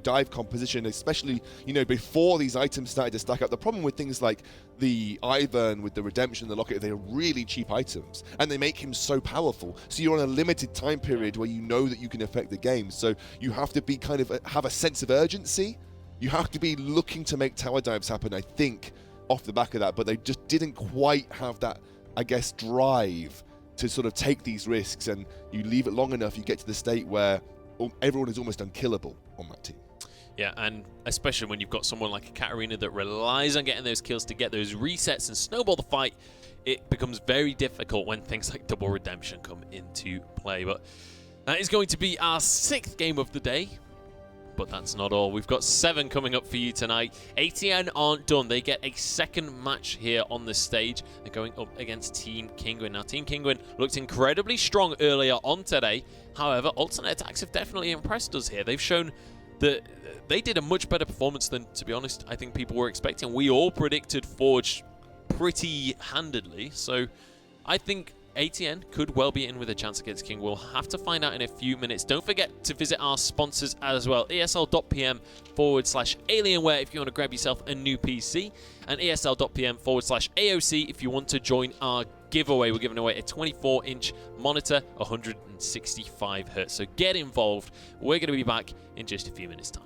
dive composition, especially, you know, before these items started to stack up. The problem with things like the Ivern with the Redemption, the Locket, they're really cheap items, and they make him so powerful. So you're on a limited time period where you know that you can affect the game. So you have to be kind of have a sense of urgency. You have to be looking to make tower dives happen, I think, off the back of that. But they just didn't quite have that, I guess, drive to sort of take these risks, and you leave it long enough, you get to the state where everyone is almost unkillable on that team. Yeah, and especially when you've got someone like a Katarina that relies on getting those kills to get those resets and snowball the fight, it becomes very difficult when things like double redemption come into play. But that is going to be our 6th game of the day. But that's not all. We've got 7 coming up for you tonight. ATN aren't done. They get a second match here on the stage. They're going up against Team Kinguin. Now, Team Kinguin looked incredibly strong earlier on today. However, alternate attacks have definitely impressed us here. They've shown that they did a much better performance than, to be honest, I think people were expecting. We all predicted Forge pretty handedly. So I think ATN could well be in with a chance against King. We'll have to find out in a few minutes. Don't forget to visit our sponsors as well. ESL.pm/Alienware if you want to grab yourself a new PC. And ESL.pm/AOC if you want to join our giveaway. We're giving away a 24-inch monitor, 165 Hz. So get involved. We're going to be back in just a few minutes' time.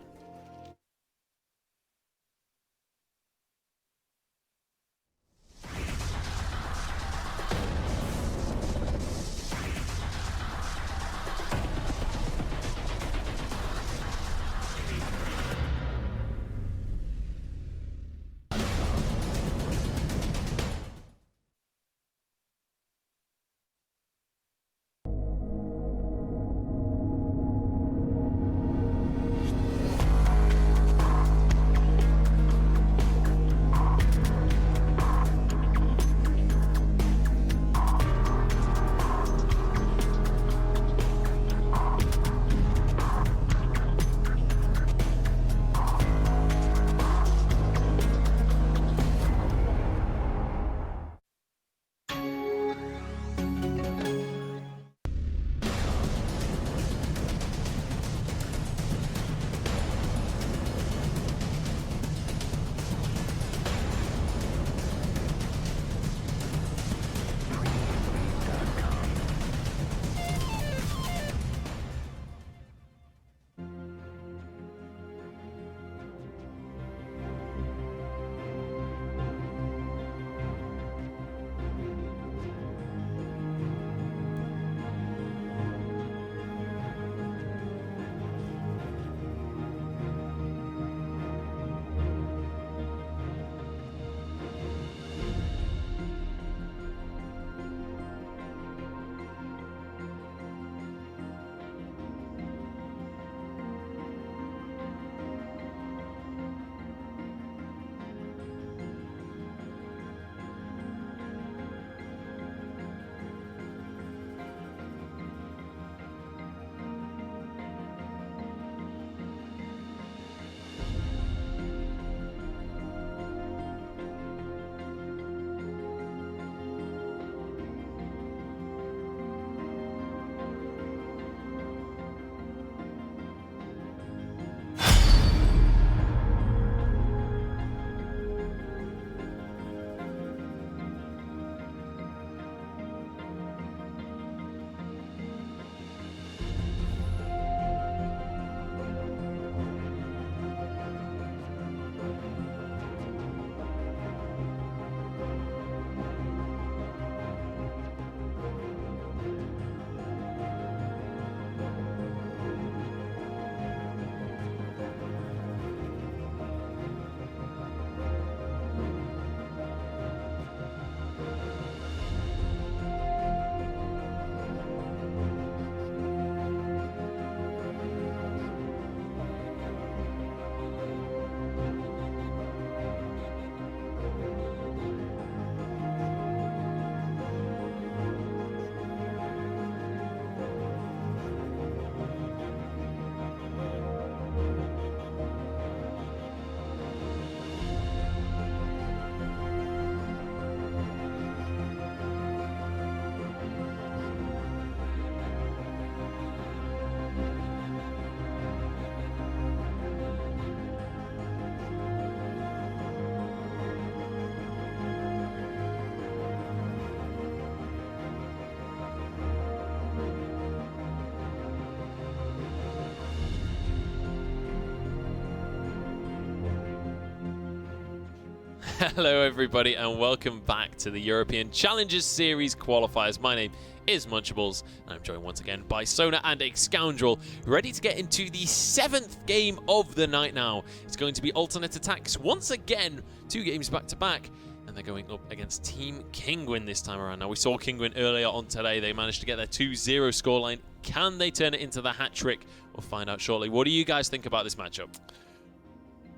Hello everybody and welcome back to the European Challengers Series qualifiers. My name is Munchables and I'm joined once again by Sona and Scoundrel, ready to get into the 7th game of the night now. It's going to be alternate attacks once again, 2 games back to back, and they're going up against Team Kinguin this time around. Now we saw Kinguin earlier on today, they managed to get their 2-0 scoreline. Can they turn it into the hat trick? We'll find out shortly. What do you guys think about this matchup?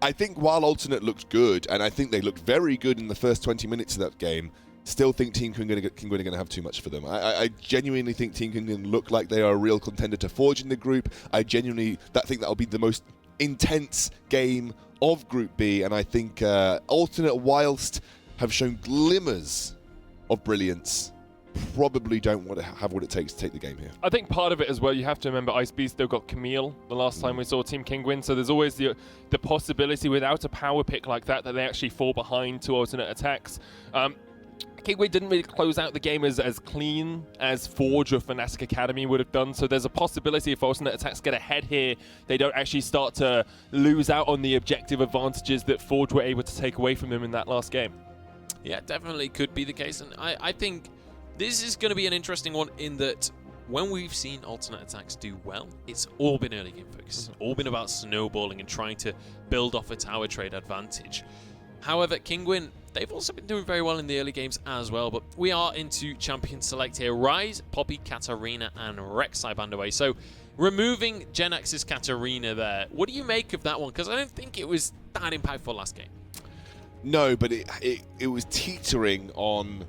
I think while alternate looked good, and I think they looked very good in the first 20 minutes of that game, still think Team Kinguin are going to have too much for them. I genuinely think Team Kinguin look like they are a real contender to forge in the group. I genuinely think that'll be the most intense game of Group B, and I think alternate, whilst have shown glimmers of brilliance, probably don't want to have what it takes to take the game here. I think part of it as well, you have to remember Ice Beast still got Camille the last time we saw Team Kinguin, so there's always the possibility without a power pick like that they actually fall behind to alternate attacks. Kingway didn't really close out the game as clean as Forge or Fnatic Academy would have done, so there's a possibility if alternate attacks get ahead here, they don't actually start to lose out on the objective advantages that Forge were able to take away from them in that last game. Yeah, definitely could be the case, and I think this is going to be an interesting one in that when we've seen alternate attacks do well, it's all been early game focus. It's all been about snowballing and trying to build off a tower trade advantage. However, Kingwin, they've also been doing very well in the early games as well, but we are into Champion Select here. Ryze, Poppy, Katarina, and Rek'Sai band away. So, removing Genax's Katarina there, what do you make of that one? Because I don't think it was that impactful last game. No, but it was teetering on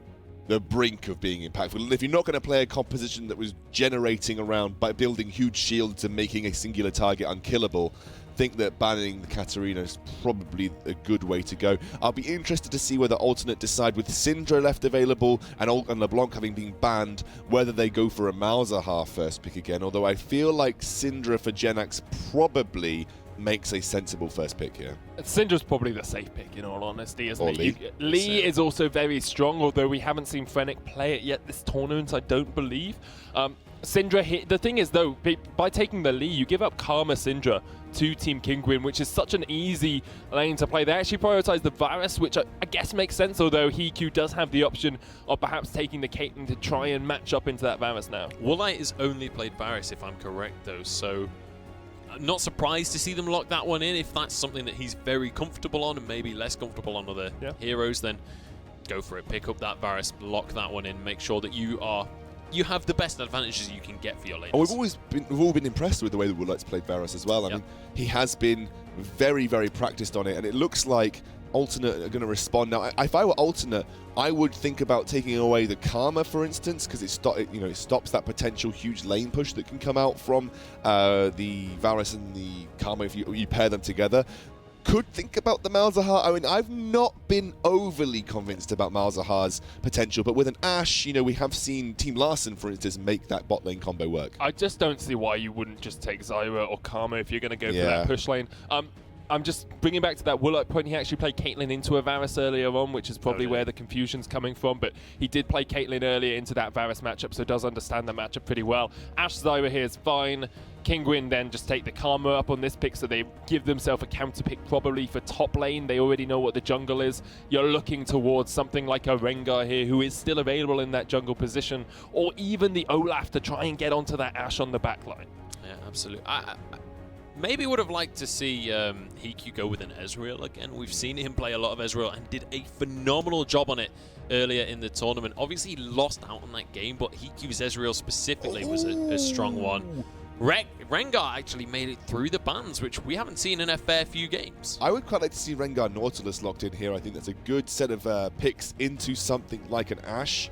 the brink of being impactful. If you're not going to play a composition that was generating around by building huge shields and making a singular target unkillable, think that banning the Katarina is probably a good way to go. I'll be interested to see whether alternate decide with Syndra left available and LeBlanc having been banned, whether they go for a Malzahar first pick again, although I feel like Syndra for Genax probably makes a sensible first pick here. Syndra's probably the safe pick, in all honesty, isn't Or it? Lee. Lee is also very strong, although we haven't seen Fennec play it yet this tournament, I don't believe. Syndra, the thing is, though, by taking the Lee, you give up Karma Syndra to Team Kingwin, which is such an easy lane to play. They actually prioritize the Varus, which I guess makes sense, although Hiku does have the option of perhaps taking the Caitlyn to try and match up into that Varus now. Woolite is only played Varus, if I'm correct, though, so I'm not surprised to see them lock that one in. If that's something that he's very comfortable on and maybe less comfortable on other heroes, then go for it. Pick up that Varus, lock that one in, make sure that you have the best advantages you can get for your lanes. Oh, we've all been impressed with the way that Woolite's played Varus as well. I mean, he has been very, very practiced on it, and it looks like alternate are going to respond. Now, if I were alternate, I would think about taking away the Karma, for instance, because it stops that potential huge lane push that can come out from the Varus and the Karma if you pair them together. Could think about the Malzahar. I mean, I've not been overly convinced about Malzahar's potential, but with an Ashe, we have seen Team Larson, for instance, make that bot lane combo work. I just don't see why you wouldn't just take Zyra or Karma if you're going to go for that push lane. I'm just bringing back to that Woolite point. He actually played Caitlyn into a Varus earlier on, which is probably where the confusion's coming from. But he did play Caitlyn earlier into that Varus matchup, so does understand that matchup pretty well. Ashe Zyra here is fine. Kingwin then just take the Karma up on this pick, so they give themselves a counter pick probably for top lane. They already know what the jungle is. You're looking towards something like a Rengar here, who is still available in that jungle position, or even the Olaf to try and get onto that Ashe on the back line. Yeah, absolutely. I maybe would have liked to see Hiku go with an Ezreal again. We've seen him play a lot of Ezreal and did a phenomenal job on it earlier in the tournament. Obviously, he lost out on that game, but Hiku's Ezreal specifically was a strong one. Rengar actually made it through the bans, which we haven't seen in a fair few games. I would quite like to see Rengar Nautilus locked in here. I think that's a good set of picks into something like an Ashe.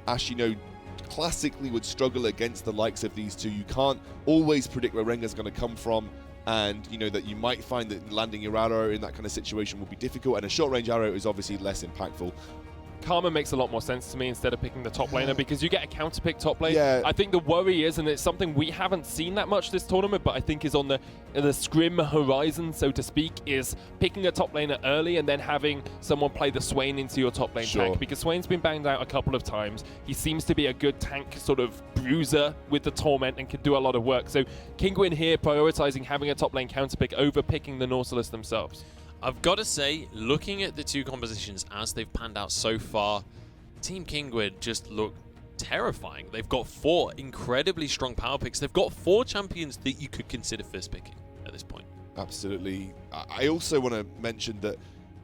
Ashe, classically would struggle against the likes of these two. You can't always predict where Rengar's going to come from, and that you might find that landing your arrow in that kind of situation will be difficult, and a short-range arrow is obviously less impactful. Karma makes a lot more sense to me instead of picking the top laner, because you get a counter pick top lane. Yeah. I think the worry is, and it's something we haven't seen that much this tournament, but I think is on the scrim horizon, so to speak, is picking a top laner early and then having someone play the Swain into your top lane tank, because Swain's been banged out a couple of times. He seems to be a good tank sort of bruiser with the Torment and can do a lot of work. So Kingwin here prioritizing having a top lane counter pick over picking the Nautilus themselves. I've got to say, looking at the two compositions as they've panned out so far, Team Kingwin just look terrifying. They've got 4 incredibly strong power picks. They've got 4 champions that you could consider first picking at this point. Absolutely. I also want to mention that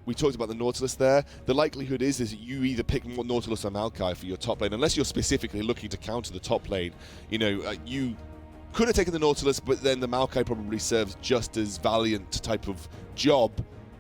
we talked about the Nautilus there. The likelihood is that you either pick Nautilus or Maokai for your top lane, unless you're specifically looking to counter the top lane. You could have taken the Nautilus, but then the Maokai probably serves just as valiant type of job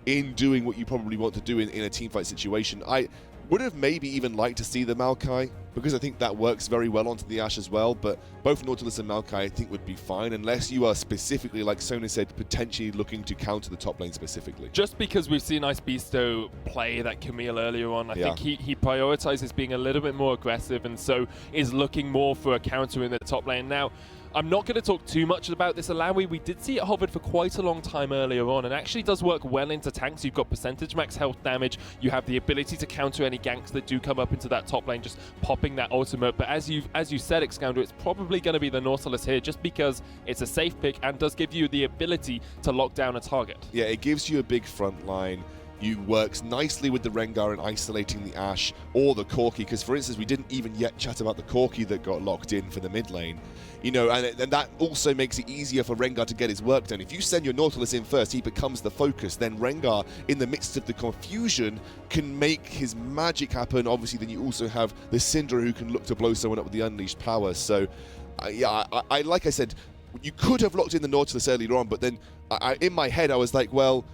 in doing what you probably want to do in a teamfight situation. I would have maybe even liked to see the Maokai, because I think that works very well onto the Ashe as well, but both Nautilus and Maokai I think would be fine, unless you are specifically, like Sona said, potentially looking to counter the top lane specifically. Just because we've seen Ice Beasto play that Camille earlier on, I think he prioritizes being a little bit more aggressive, and so is looking more for a counter in the top lane. Now, I'm not going to talk too much about this Alawi. We did see it hovered for quite a long time earlier on, and actually does work well into tanks. You've got percentage max health damage. You have the ability to counter any ganks that do come up into that top lane, just popping that ultimate. But as you said, Excounder, it's probably going to be the Nautilus here, just because it's a safe pick and does give you the ability to lock down a target. Yeah, it gives you a big front line. You works nicely with the Rengar in isolating the Ashe or the Corki, because for instance, we didn't even yet chat about the Corki that got locked in for the mid lane. You know, and that also makes it easier for Rengar to get his work done. If you send your Nautilus in first, he becomes the focus. Then Rengar, in the midst of the confusion, can make his magic happen. Obviously, then you also have the Syndra who can look to blow someone up with the unleashed power. So, yeah, I like I said, you could have locked in the Nautilus earlier on, but then in my head I was like, well,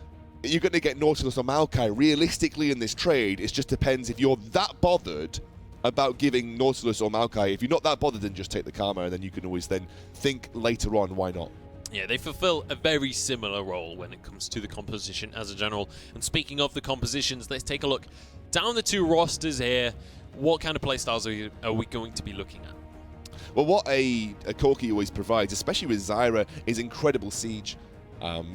you're going to get Nautilus or Maokai. Realistically, in this trade, it just depends if you're that bothered about giving Nautilus or Maokai. If you're not that bothered, then just take the Karma, and then you can always then think later on, why not? Yeah, they fulfill a very similar role when it comes to the composition as a general. And speaking of the compositions, let's take a look down the two rosters here. What kind of playstyles are we going to be looking at? Well, what a Corki always provides, especially with Zyra, is incredible siege.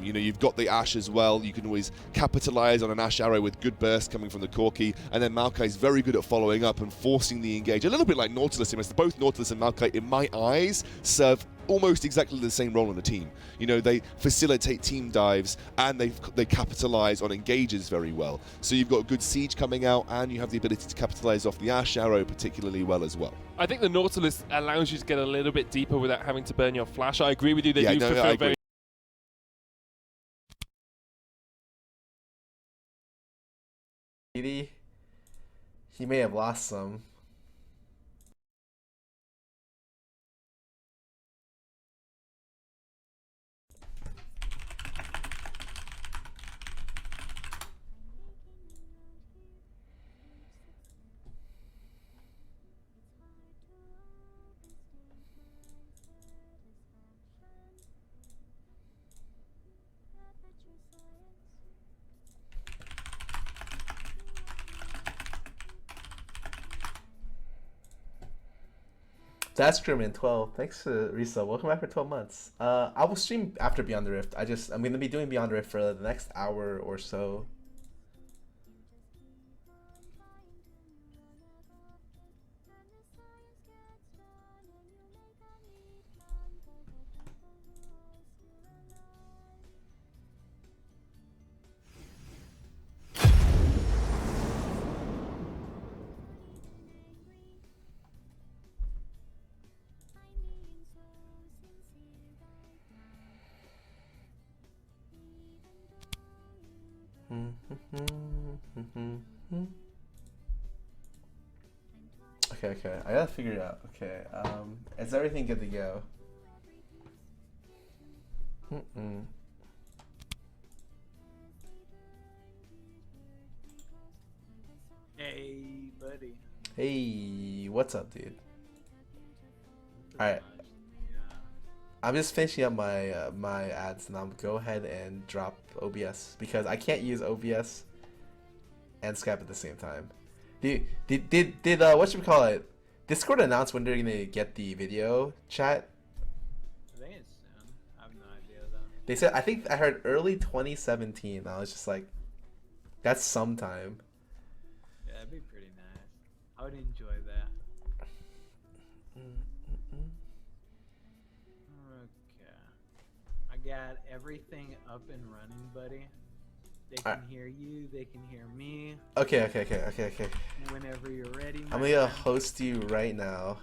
You know, you've got the Ashe as well. You can always capitalize on an Ashe arrow with good burst coming from the Corki, and then Maokai is very good at following up and forcing the engage. A little bit like Nautilus. Both Nautilus and Maokai, in my eyes, serve almost exactly the same role on the team. You know, they facilitate team dives and they capitalize on engages very well. So you've got good siege coming out, and you have the ability to capitalize off the Ashe arrow particularly well as well. I think the Nautilus allows you to get a little bit deeper without having to burn your flash. I agree with you. They Yeah, do no, fulfill I agree. very He may have lost some. That's German 12. Thanks to Risa. Welcome back for 12 months. I will stream after Beyond the Rift. I'm gonna be doing Beyond the Rift for the next hour or so. Okay. I gotta figure it out. Okay. Is everything good to go? Hey, buddy. Hey, what's up, dude? Alright. I'm just finishing up my my ads, and I'll go ahead and drop OBS because I can't use OBS and Skype at the same time. Did whatchamacallit, Discord announce when they're gonna get the video chat? I think it's soon. I have no idea though. They said, I think I heard early 2017. I was just like, that's sometime. Yeah, that'd be pretty nice. I would enjoy that. Okay. I got everything up and running, buddy. They can hear you, they can hear me. Okay. Whenever you're ready. I'm gonna host you right now.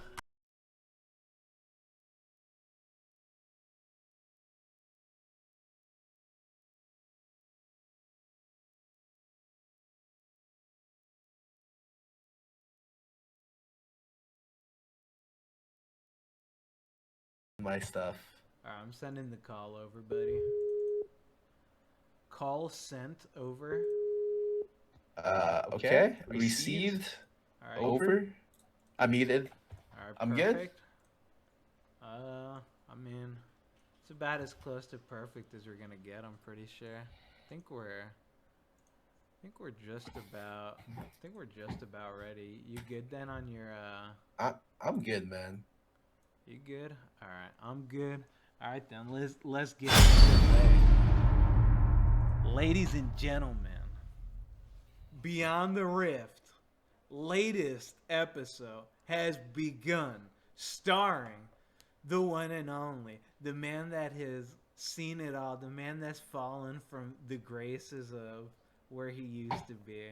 My stuff. Alright, I'm sending the call over, buddy. Call sent over. Okay. Received. All right. Over. I'm muted. All right, I'm perfect. Good. I mean, it's about as close to perfect as we're gonna get. I'm pretty sure. I think we're just about ready. You good then on your I'm good, man. You good? All right, I'm good. All right then, let's get underway. Ladies and gentlemen, Beyond the Rift, latest episode has begun, starring the one and only, the man that has seen it all, the man that's fallen from the graces of where he used to be.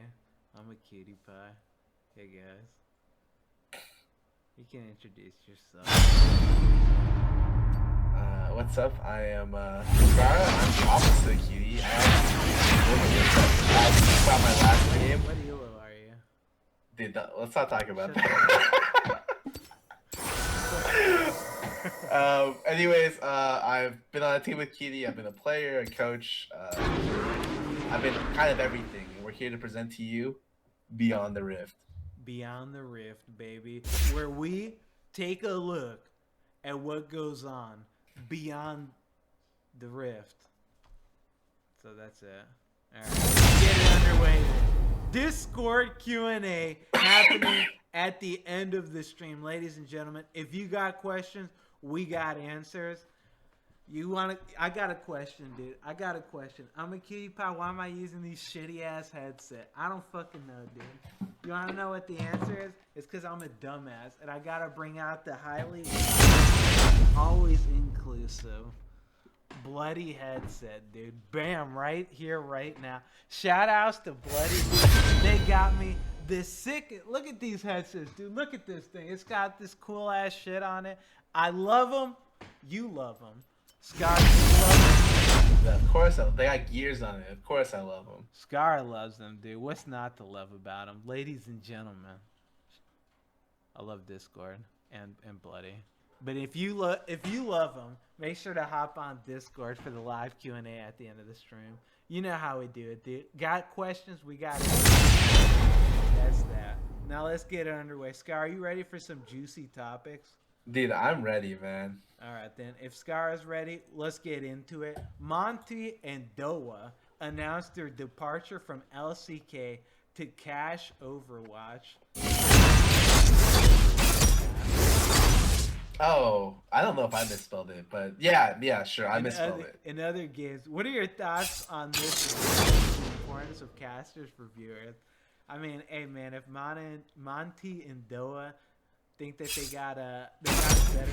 I'm a cutie pie. Hey guys. You can introduce yourself. What's up? I am Gara. I'm the opposite of Cutie. That's about my last name. What elo are you? Dude, let's not talk about that. Anyways, I've been on a team with Cutie. I've been a player, a coach. I've been kind of everything. And we're here to present to you Beyond the Rift. Beyond the Rift, baby, where we take a look at what goes on beyond the rift. So that's it. All right, let's get it underway. Discord Q&A happening at the end of the stream, ladies and gentlemen. If you got questions, we got answers. I got a question, dude. I got a question. I'm a cutie pie. Why am I using these shitty ass headset? I don't fucking know, dude. You want to know what the answer is? It's because I'm a dumbass and I got to bring out the highly, always inclusive, bloody headset, dude. Bam, right here, right now. Shout outs to Bloody. They got me this sick. Look at these headsets, dude. Look at this thing. It's got this cool ass shit on it. I love them. You love them. Scar, you love them. Of course, they got gears on it. Of course, I love them. Scar loves them, dude. What's not to love about them, ladies and gentlemen? I love Discord and Bloody. But if you love them, make sure to hop on Discord for the live Q&A at the end of the stream. You know how we do it, dude. Got questions? We got it. That's that. Now let's get it underway. Scar, are you ready for some juicy topics? Dude, I'm ready, man. All right, then. If Scar is ready, let's get into it. Monty and Doa announced their departure from LCK to Cash Overwatch. Oh, I don't know if I misspelled it, but yeah, sure, I misspelled it. In other games, what are your thoughts on this? The importance of casters for viewers. I mean, hey man, if Monty and Doa think that they got better than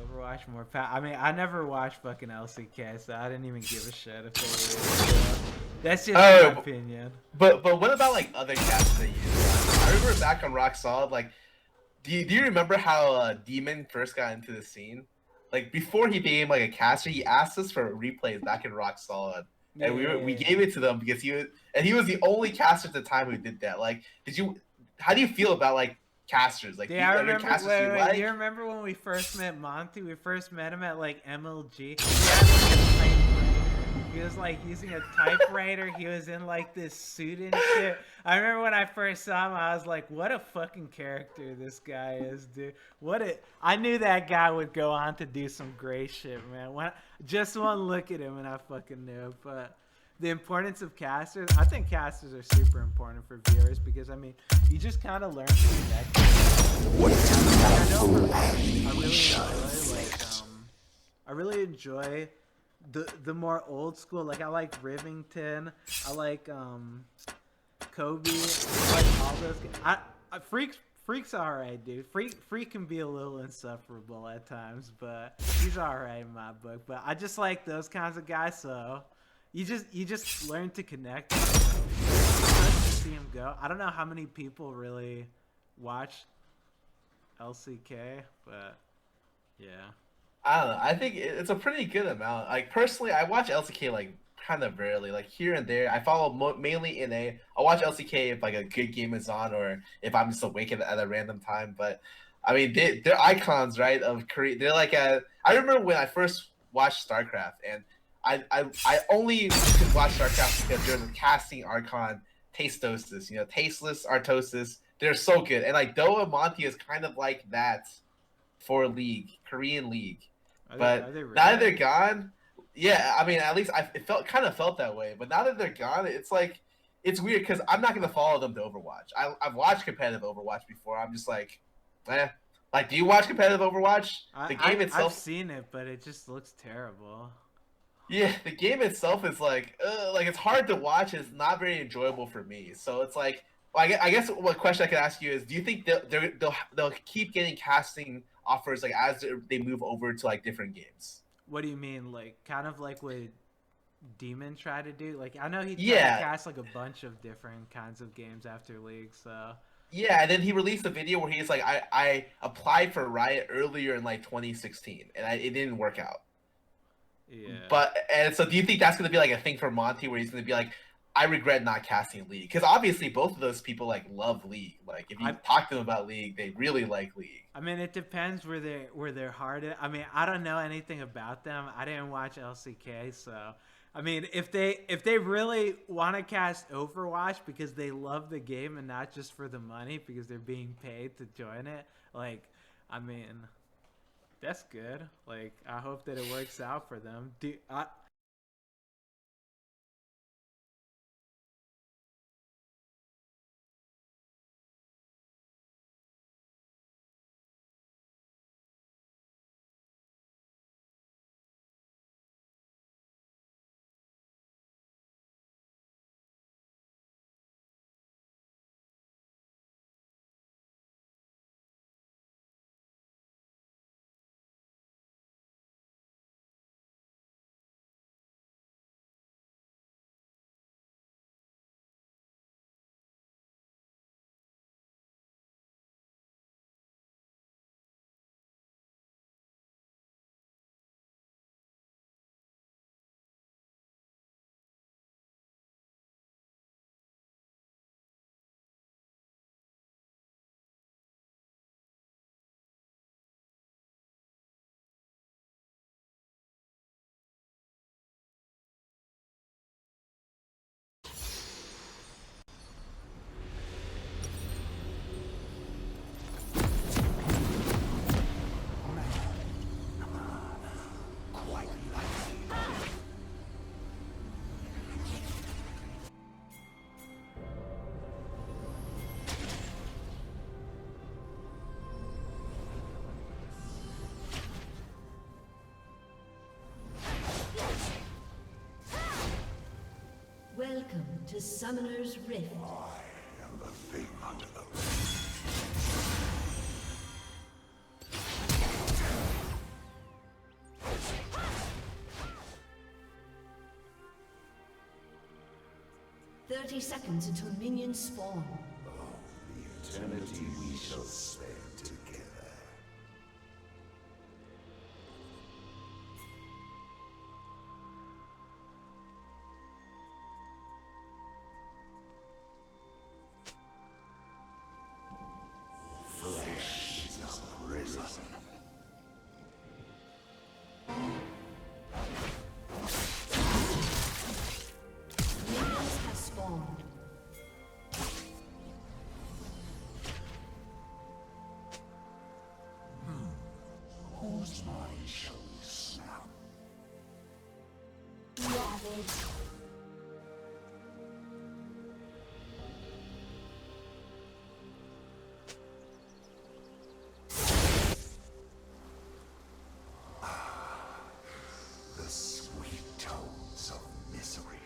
Overwatch, more power. I mean, I never watched fucking LCK, so I didn't even give a shit if they were. That's just my opinion. But what about like other casters they use? I remember back on Rock Solid, like, do you remember how Demon first got into the scene? Like before he became like a caster, he asked us for replays back in Rock Solid. And we gave it to them because he was the only caster at the time who did that. Like, how do you feel about like casters? Like, yeah, I remember. Wait, do you remember when we first met Monty? We first met him at like MLG. He was like using a typewriter. He was in like this suit and shit. I remember when I first saw him, I was like, "What a fucking character this guy is, dude." I knew that guy would go on to do some great shit, man. Just one look at him and I fucking knew. But the importance of casters, I think casters are super important for viewers because I mean, you just kind of learn to connect. I really enjoy the more old school. Like I like Rivington. I like Kobe. I like all those guys. Freak's alright, dude. Freak can be a little insufferable at times, but he's alright in my book. But I just like those kinds of guys. So you just learn to connect. So it's nice to see him go. I don't know how many people really watch LCK, but yeah. I don't know. I think it's a pretty good amount. Like personally, I watch LCK like kind of rarely, like here and there. I follow mainly NA. I'll watch LCK if like a good game is on or if I'm just awake at a random time. But I mean, they're icons, right? Of Korea. They're like I remember when I first watched StarCraft, and I only could watch StarCraft because there's a casting archon, Tastosis. You know, Tasteless, Artosis. They're so good, and like Doa Monty is kind of like that for League, Korean League. But really? Now that they're gone, yeah, I mean, at least it kind of felt that way. But now that they're gone, it's like, it's weird because I'm not going to follow them to Overwatch. I've watched competitive Overwatch before. I'm just like, Like, do you watch competitive Overwatch? The game I've itself. seen it, but it just looks terrible. Yeah, the game itself is like it's hard to watch. It's not very enjoyable for me. So it's like, well, I guess what question I could ask you is, do you think they'll keep getting casting offers like as they move over to like different games? What do you mean? Like, kind of like what Demon tried to do? Like, I know he tried Yeah. to cast like a bunch of different kinds of games after League, so. Yeah, and then he released a video where he's like, I applied for Riot earlier in like 2016, and it didn't work out. Yeah. And so do you think that's going to be like a thing for Monty, where he's going to be like, I regret not casting League? Because obviously both of those people like love League. Like if you talk to them about League, they really like League. I mean, it depends where their heart is. I mean, I don't know anything about them. I didn't watch LCK, so I mean, if they really want to cast Overwatch because they love the game and not just for the money because they're being paid to join it, like, I mean, that's good. Like, I hope that it works out for them. Quite likely. 'Welcome to Summoner's Rift. I am the thing under the "30 seconds until minions spawn. the eternity we shall spend together. Flesh is a prison. Minions have spawned. Whose mind shall we snap? Ravage. The sweet tones of misery.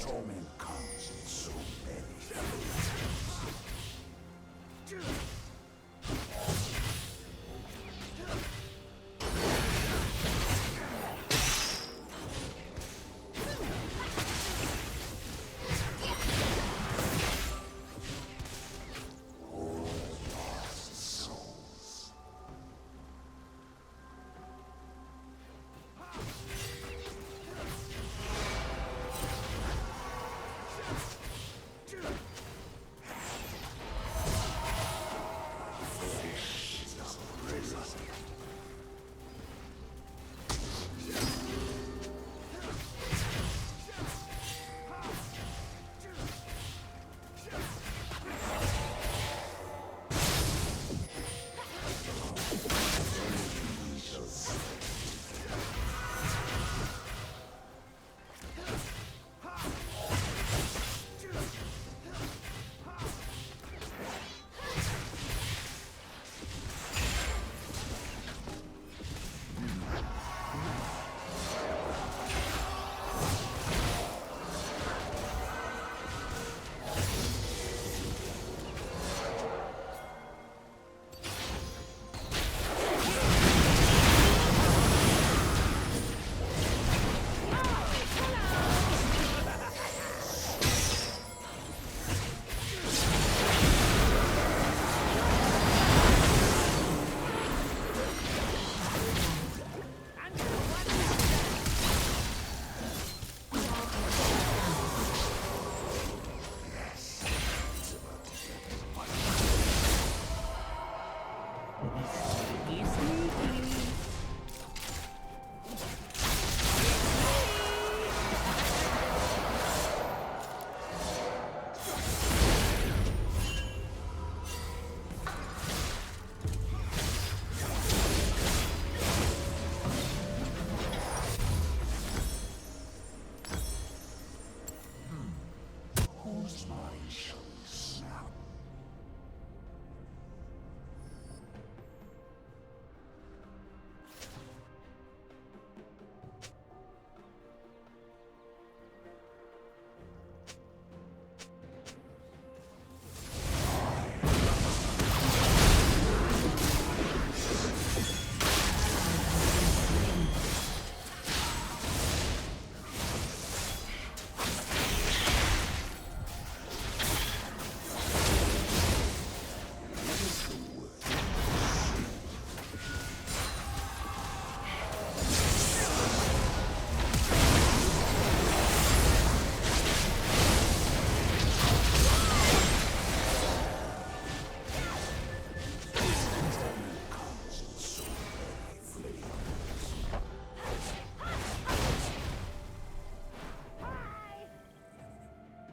Torment comes in so many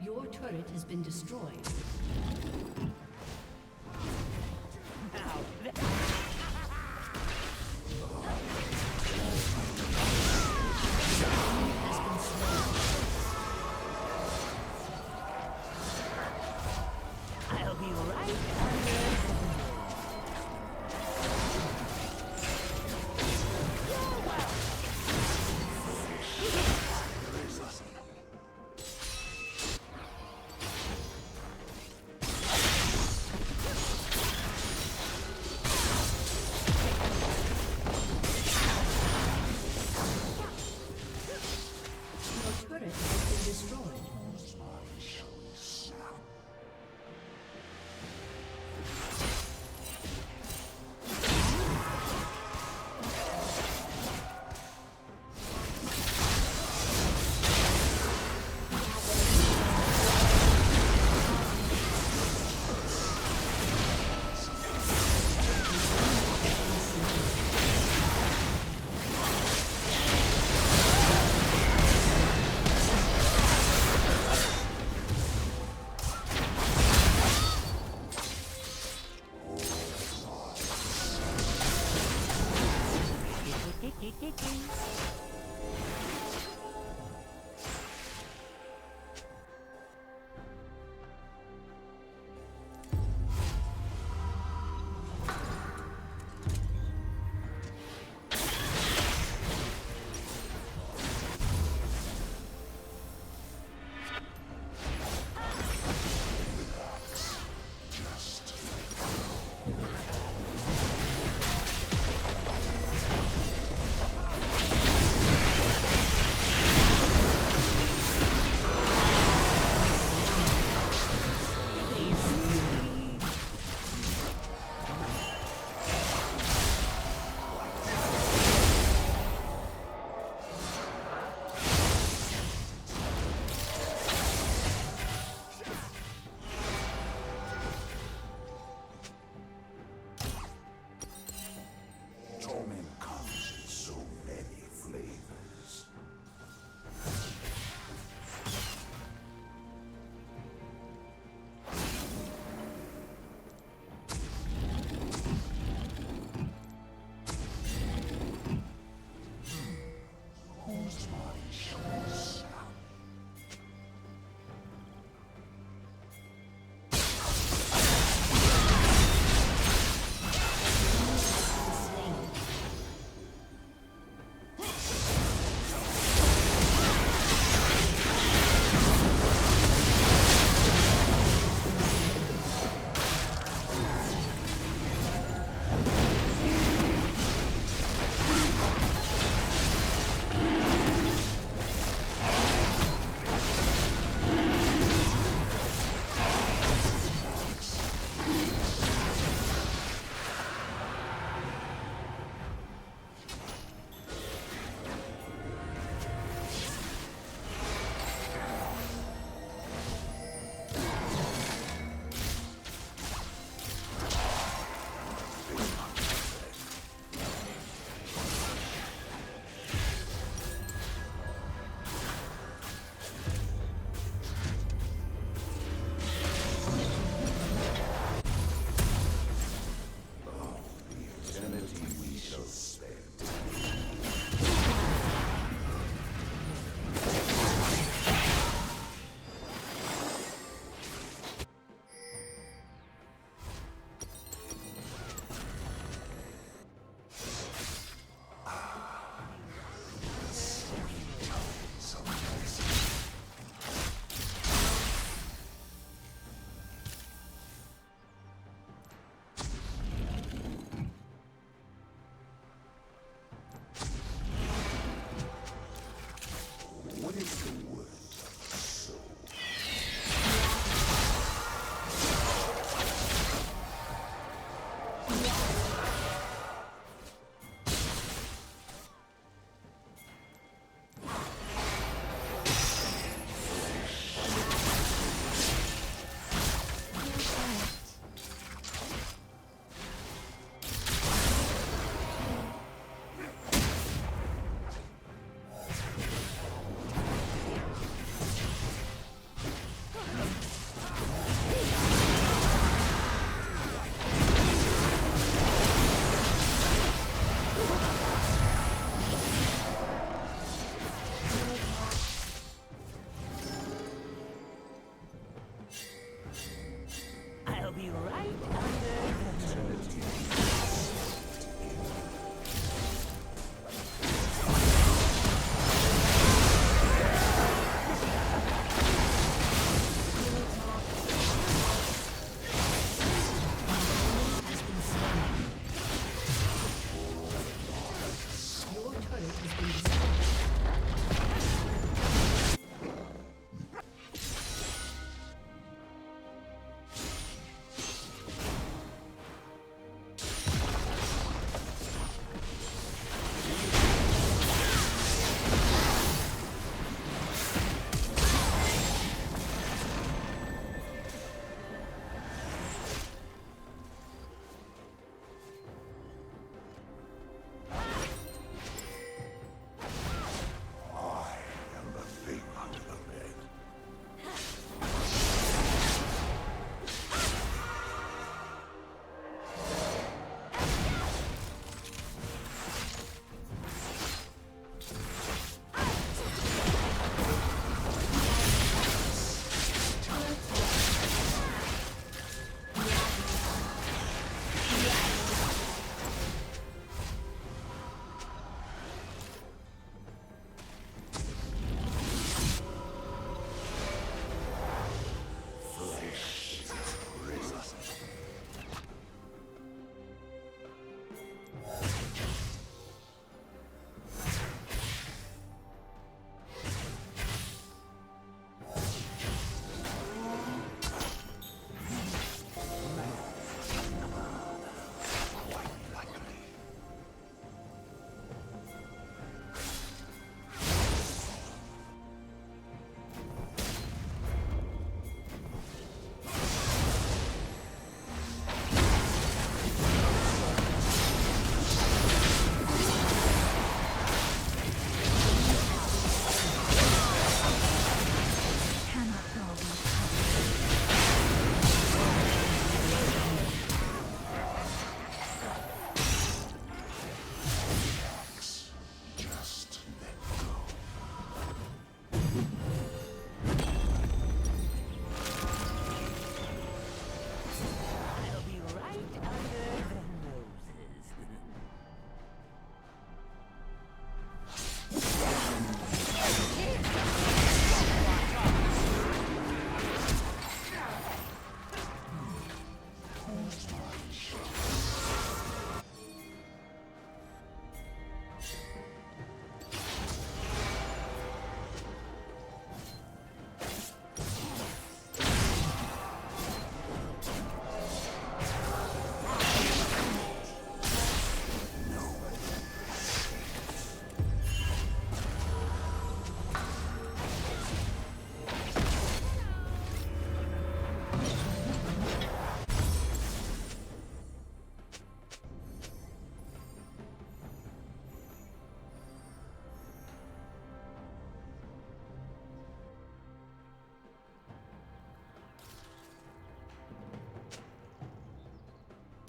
Your turret has been destroyed. I'll be right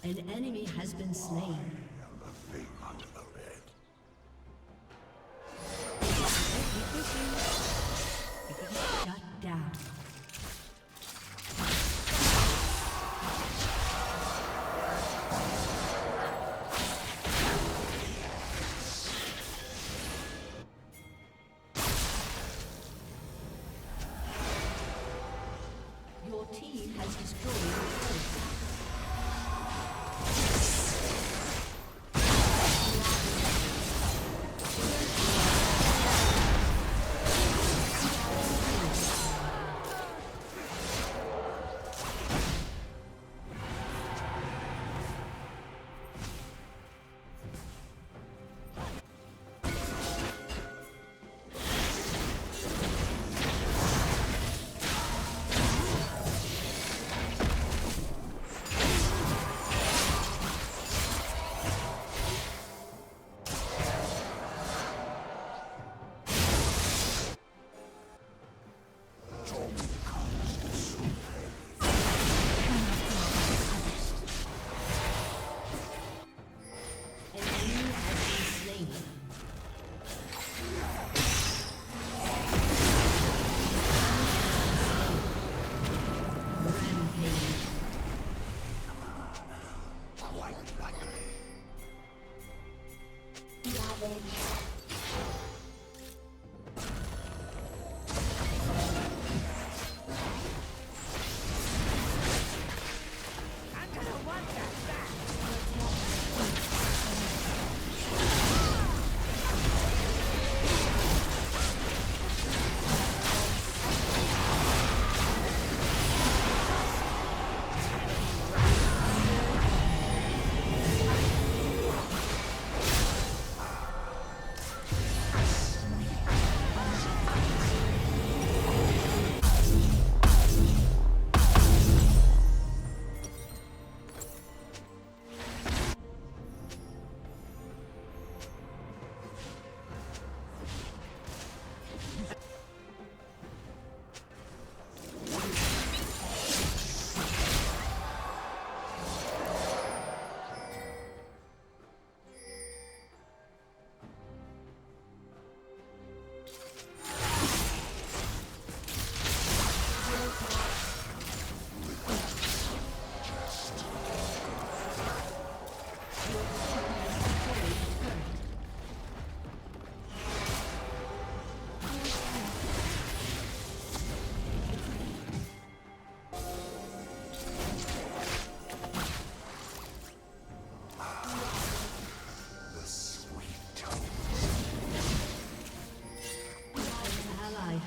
An enemy has been slain. And the fate of it. Shut down. Your team has destroyed a turret.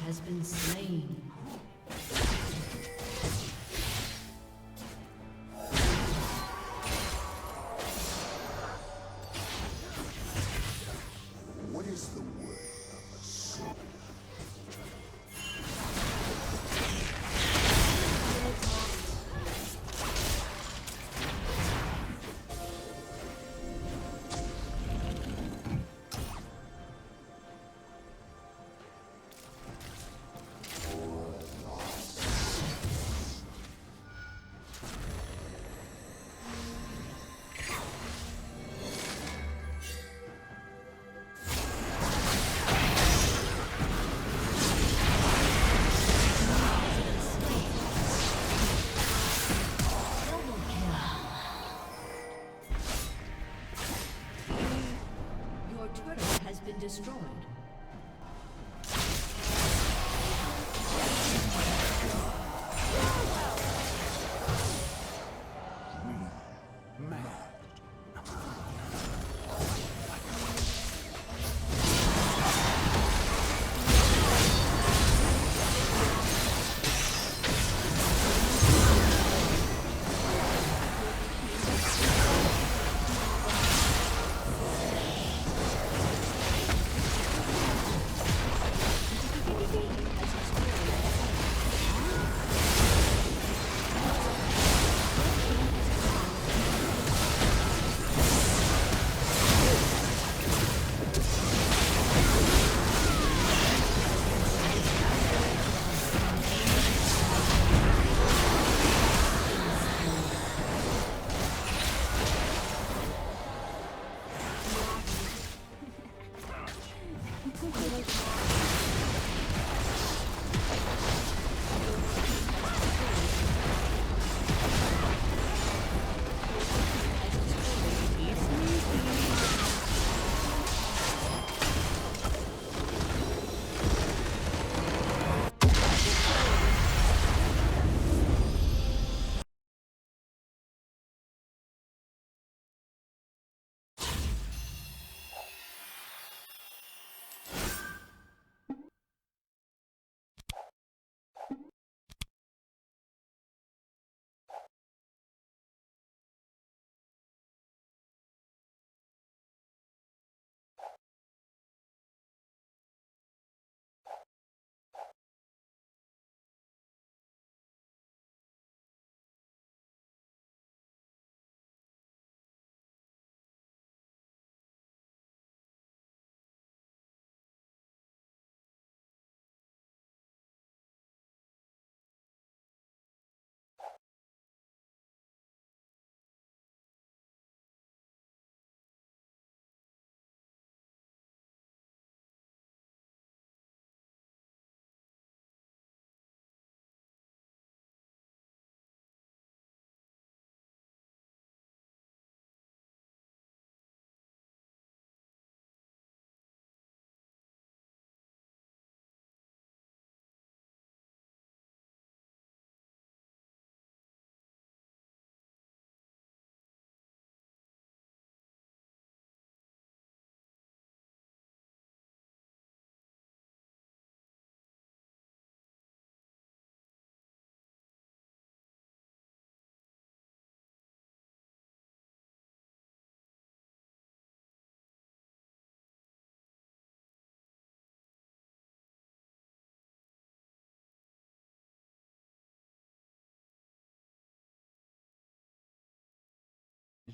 Has been slain. What is the way of a soul?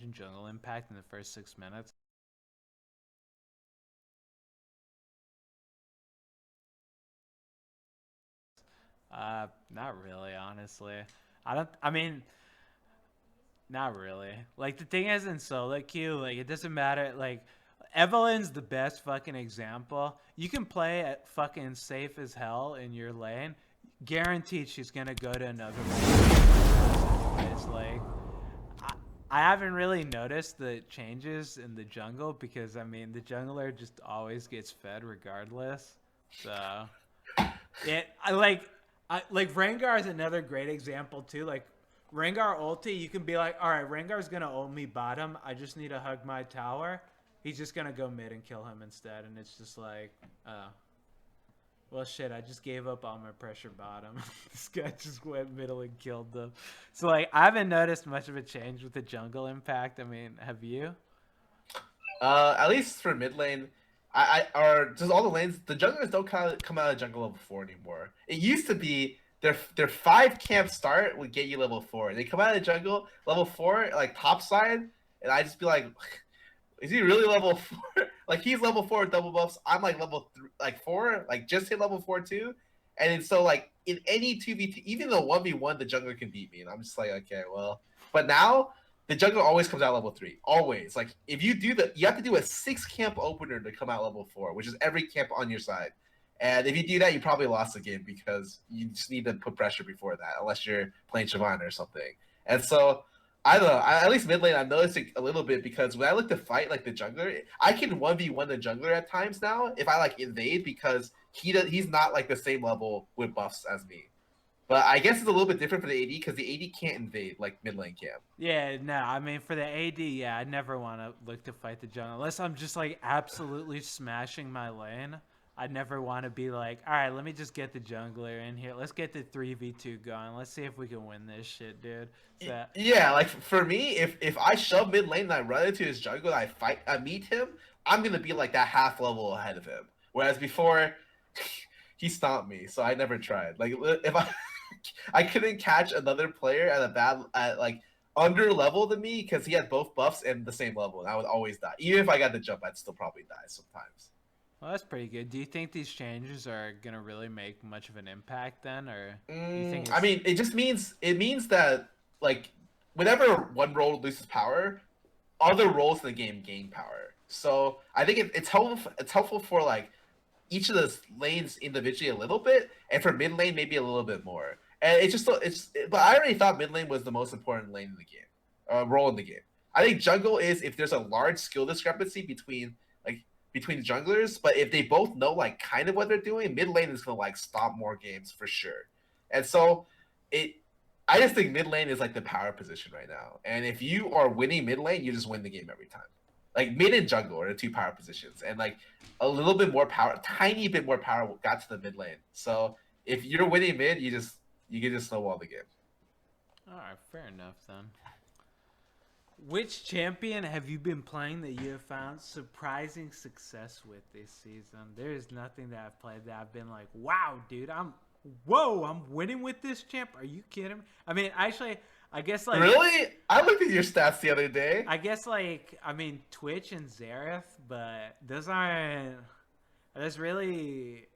in jungle impact in the first 6 minutes? Not really, honestly. I mean, not really. Like, the thing is, in solo queue, like, it doesn't matter. Like, Evelyn's the best fucking example. You can play at fucking safe as hell in your lane. Guaranteed she's gonna go to another lane. It's like, I haven't really noticed the changes in the jungle because, I mean, the jungler just always gets fed regardless. So, like Rengar is another great example too. Like, Rengar ulti, you can be like, all right, Rengar's gonna ult me bottom. I just need to hug my tower. He's just gonna go mid and kill him instead, and it's just like, oh, well, shit. I just gave up on my pressure bottom. This guy just went middle and killed them. So, like, I haven't noticed much of a change with the jungle impact. I mean, have you? At least for mid lane, or just all the lanes, the junglers don't come out of jungle level 4 anymore. It used to be their 5 camp start would get you level 4. They come out of the jungle level 4, like top side, and I just be like, is he really level 4? Like, he's level 4 with double buffs. I'm like level 4, like just hit level 4 too. And it's so like in any 2v2, even though 1v1, the jungler can beat me, and I'm just like, okay, well. But now the jungler always comes out level 3, always. Like, if you do you have to do a 6 camp opener to come out level 4, which is every camp on your side. And if you do that, you probably lost the game because you just need to put pressure before that, unless you're playing Shyvana or something. And so, I don't know. At least mid lane, I'm noticing a little bit because when I look to fight like the jungler, I can 1v1 the jungler at times now if I like invade because he's not like the same level with buffs as me. But I guess it's a little bit different for the AD because the AD can't invade like mid lane can. Yeah, no, I mean, for the AD, yeah, I never want to look to fight the jungle. Unless I'm just, like, absolutely smashing my lane. I never want to be like, all right, let me just get the jungler in here. Let's get the 3v2 going. Let's see if we can win this shit, dude. So, yeah, like, for me, if I shove mid lane and I run into his jungle and I meet him, I'm going to be, like, that half level ahead of him. Whereas before, he stomped me, so I never tried. Like, if I couldn't catch another player at like under level than me because he had both buffs and the same level, and I would always die. Even if I got the jump, I'd still probably die sometimes. well, that's pretty good. Do you think these changes are gonna really make much of an impact then, or you think I mean, it means that, like, whenever one role loses power, other roles in the game gain power. So I think it's helpful for like each of the lanes individually a little bit, and for mid lane maybe a little bit more. And but I already thought mid lane was the most important lane in the game, role in the game. I think jungle is if there's a large skill discrepancy between the junglers, but if they both know like kind of what they're doing, mid lane is gonna like stop more games for sure. And so I just think mid lane is like the power position right now. And if you are winning mid lane, you just win the game every time. Like, mid and jungle are the 2 power positions, and like a little bit more power, a tiny bit more power got to the mid lane. So if you're winning mid, you can just snowball the game. All right, fair enough then. Which champion have you been playing that you have found surprising success with this season? There is nothing that I've played that I've been like, wow, dude, I'm winning with this champ. Are you kidding me? I mean, actually, I guess like really, I looked at your stats the other day. I guess like I mean Twitch and Xerath, but those aren't. That's really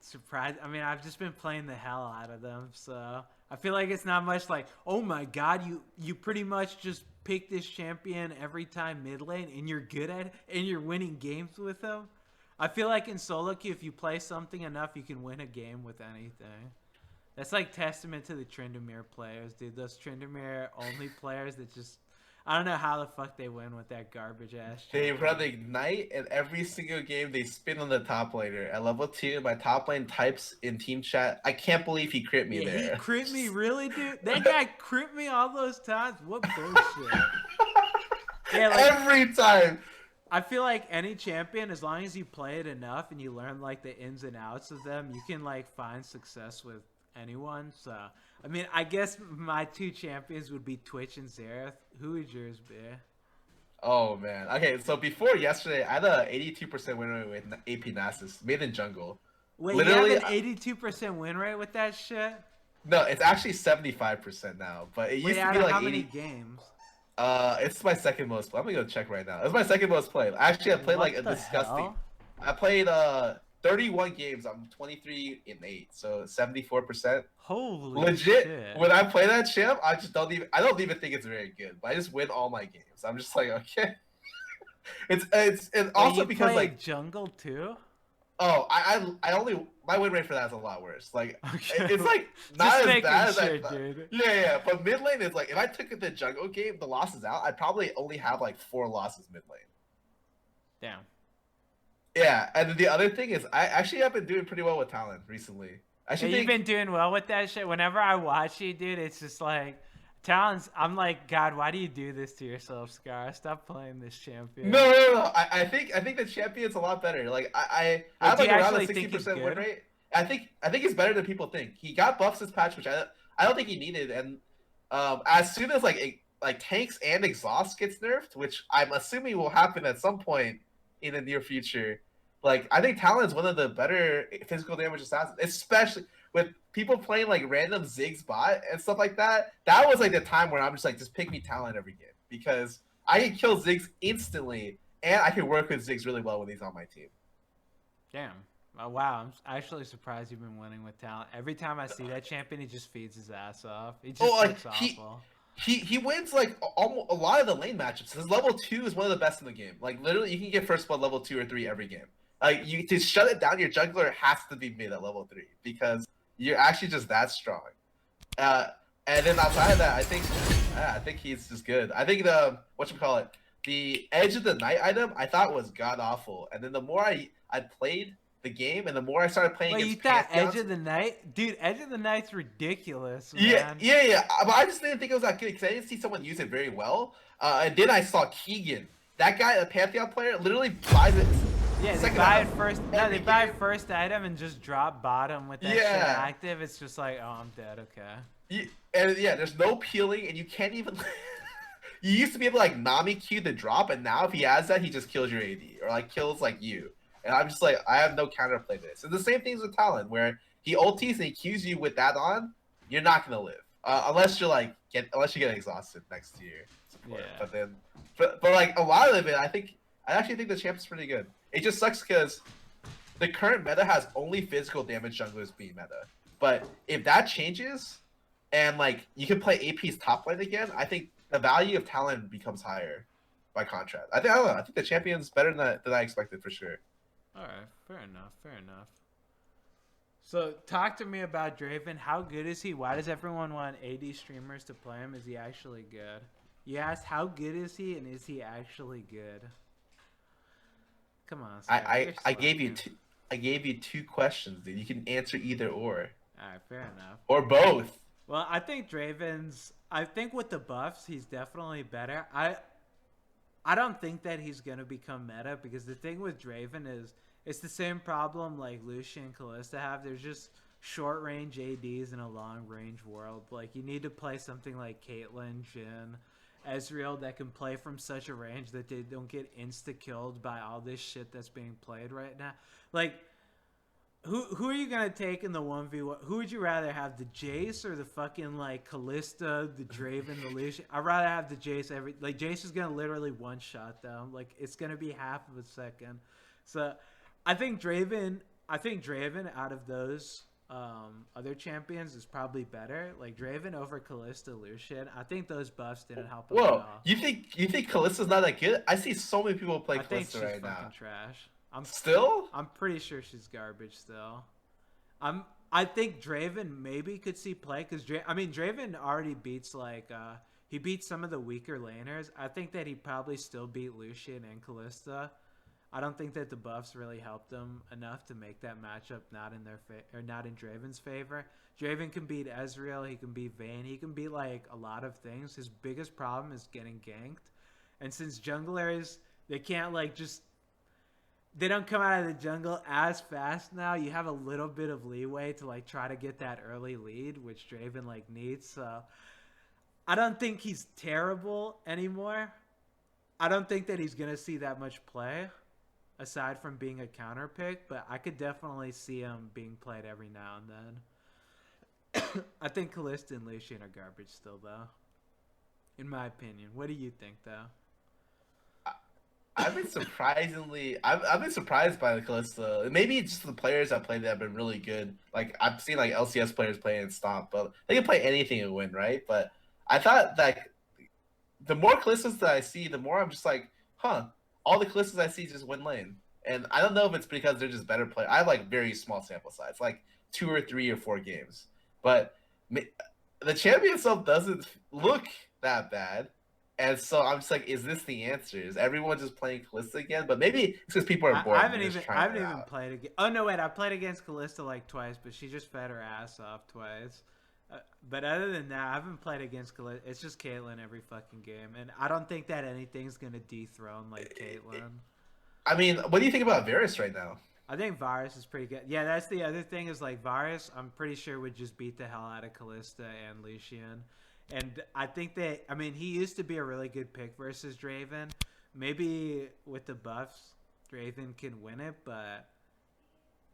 surprised. I mean, I've just been playing the hell out of them, so I feel like it's not much like, oh my god, you pretty much just pick this champion every time mid lane and you're good at it and you're winning games with them. I feel like in solo queue, if you play something enough, you can win a game with anything. That's like testament to the Tryndamere players, dude. Those Tryndamere only players that just, I don't know how the fuck they win with that garbage ass. They run Ignite, and every single game they spin on the top laner. At level 2, my top lane types in team chat, I can't believe he crit me there. He crit me, really, dude? That guy crit me all those times? What bullshit. Yeah, like, every time. I feel like any champion, as long as you play it enough and you learn like the ins and outs of them, you can like find success with anyone. So I mean, I guess my 2 champions would be Twitch and Xerath. Who would yours be? Oh man. Okay, so before yesterday, I had a 82% win rate with AP Nasus, mid in jungle. Wait, literally, you have an 82% win rate with that shit? No, it's actually 75% now. But it used to be like how 80. many games? It's my second most played. I'm gonna go check right now. It's my second most played. Actually, I played like a What the disgusting. hell? I played 31 games. I'm 23 and 8, so 74%. Holy Legit. shit. When I play that champ, I don't even think it's very good. But I just win all my games. I'm just like, okay. it's Wait, also you because play like jungle too? oh I only my win rate for that is a lot worse. Like Okay. it's like not Just as making bad as I sure, thought. dude. Yeah. But mid lane is like if I took the jungle game, the losses out, I'd probably only have like 4 losses mid lane. Damn. Yeah, and then the other thing is I actually have been doing pretty well with talent recently. I Yeah, should you've think been doing well with that shit. Whenever I watch you, dude, it's just like Talon's. I'm like, God, why do you do this to yourself, Scar? Stop playing this champion. no. I think the champion's a lot better. Like I Wait, have do like you around a actually think he's 60% win good? rate. I think he's better than people think. He got buffs this patch, which I don't think he needed. And as soon as like tanks and exhaust gets nerfed, which I'm assuming will happen at some point in the near future, like I think Talon is one of the better physical damage assassins, especially with people playing like random Ziggs bot and stuff like that. That was like the time where I'm just like, just pick me Talon every game because I can kill Ziggs instantly and I can work with Ziggs really well when he's on my team. Damn. Oh, wow, I'm actually surprised you've been winning with Talon. Every time I see that champion, he just feeds his ass off. He just looks awful. He wins like almost a lot of the lane matchups. His level 2 is one of the best in the game. Like literally, you can get first blood level 2 or 3 every game. Like you to shut it down, your jungler has to be mid at level 3 because you're actually just that strong. And then outside of that, I think he's just good. I think the Edge of the Night item I thought was god awful. And then the more I played the game and the more I started playing Wait, you against thought Pantheons, Edge of the Night? Dude, Edge of the Night's ridiculous, Yeah, man. yeah. But I just didn't think it was that good because I didn't see someone use it very well. And then I saw Keegan, that guy, a Pantheon player, literally buys it. Yeah, they buy it first. No, they buy first item and just drop bottom with that shit active. It's just like, oh, I'm dead. Okay. There's no peeling, and you can't even. You used to be able to like Nami Q the drop, and now if he has that, he just kills your AD or like kills like you. And I'm just like, I have no counterplay to this. And the same things with Talon, where he ultis and he Qs you with that on, you're not gonna live unless you get exhausted next year. Yeah. But like a lot of it, I actually think the champ is pretty good. It just sucks because the current meta has only physical damage junglers being meta. But if that changes, and like you can play AP's top lane again, I think the value of Talon becomes higher. By contrast, I don't know. I think the champion's better than I expected for sure. All right, fair enough. So talk to me about Draven. How good is he? Why does everyone want AD streamers to play him? Is he actually good? You asked how good is he, and is he actually good? Come on. Scott, I gave you two questions, dude. You can answer either or. All right, fair enough. Or both. Well, I think with the buffs, he's definitely better. I don't think that he's gonna become meta because the thing with Draven is it's the same problem like Lucian and Kalista have. There's just short range ADs in a long range world. Like you need to play something like Caitlyn, Jhin, Ezreal that can play from such a range that they don't get insta killed by all this shit that's being played right now. Like who are you gonna take in the 1v1? Who would you rather have, the Jace or the fucking like Kalista, the Draven, the Lucian? I'd rather have the Jace. Jace is gonna literally one shot them. Like it's gonna be half of a second. So I think Draven out of those other champions is probably better. Like Draven over Kalista, Lucian. I think those buffs didn't help him at all. You think Kalista's not that good? I see so many people play Kalista right now. Fucking trash. I'm pretty sure she's garbage still. I think Draven maybe could see play because Draven already beats he beats some of the weaker laners. I think that he probably still beat Lucian and Kalista. I don't think that the buffs really helped him enough to make that matchup not in Draven's favor. Draven can beat Ezreal, he can beat Vayne, he can beat like a lot of things. His biggest problem is getting ganked, and since junglers they can't they don't come out of the jungle as fast now. You have a little bit of leeway to like try to get that early lead, which Draven needs. So I don't think he's terrible anymore. I don't think that he's gonna see that much play, aside from being a counter pick. But I could definitely see him being played every now and then. I think Kalista and Lucian are garbage still, though. in my opinion. What do you think, though? I've been I've been surprised by the Kalista. Maybe it's just the players that played that have been really good. Like I've seen like LCS players play and stomp, but they can play anything and win, right? But I thought that the more Kalistas that I see, the more I'm just like, huh, all the Kalistas I see just win lane. And I don't know if it's because they're just better players. I have like very small sample size, like 2 or 3 or 4 games. But the champion itself doesn't look that bad. And so I'm just like, is this the answer? Is everyone just playing Kalista again? But maybe it's because people are bored. I haven't even played against. Oh no, wait! I played against Kalista like twice, but she just fed her ass off twice. But other than that, I haven't played against Kalista. It's just Caitlyn every fucking game, and I don't think that anything's gonna dethrone like Caitlyn. I mean, what do you think about Varus right now? I think Varus is pretty good. Yeah, that's the other thing is like Varus. I'm pretty sure would just beat the hell out of Kalista and Lucian. And I think that, I mean, he used to be a really good pick versus Draven. Maybe with the buffs, Draven can win it, but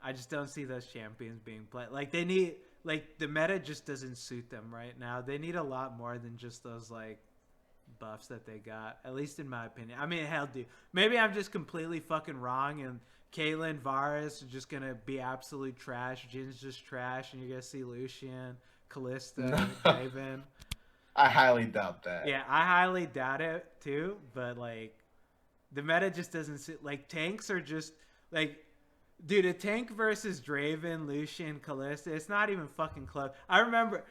I just don't see those champions being played. Like, they need, like, the meta just doesn't suit them right now. They need a lot more than just those, like, buffs that they got, at least in my opinion. I mean, hell, dude. Maybe I'm just completely fucking wrong, and Caitlyn, Varus are just going to be absolute trash. Jin's just trash, and you're going to see Lucian, Kalista, Draven. I highly doubt that. Yeah, I highly doubt it too, but like the meta just doesn't sit like tanks are just like dude, a tank versus Draven, Lucian, Kalista, it's not even fucking close. I remember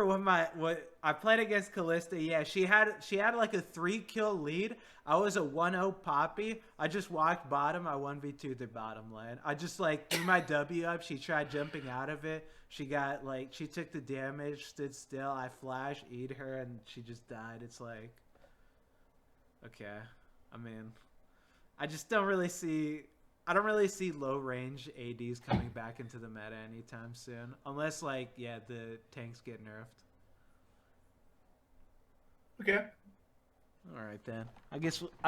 when I played against Kalista, yeah, she had like a 3-kill lead. I was a 1-0 Poppy. I just walked bottom, I 1v2 the bottom lane. I just like threw my W up, she tried jumping out of it. She got like she took the damage, stood still, I flash, eat her, and she just died. It's like okay. I mean, I don't really see low range ADs coming back into the meta anytime soon. Unless like, yeah, the tanks get nerfed. Okay. Alright then. I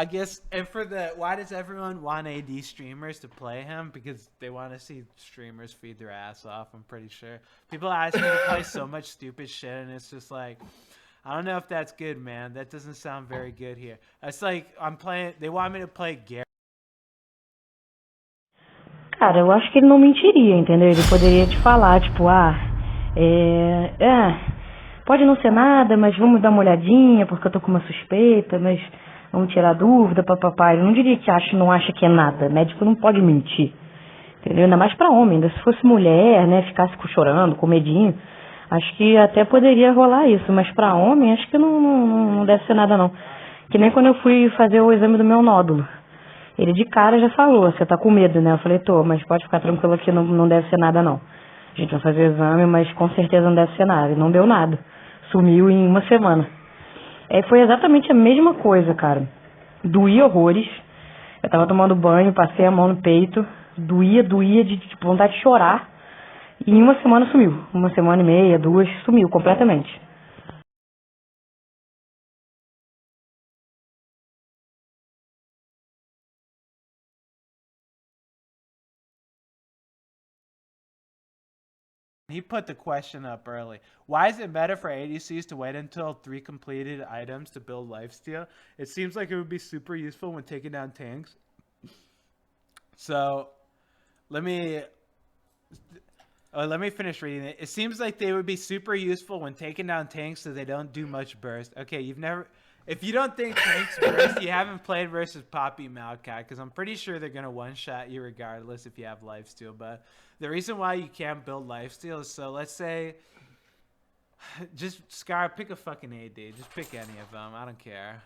guess and for the why does everyone want AD streamers to play him? Because they want to see streamers feed their ass off, I'm pretty sure. People ask me to play so much stupid shit and it's just like I don't know if that's good, man. That doesn't sound very good here. It's like they want me to play Gary. Cara, eu acho que ele não mentiria, entendeu? Ele poderia te falar, tipo, pode não ser nada, mas vamos dar uma olhadinha, porque eu tô com uma suspeita, mas vamos tirar dúvida, papapá. Ele não diria que não acha que é nada. Médico não pode mentir, entendeu? Ainda mais pra homem, ainda se fosse mulher, né, ficasse chorando, com medinho, acho que até poderia rolar isso, mas pra homem, acho que não deve ser nada, não. Que nem quando eu fui fazer o exame do meu nódulo. Ele de cara já falou, você tá com medo, né? Eu falei, tô, mas pode ficar tranquilo que não deve ser nada, não. A gente vai fazer o exame, mas com certeza não deve ser nada. E não deu nada. Sumiu em uma semana. Foi exatamente a mesma coisa, cara. Doía horrores. Eu tava tomando banho, passei a mão no peito. Doía de vontade de chorar. E em uma semana sumiu. 1 semana e meia, 2, sumiu completamente. He put the question up early. Why is it better for ADCs to wait until 3 completed items to build lifesteal? It seems like it would be super useful when taking down tanks. So, let me finish reading it. It seems like they would be super useful when taking down tanks so they don't do much burst. Okay, if you don't think tanks burst, you haven't played versus Poppy Maokai, because I'm pretty sure they're going to one-shot you regardless if you have lifesteal. But the reason why you can't build lifesteal is so let's say, just Scar, pick a fucking AD. Just pick any of them. I don't care.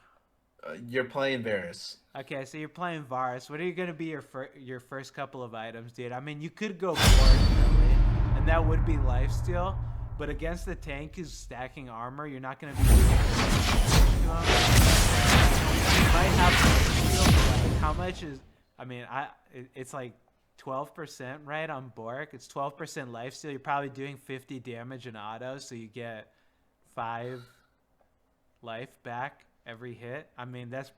You're playing Varus. Okay, so you're playing Varus. What are you going to be your first couple of items, dude? I mean, you could go board early, and that would be lifesteal. But against the tank who's stacking armor, you're not going to be doing you might have lifesteal, but like, how much is... I mean, it's like 12%, right, on Bork. It's 12% lifesteal. You're probably doing 50 damage in auto, so you get 5 life back every hit. I mean, that's...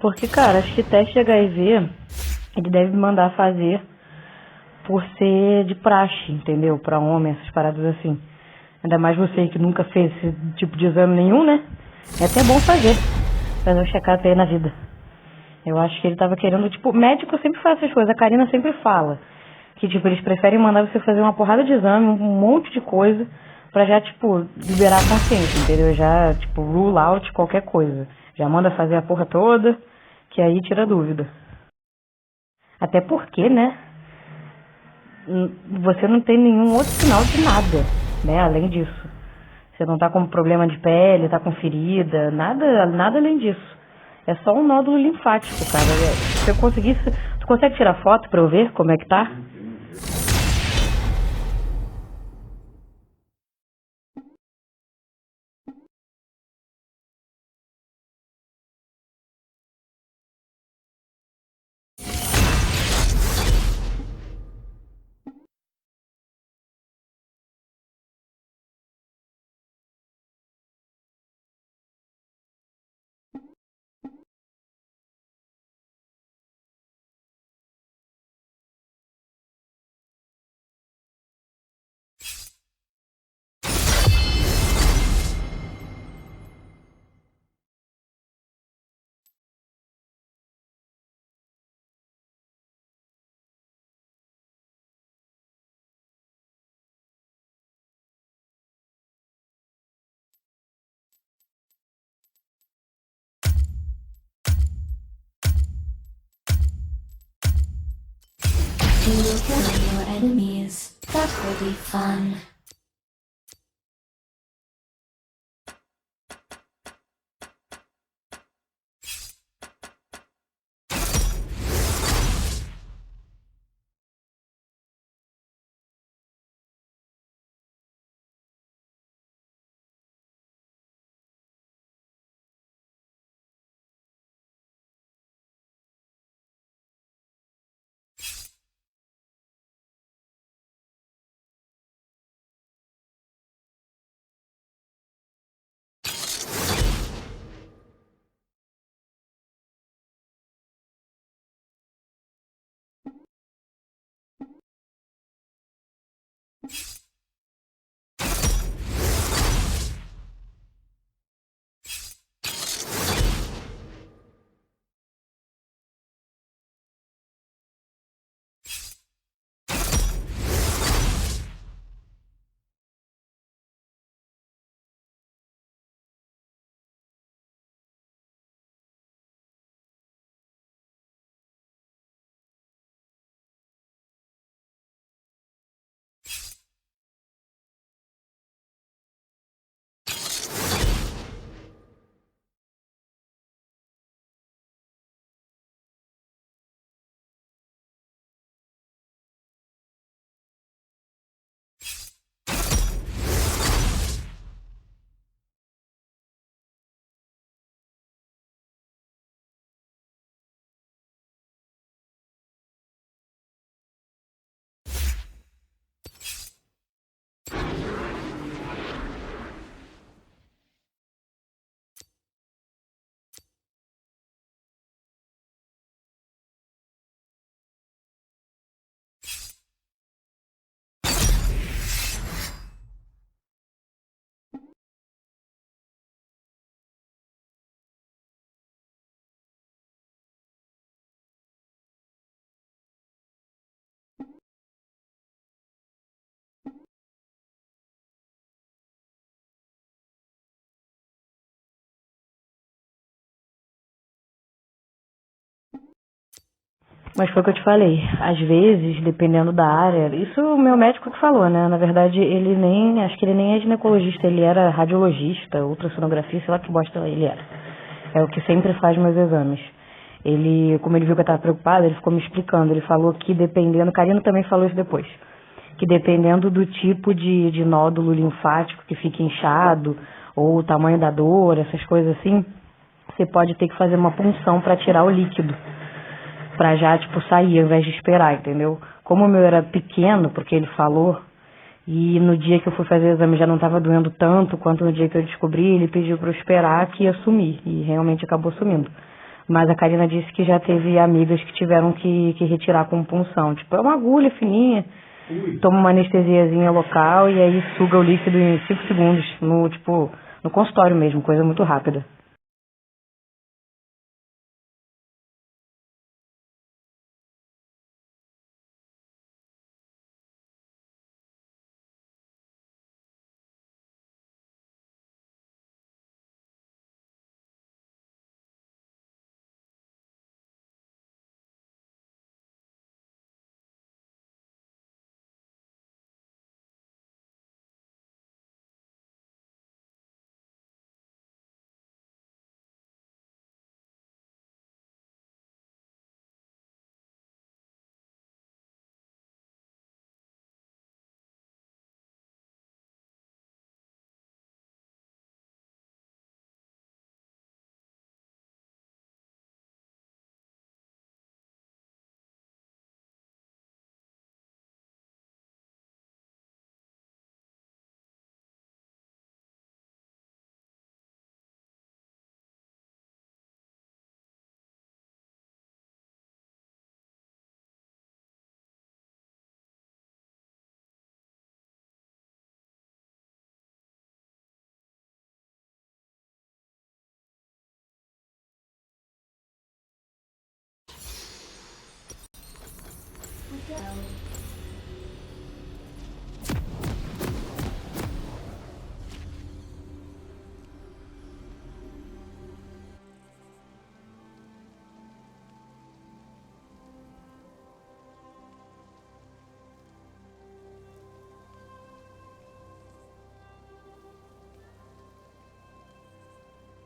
Porque, cara, acho que teste HIV ele deve mandar fazer por ser de praxe, entendeu? Pra homem, essas paradas assim. Ainda mais você que nunca fez esse tipo de exame nenhum, né? É até bom fazer um check-up aí na vida. Eu acho que ele tava querendo, tipo, médico sempre faz essas coisas, a Karina sempre fala. Que, tipo, eles preferem mandar você fazer uma porrada de exame, um monte de coisa, pra já, tipo, liberar a consciência, entendeu? Já, tipo, rule out qualquer coisa. Já manda fazer a porra toda, que aí tira dúvida. Até porque, né? Você não tem nenhum outro sinal de nada, né? Além disso. Você não tá com problema de pele, tá com ferida, nada além disso. É só um nódulo linfático, cara. Se eu conseguisse... Tu consegue tirar foto pra eu ver como é que tá? You will kill your enemies. That will be fun. Mas foi o que eu te falei. Às vezes, dependendo da área, isso o meu médico que falou, né? Na verdade, acho que ele nem é ginecologista, ele era radiologista, ultrassonografia, sei lá que bosta ele era. É o que sempre faz meus exames. Como ele viu que eu estava preocupada, ele ficou me explicando. Ele falou que dependendo, Karina também falou isso depois, que dependendo do tipo de nódulo linfático que fica inchado, ou o tamanho da dor, essas coisas assim, você pode ter que fazer uma punção para tirar o líquido. Pra já, tipo, sair ao invés de esperar, entendeu? Como o meu era pequeno, porque ele falou, e no dia que eu fui fazer o exame já não estava doendo tanto quanto no dia que eu descobri, ele pediu pra eu esperar que ia sumir, e realmente acabou sumindo. Mas a Karina disse que já teve amigas que tiveram que retirar com punção. Tipo, é uma agulha fininha, toma uma anestesiazinha local e aí suga o líquido em 5 segundos, no consultório mesmo, coisa muito rápida.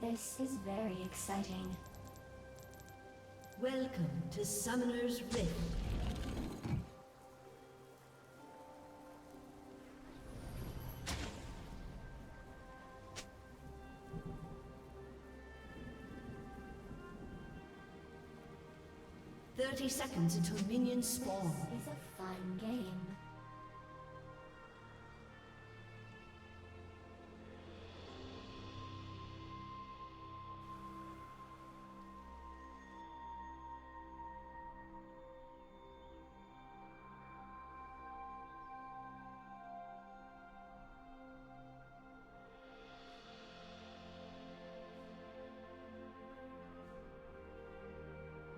This is very exciting. Welcome to Summoner's Rift. "30 seconds until minions spawn." This is a fun game.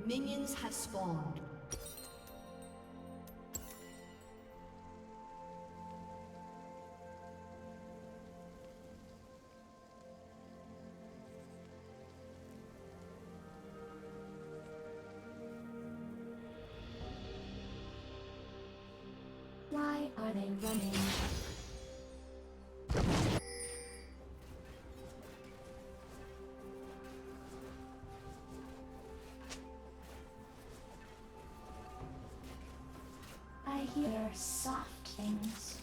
Minions have spawned. Why are they running? I hear soft things.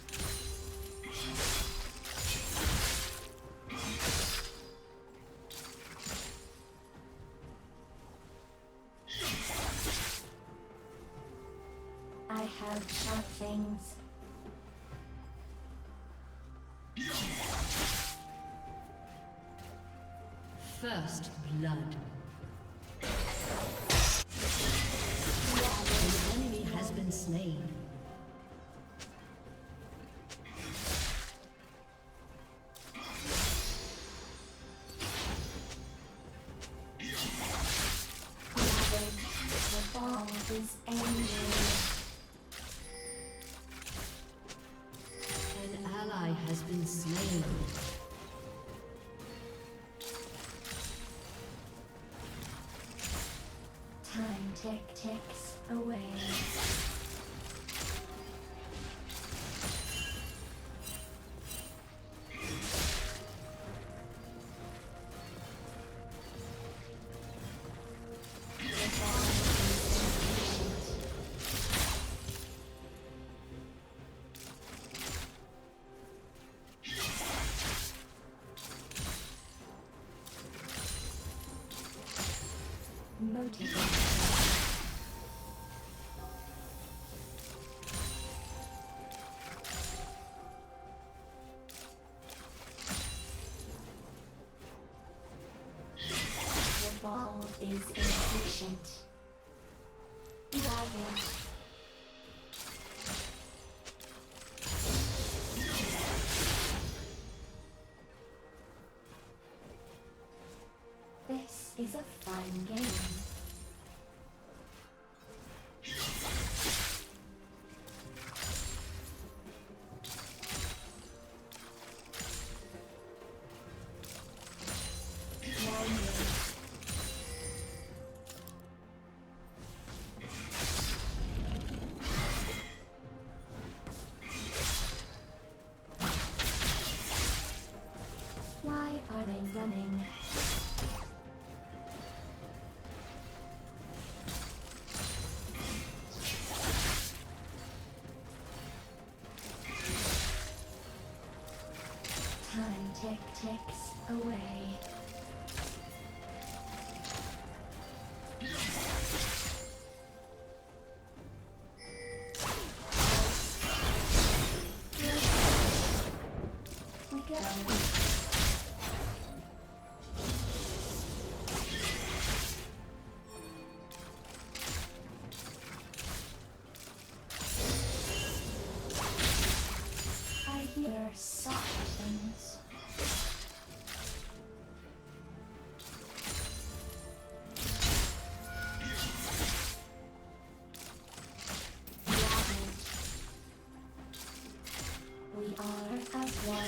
I have sharp things. First blood. An enemy has been slain. The ball is ending. An ally has been slain. Time ticks away. Motivated. The ball is impatient. Ravage. a fun game. Why are they running? Time ticks away. We go. I hear soft things. We are as one.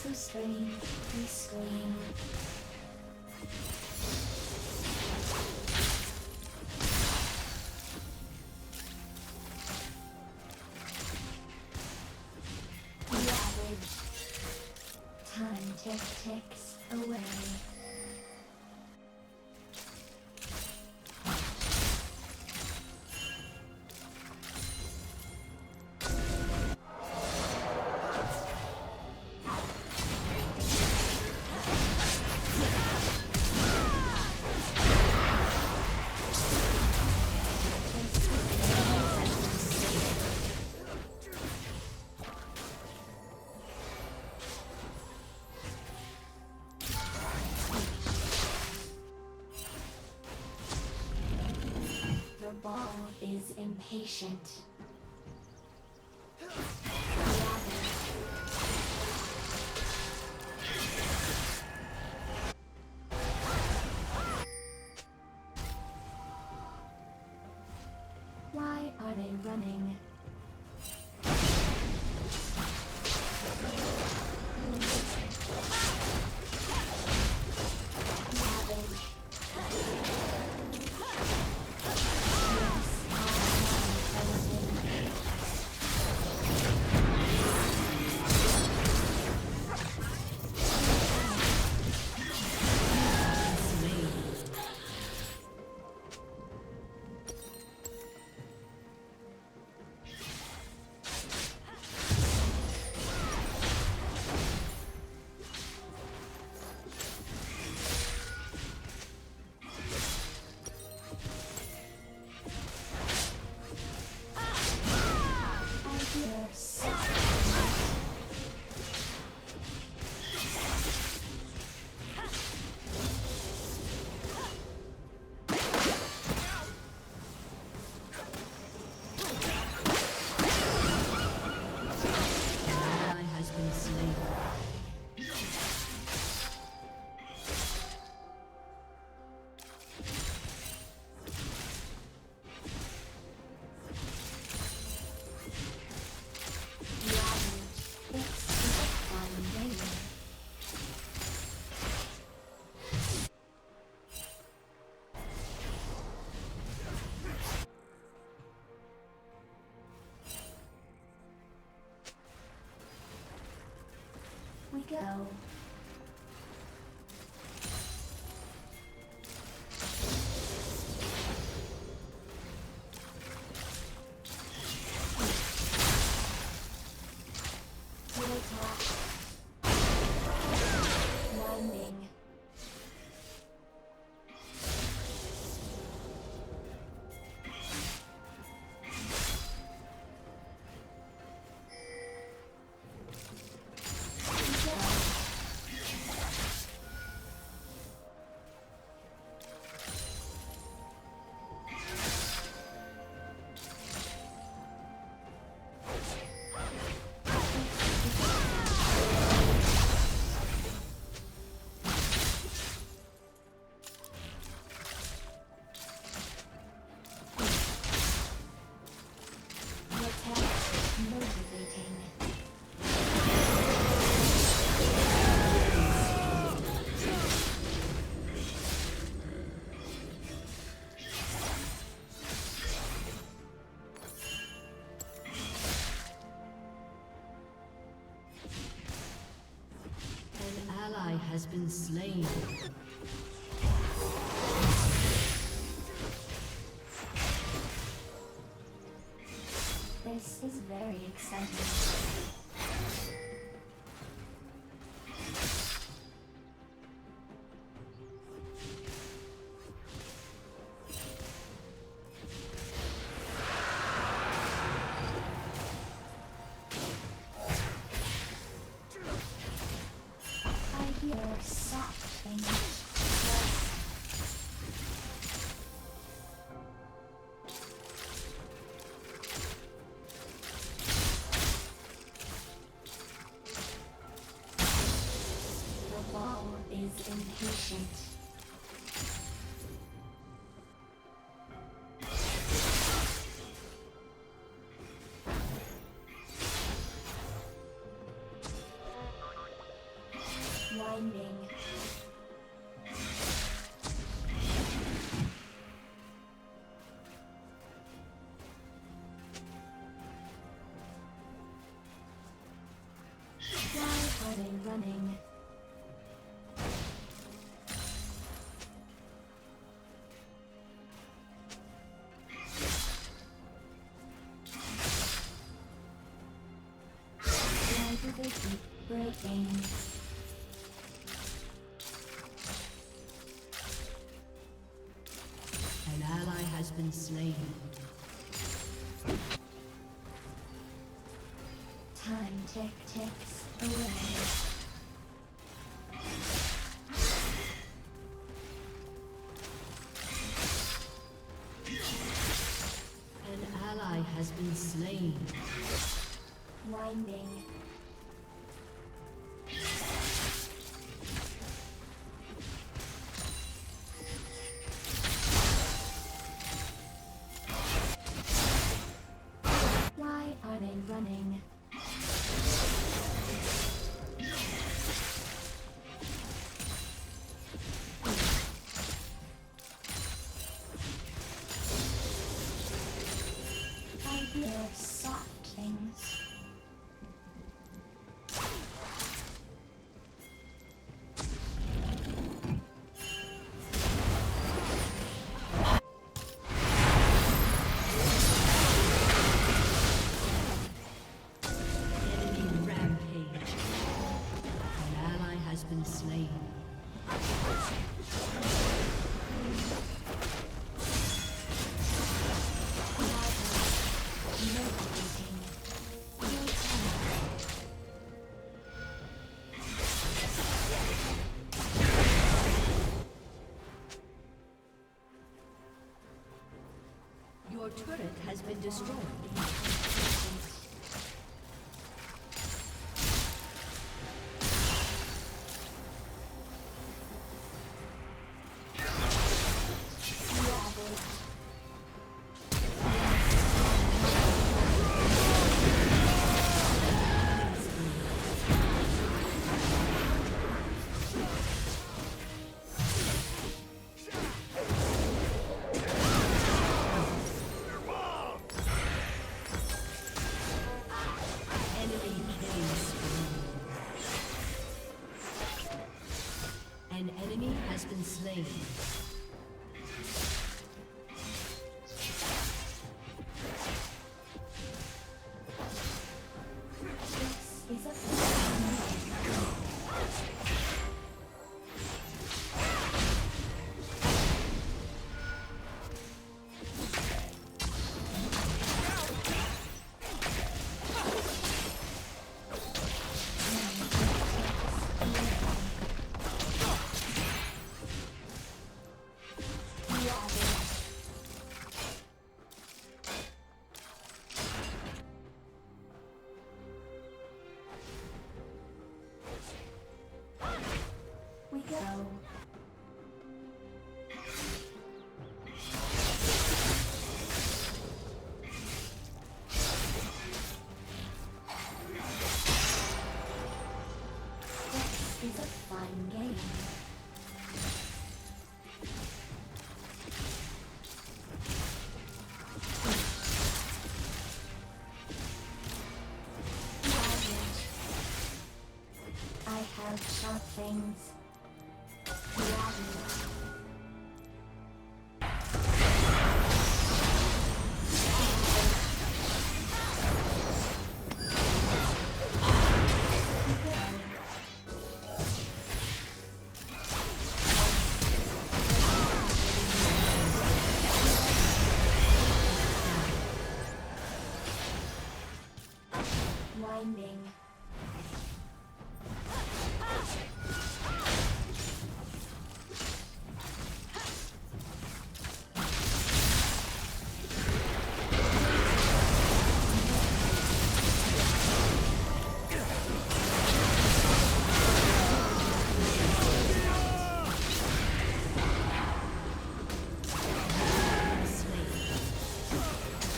So strange, we scream. Time ticks away. The ball is impatient. Why are they running? go. Middle top. Winding. Motivating. An ally has been slain. This is very exciting. I hear soft things. The ball is impatient. Winding. Why are they running? Why do they keep breaking? An ally has been slain. Time ticks away. An ally has been slain. Winding. Why are they running? I hear soft things. Enemy rampage. An ally has been slain. Motivating. Your turn. Your turret has been destroyed. An enemy has been slain. Is a we go. This is a fun game. I have sharp things. Winding.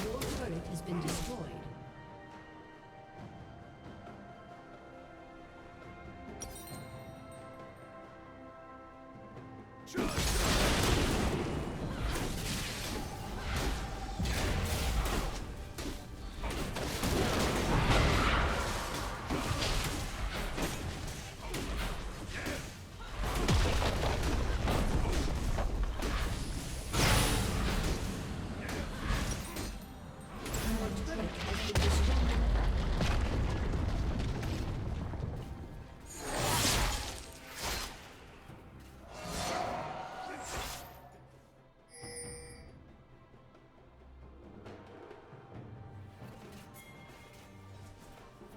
Your turret has been destroyed.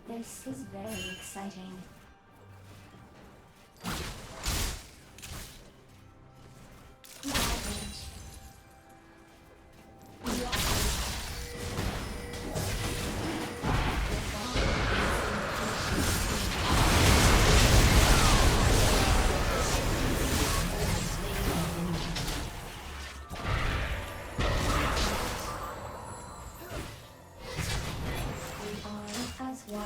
This is very exciting. Ravage. We are as one.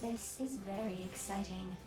This is very exciting.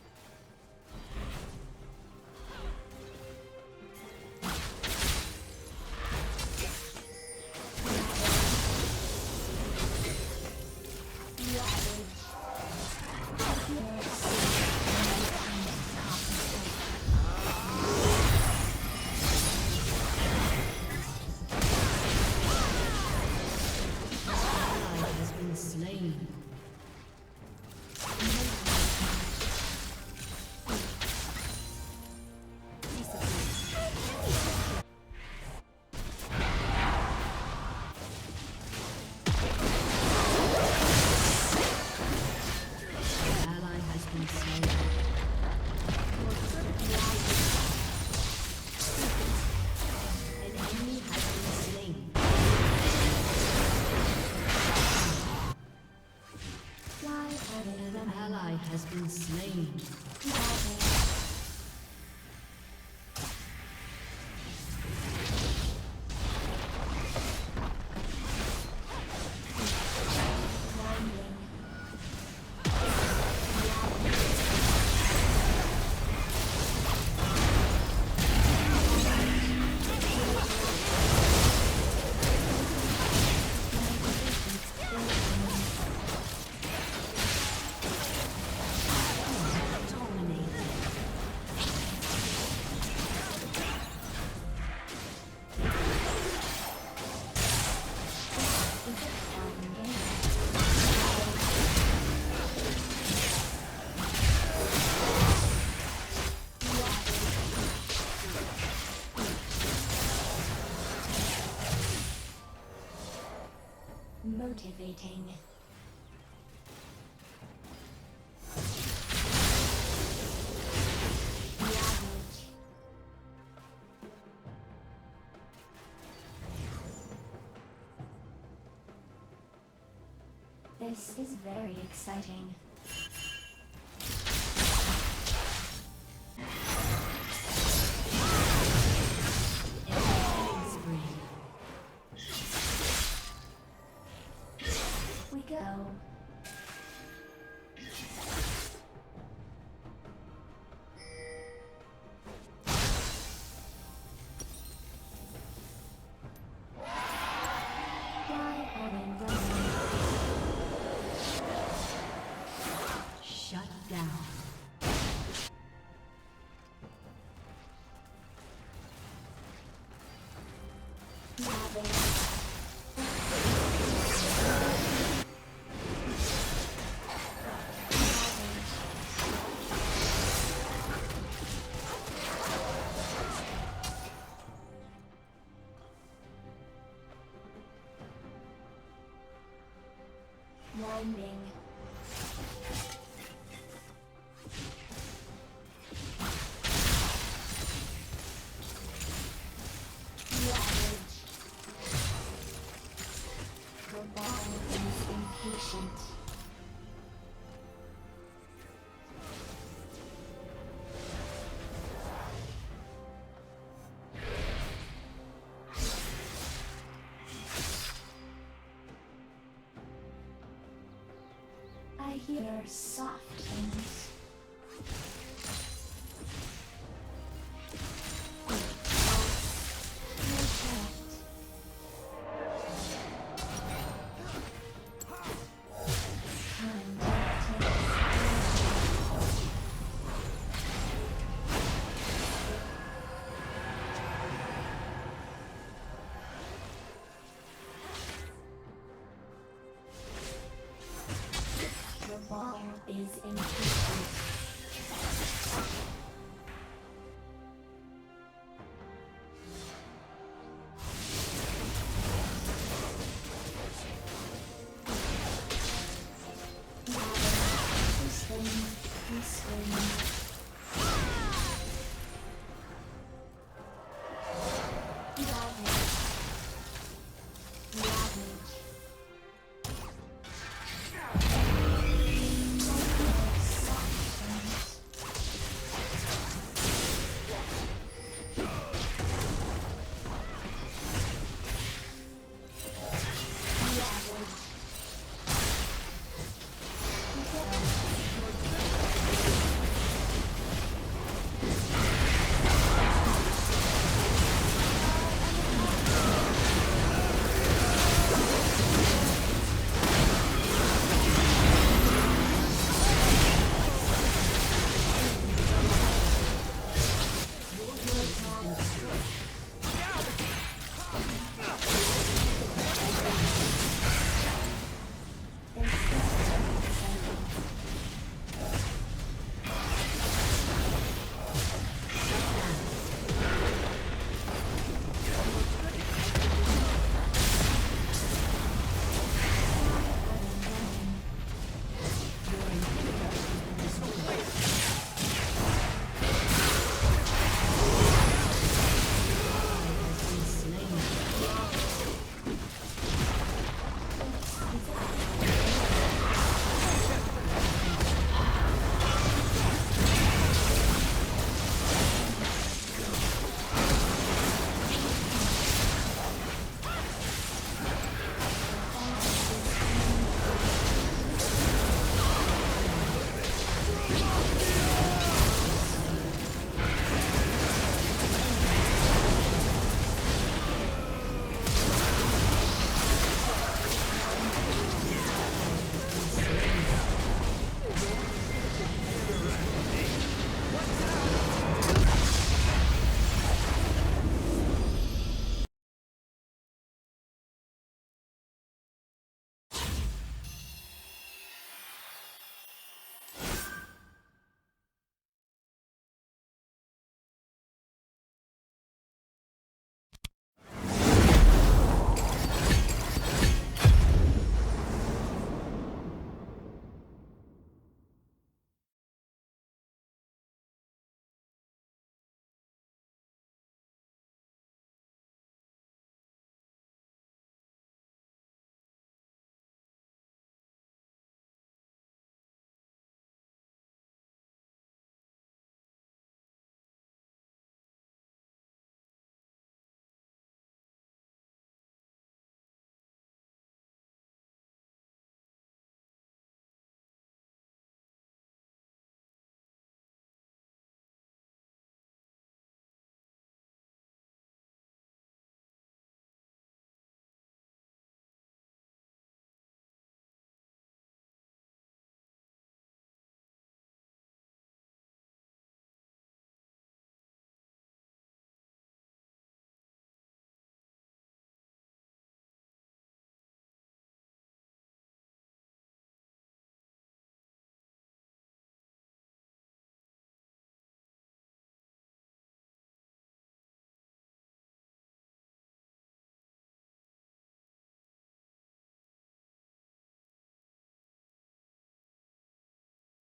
Has been slain. Motivating. Ravage. This is very exciting. We go. Why are we running? Shut down. Ravage. Winding. Ravage. The ball is impatient. I hear soft things. The ball is impatient.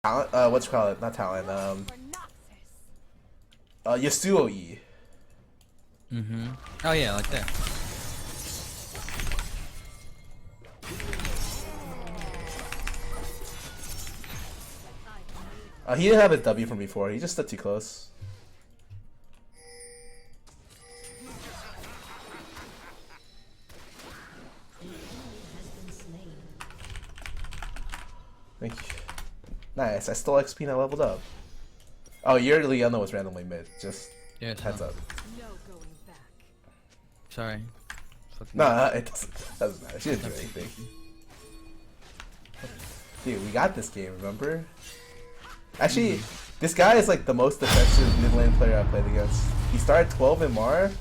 What's it called? Not talent. Yasuo E. Mm-hmm. Oh yeah, like that. He didn't have his W from before. He just stood too close. Thank you. Nice. I stole XP and I leveled up. Oh, your Leona was randomly mid. Just heads up. Sorry. Nah, it doesn't matter. She didn't do anything. Dude, we got this game, remember? Actually, this guy is like the most defensive mid lane player I played against. He started 12 in Mar,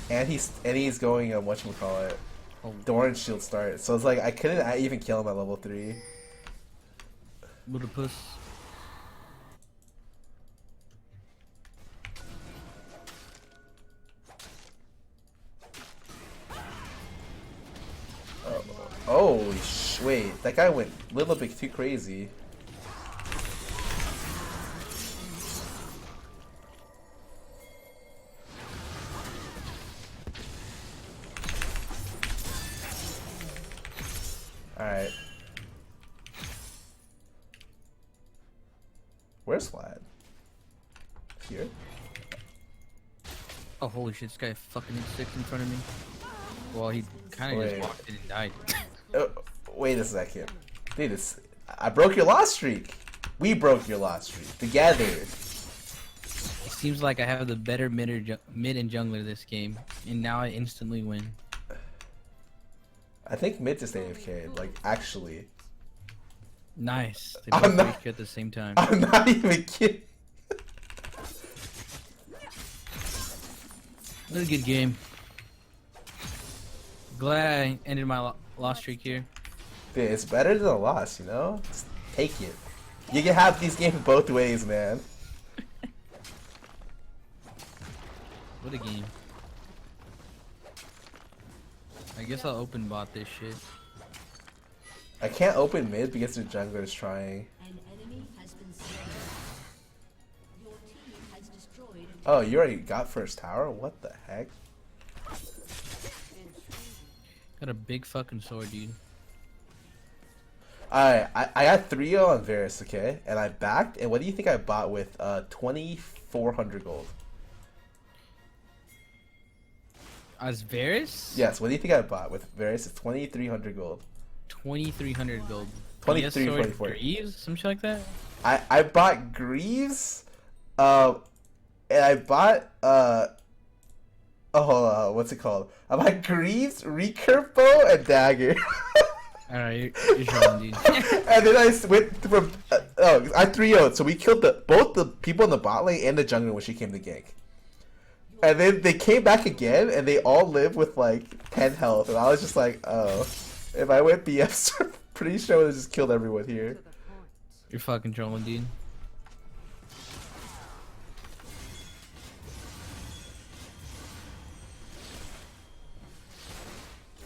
and he's going on whatchamacallit, Doran shield start. So it's like I couldn't even kill him at level 3. Little puss. Oh, wait, that guy went a little bit too crazy. Alright. Where's Vlad? Here? Oh, holy shit, this guy fucking six in front of me. Well, he kind of just walked in and died. Wait a second. Dude, I broke your loss streak. We broke your loss streak. Together. It seems like I have the better mid and jungler this game, and now I instantly win. I think mid just AFK, like, actually. Nice. They both AFK at the same time. I'm not even kidding. What a good game. Glad I ended my loss streak here. Dude, it's better than a loss, you know? Just take it. You can have these games both ways, man. What a game. I guess I'll open bot this shit. I can't open mid because their jungler is trying. Oh, you already got first tower? What the heck? Got a big fucking sword, dude. Alright, I got 3-0 on Varus, okay? And I backed, and what do you think I bought with 2,400 gold? As Varus? Yes, what do you think I bought with Varus? It's 2,300 gold. 2,300 gold. 2344. Greaves? Some shit like that? I bought Greaves, and I bought, oh, hold on, what's it called? I bought Greaves, recurve bow, and dagger. Alright, you're showing, dude. And then I went from, I 3-0'd, so we killed both the people in the bot lane and the jungler when she came to gank. And then they came back again, and they all lived with like 10 health, and I was just like, oh, if I went BF, I'm pretty sure I would have just killed everyone here. You're fucking trolling, dude.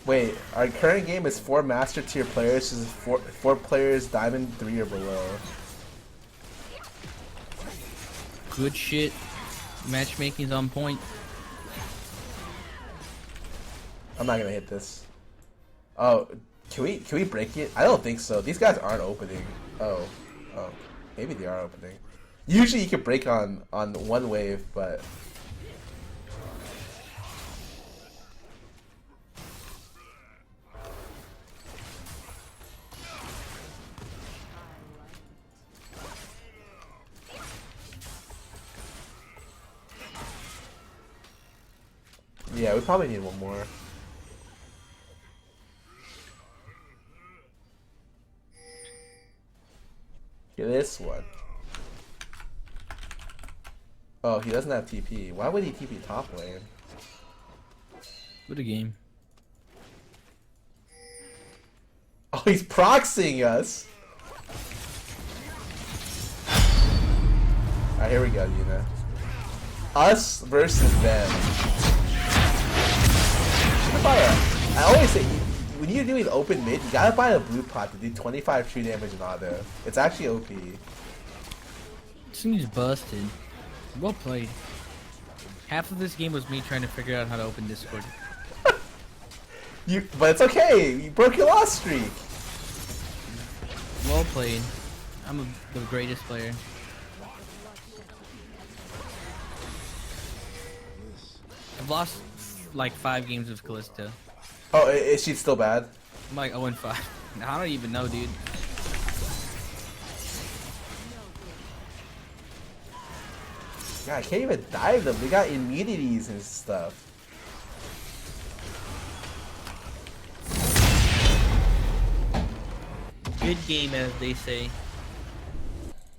Wait, our current game is 4 master tier players, this is 4 players diamond 3 or below. Good shit. Matchmaking's on point. I'm not gonna hit this. Oh, can we break it? I don't think so. These guys aren't opening. Oh, maybe they are opening. Usually you can break on one wave, but yeah, we probably need one more. Get this one. Oh, he doesn't have TP. Why would he TP top lane? What a game. Oh, he's proxying us! Alright, here we go, Yuna. Us versus them. I always say, when you're doing open mid, you gotta buy a blue pot to do 25 true damage in auto. It's actually OP. This thing is busted. Well played. Half of this game was me trying to figure out how to open Discord. But it's okay. You broke your loss streak. Well played. I'm the greatest player. I've lost like 5 games with Callisto. Oh, is she still bad? I'm like 0-5. I don't even know, dude. Yeah, I can't even dive them. They got immunities and stuff. Good game, as they say.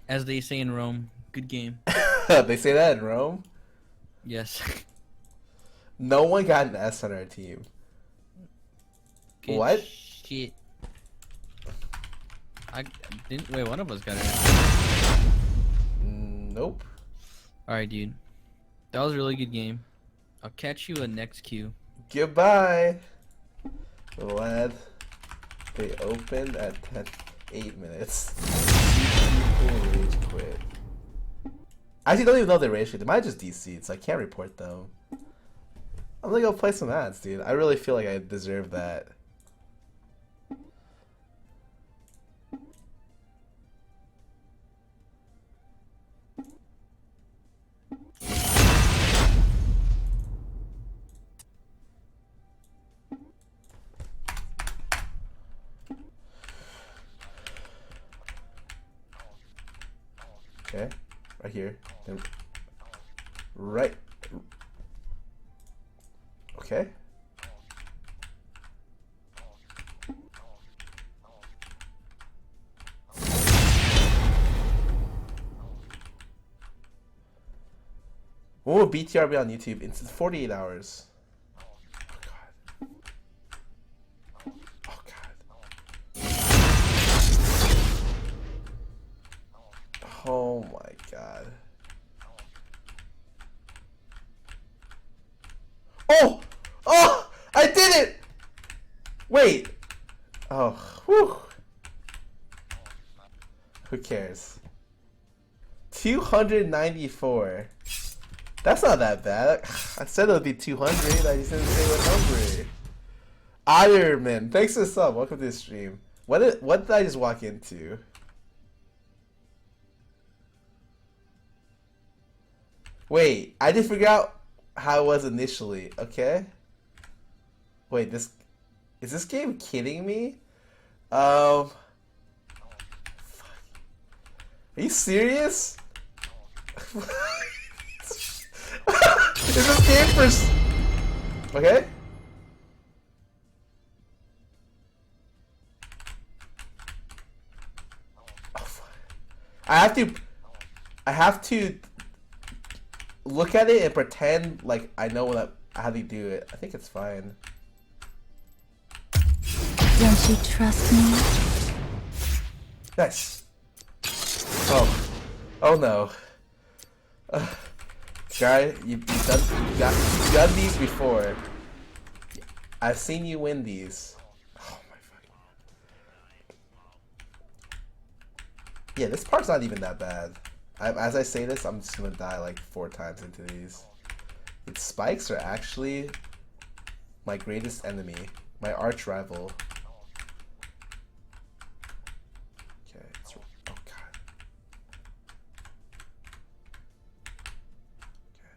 As they say in Rome. Good game. They say that in Rome? Yes. No one got an S on our team. Good What? Shit. I didn't. Wait, one of us got an S. Nope. Alright, dude. That was a really good game. I'll catch you in next queue. Goodbye. Glad they opened at 8 minutes. People rage quit. I actually don't even know they rage quit. They might just DC, so I can't report them. I'm gonna go play some ads, dude. I really feel like I deserve that. Okay, right here. Then right. Okay. When will BTR be on YouTube? In 48 hours. Oh my god. Oh! Oh! I did it! Wait. Oh. Whew. Who cares? 294. That's not that bad. I said it would be 200. I just didn't say what number. Ironman, thanks for the sub. Welcome to the stream. What did I just walk into? Wait, I didn't figure out how it was initially. Okay. Wait, is this game kidding me? Are you serious? Is this game for? Okay. I have to look at it and pretend like I know how to do it. I think it's fine. Don't you trust me? Nice. Oh no. Guy, you've done these before. I've seen you win these. Oh my fucking. Yeah, this part's not even that bad. As I say this, I'm just gonna die like 4 times into these. Its spikes are actually my greatest enemy, my arch rival. Okay, oh god. Okay.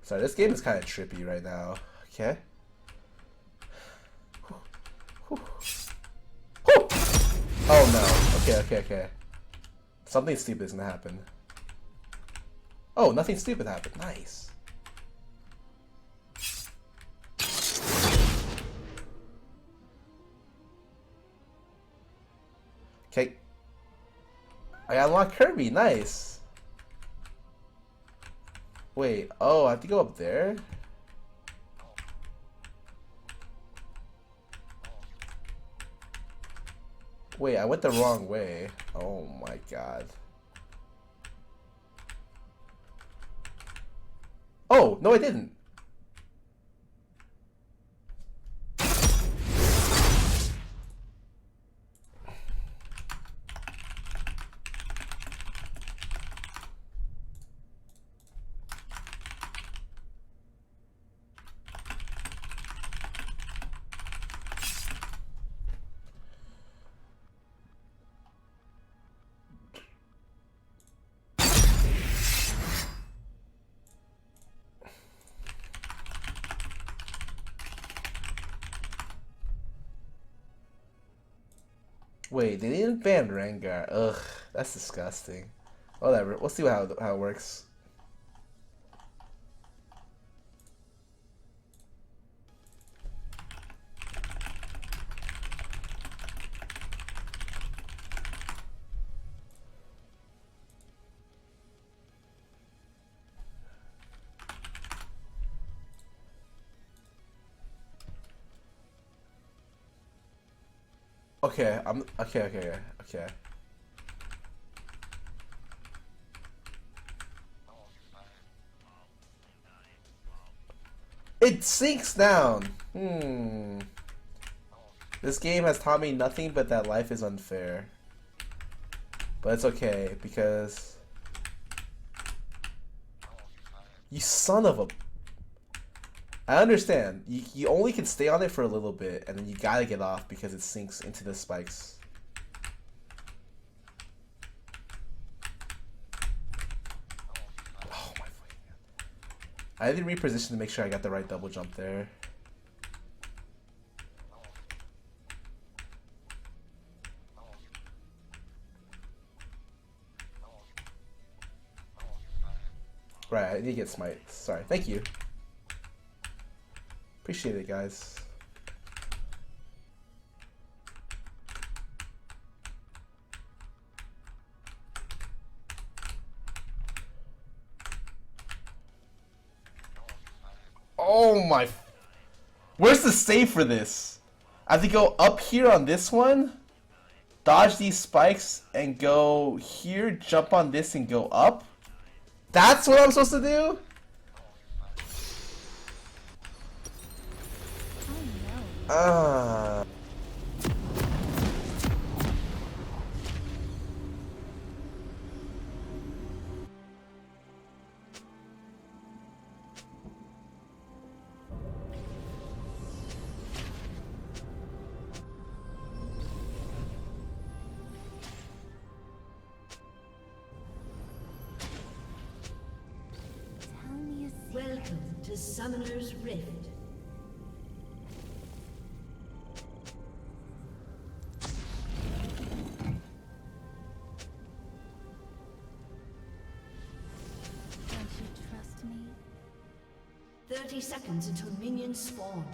Sorry, this game is kind of trippy right now. Okay. Oh no. Okay. Something stupid is gonna happen. Oh, nothing stupid happened. Nice. Okay. I unlocked Kirby. Nice. Wait. Oh, I have to go up there? Wait, I went the wrong way. Oh my god. Oh, no I didn't. Wait, they didn't ban Rengar. Ugh, that's disgusting. Whatever. We'll see how it works. Okay, okay. It sinks down. This game has taught me nothing but that life is unfair. But it's okay, because... You son of a... I understand. You only can stay on it for a little bit, and then you gotta get off because it sinks into the spikes. Oh my fucking god. I had to reposition to make sure I got the right double jump there. Right, I need to get smite. Sorry, thank you. Appreciate it, guys. Oh my... Where's the save for this? I have to go up here on this one, dodge these spikes, and go here, jump on this, and go up? That's what I'm supposed to do? Welcome to Summoner's Rift. Don't you trust me? 30 seconds until minions spawn.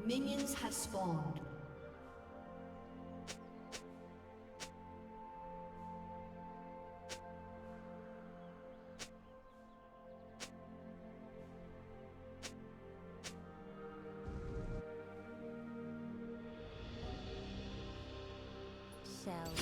Minions have spawned. Shall we?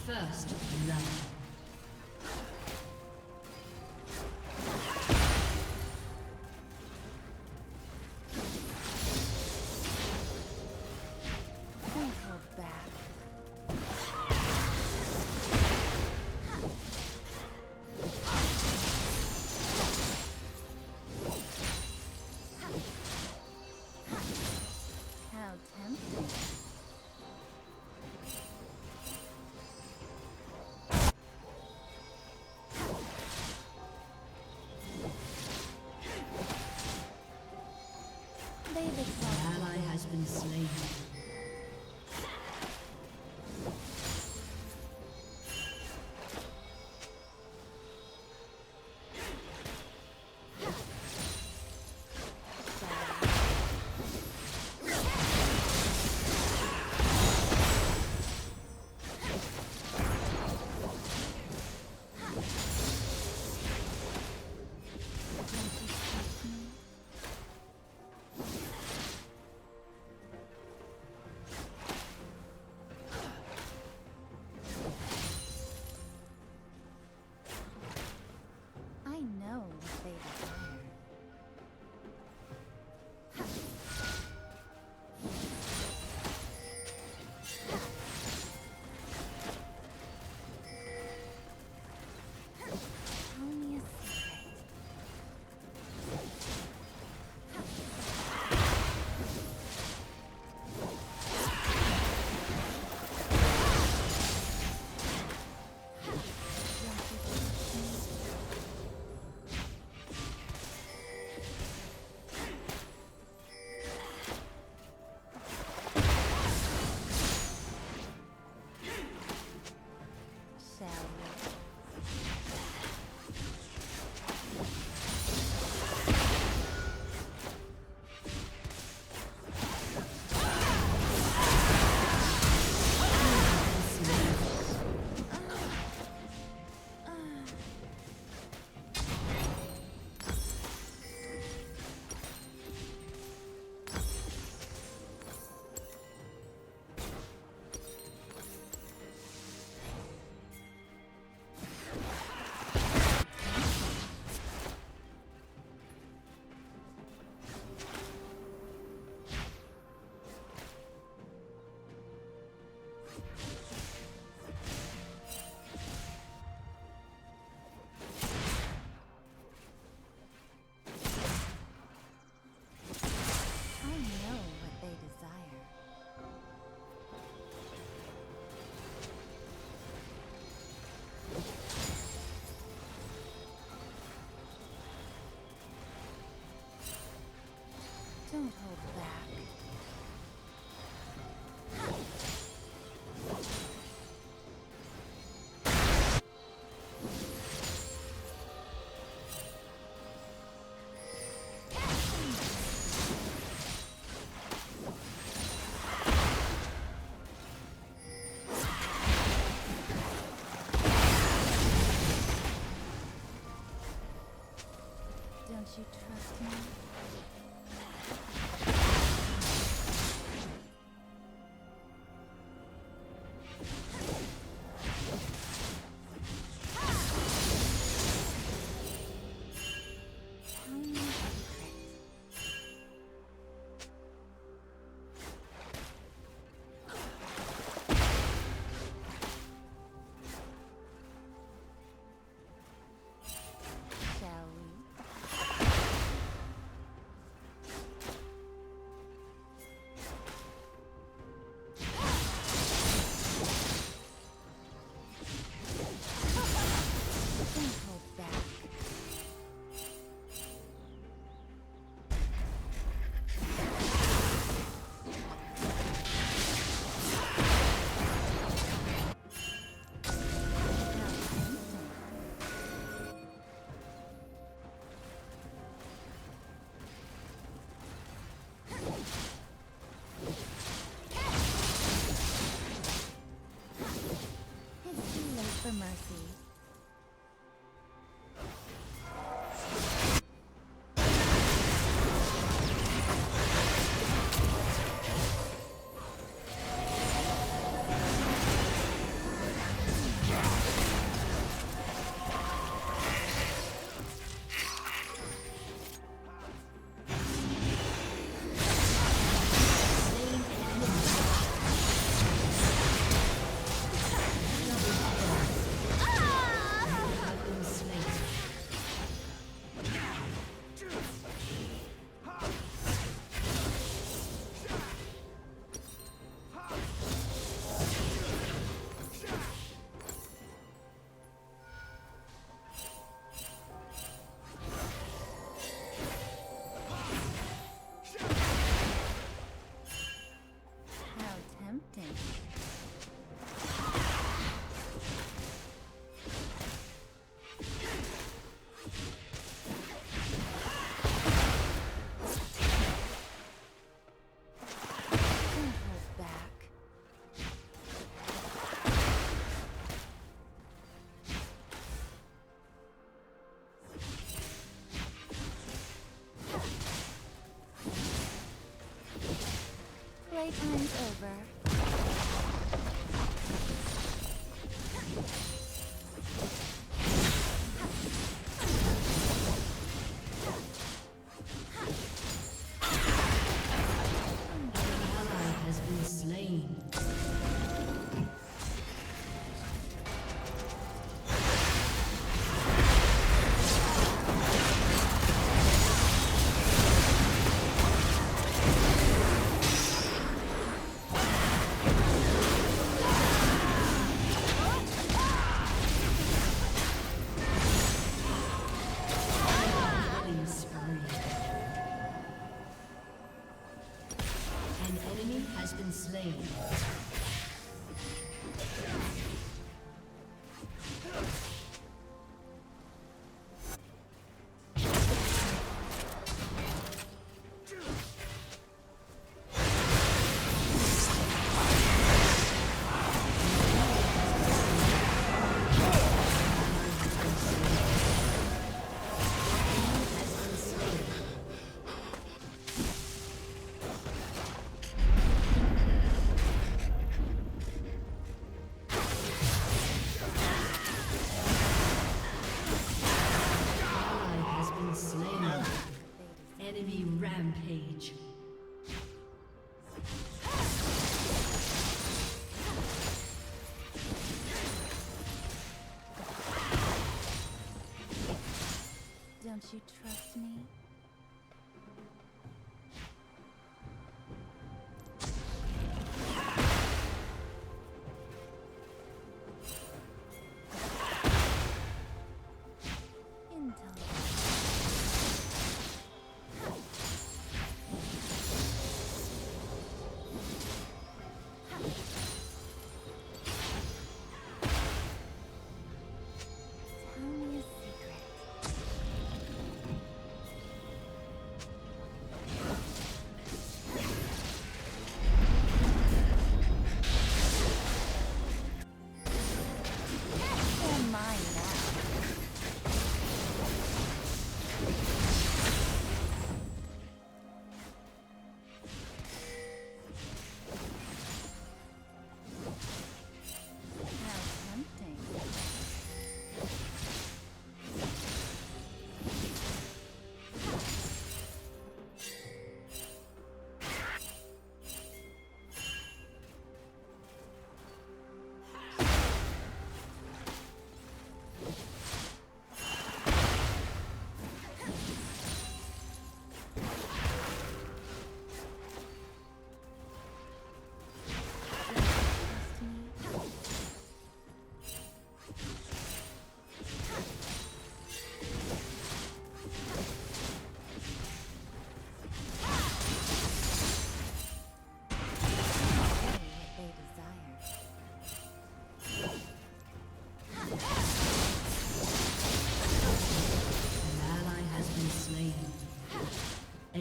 First love. Don't hold back. trust me? Tell me a secret. Shall we? Don't hold back. It's too late for mercy. How tempting. Don't hold back. Playtime's over. Ally has been slain. Killing spree. An enemy has been slain. Ally has been slain. Enemy rampage. Don't you trust me? Intel.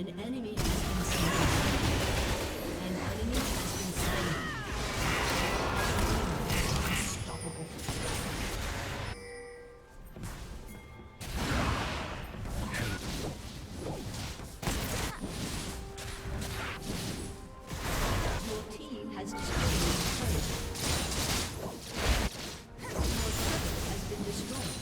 An enemy has been slain. An enemy has been slain. Unstoppable. Your team has destroyed your turret. Your turret has been destroyed.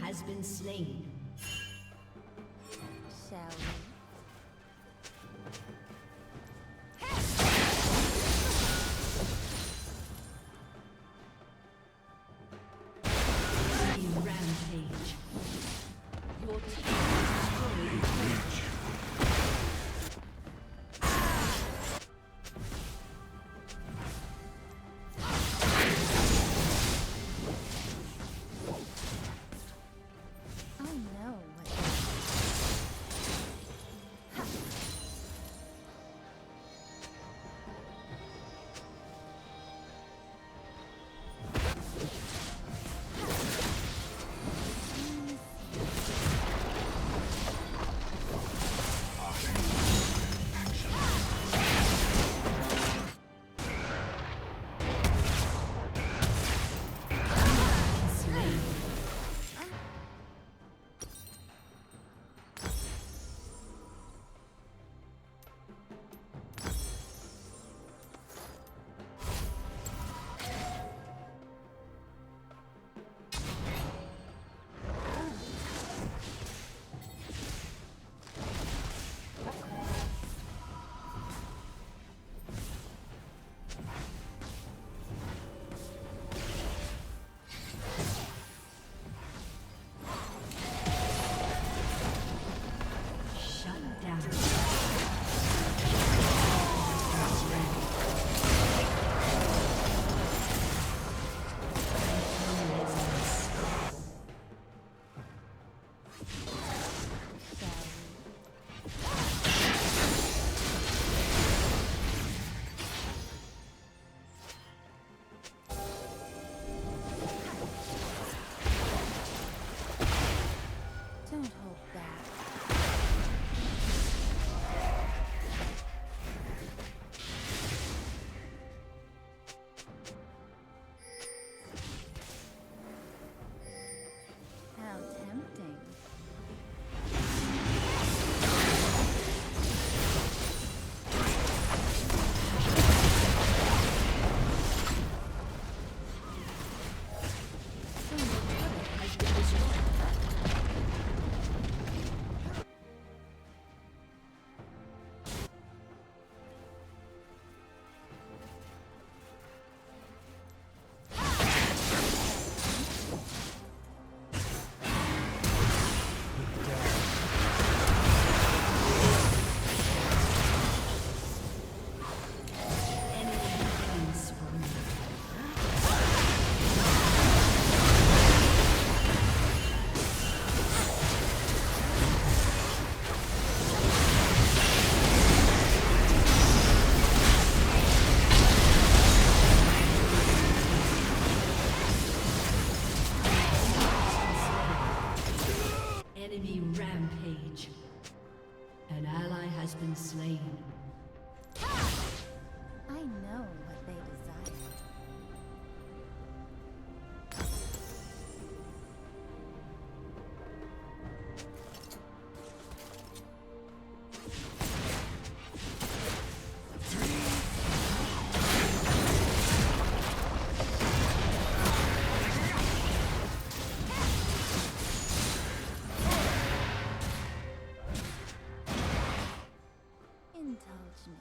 has been slain. Shall Rampage. Your team has destroyed. Rampage. An ally has been slain. I know what they desire. Indulge me.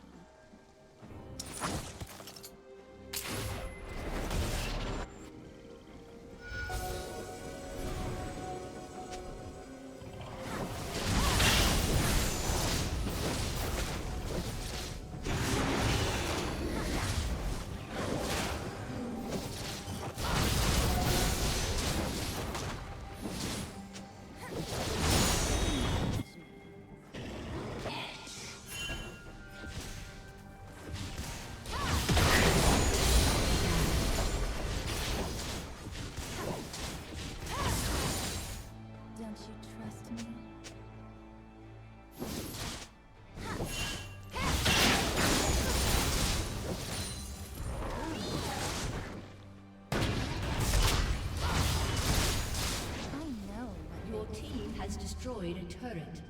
Don't you trust me? I know what Your team has destroyed a turret.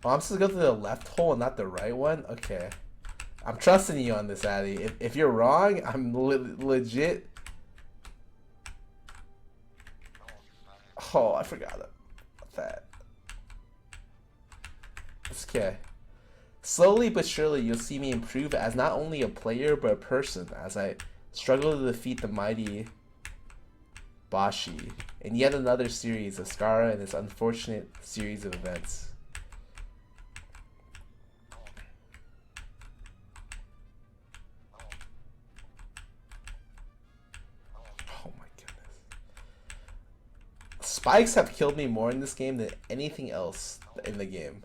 Oh, I'm supposed to go to the left hole and not the right one? Okay. I'm trusting you on this, Addy. If you're wrong, I'm legit. Oh, I forgot about that. It's okay. Slowly but surely, you'll see me improve as not only a player, but a person, as I struggle to defeat the mighty Bashi in yet another series of Skara and its unfortunate series of events. Oh my goodness. Spikes have killed me more in this game than anything else in the game.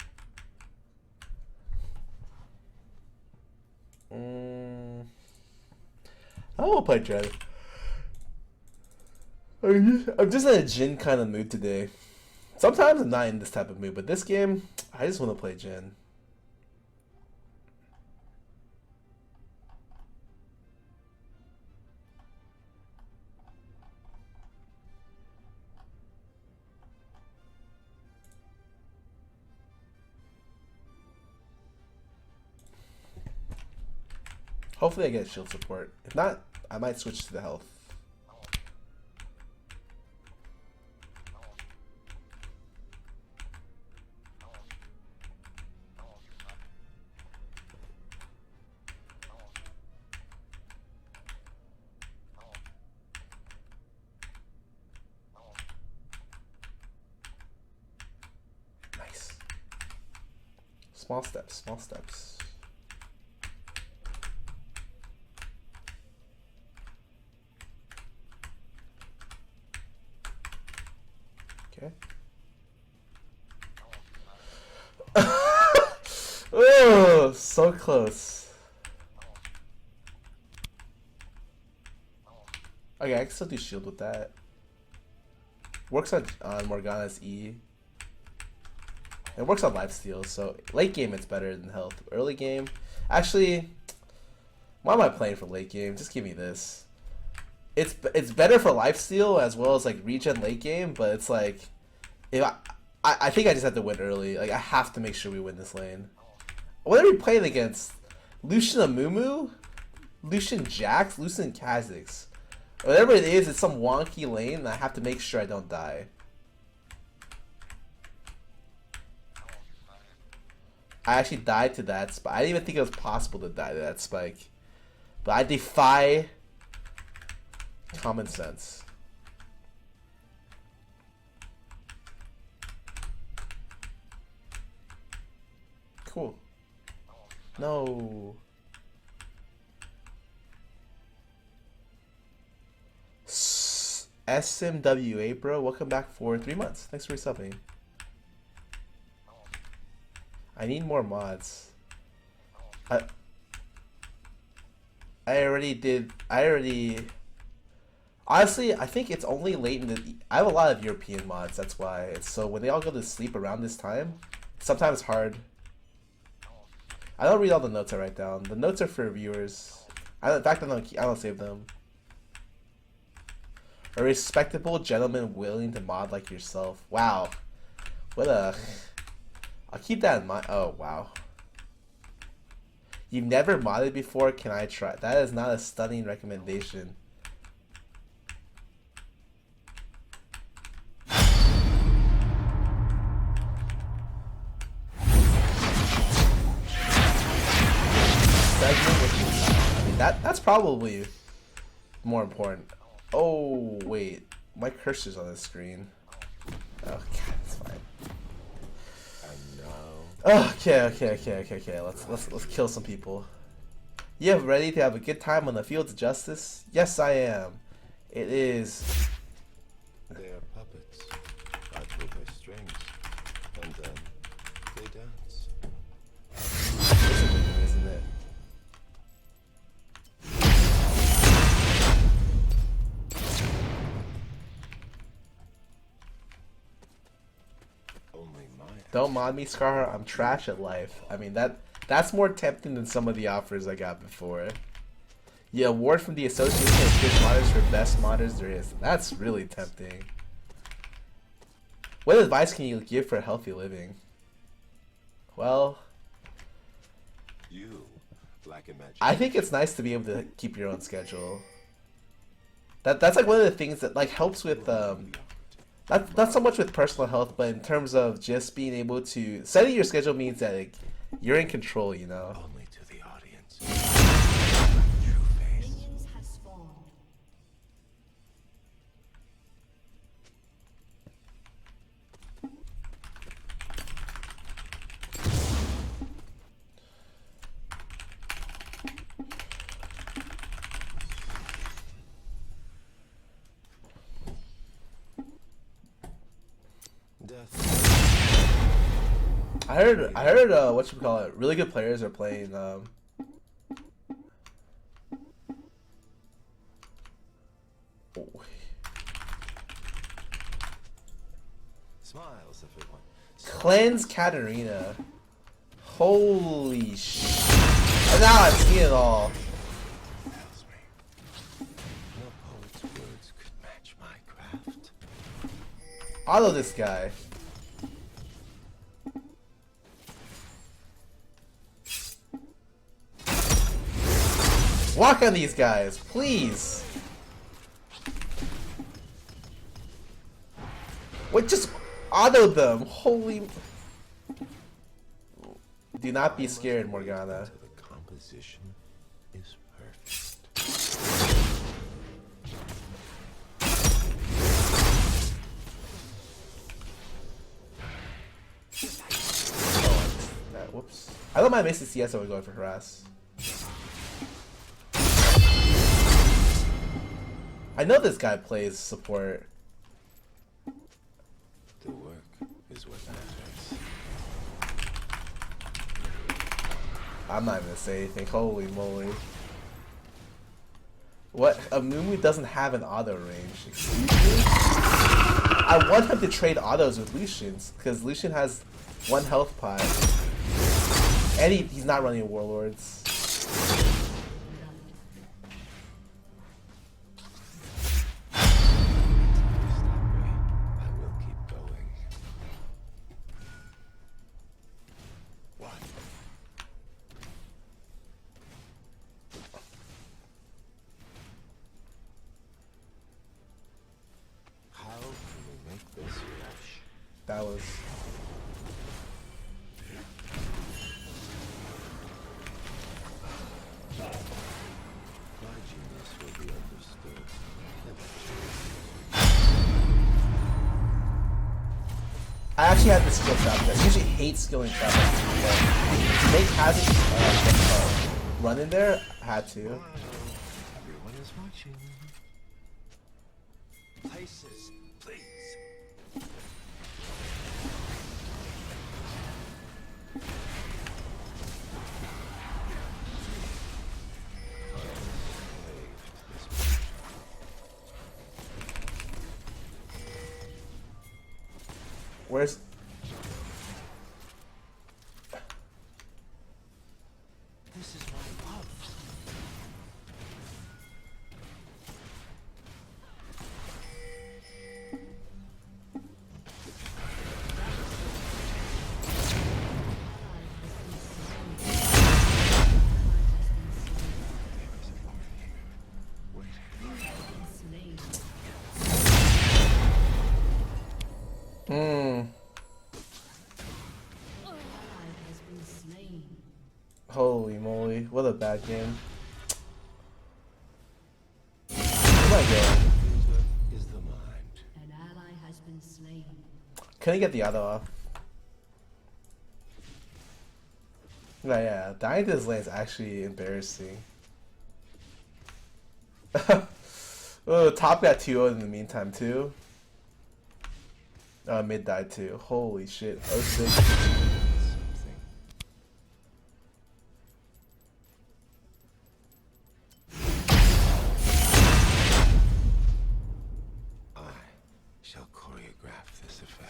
I will play Jin. I'm just in a Jin kind of mood today. Sometimes I'm not in this type of mood, but this game, I just want to play Jin. Hopefully I get shield support. If not, I might switch to the health. Nice. Small steps, small steps. Okay. Oh, so close. Okay, I can still do shield with that. Works on Morgana's E. It works on lifesteal, so late game it's better than health. Early game, actually, why am I playing for late game? Just give me this. It's better for lifesteal as well as like regen late game, but it's like, if I think I just have to win early. Like I have to make sure we win this lane. What are we playing against? Lucian Amumu, Lucian Jax, Lucian Kha'Zix. Whatever it is, it's some wonky lane, and I have to make sure I don't die. I actually died to that spike. I didn't even think it was possible to die to that spike. But I defy common sense. Cool. No. SMWA, bro. Welcome back for 3 months. Thanks for resubbing. I need more mods. I already did. Honestly, I think it's only late in the. I have a lot of European mods. That's why. It's so when they all go to sleep around this time, sometimes it's hard. I don't read all the notes I write down. The notes are for viewers. In fact, I don't save them. A respectable gentleman willing to mod like yourself. Wow. What a. I'll keep that in mind. Oh, wow. You've never modded before? Can I try? That is not a stunning recommendation. I mean, that's probably more important. Oh, wait. My cursor's on the screen. Oh, God, that's fine. Okay. Let's kill some people. You ready to have a good time on the field of justice? Yes, I am. It is. They are puppets, tied with their strings, and then they dance. Isn't it? Don't mod me, Scar. I'm trash at life. I mean, that's more tempting than some of the offers I got before. Yeah, award from the Association of Good Modders for best modders there is. That's really tempting. What advice can you give for healthy living? Well, You lack imagination. I think it's nice to be able to keep your own schedule. That's like one of the things that like helps with not so much with personal health, but in terms of just being able to setting your schedule means that like, you're in control, you know. Only to the audience. Minions have spawned. I heard what you call it. Really good players are playing. Smiles, everyone. Cleanse Katarina. Holy shit! Now I've seen it all. Tells me. No poet's words could match my craft. Auto this guy. Walk on these guys, please. What? Just auto them. Holy. Do not be scared, Morgana. The composition is perfect. Whoops. I don't mind missing CS over going for harass. I know this guy plays support. The work is what matters. I'm not even gonna say anything. Holy moly. What? Amumu doesn't have an auto range. Excuse me? I want him to trade autos with Lucian's, because Lucian has 1 health pot. And he's not running Warlords. I will keep going. What? How can we make this rush? That was... My genius will be understood. I actually had the skill trap there. I usually hate skilling traps. To make Hazard run in there, I had to. Everyone is watching. Places, please. Where's... This is my love. Holy moly, what a bad game. Where am I going? Is the mind. An ally has been slain. Couldn't get the auto off. No, yeah, dying to this lane is actually embarrassing. Oh, top got 2-0 in the meantime, too. Mid died, too. Holy shit. 06. I shall choreograph this affair.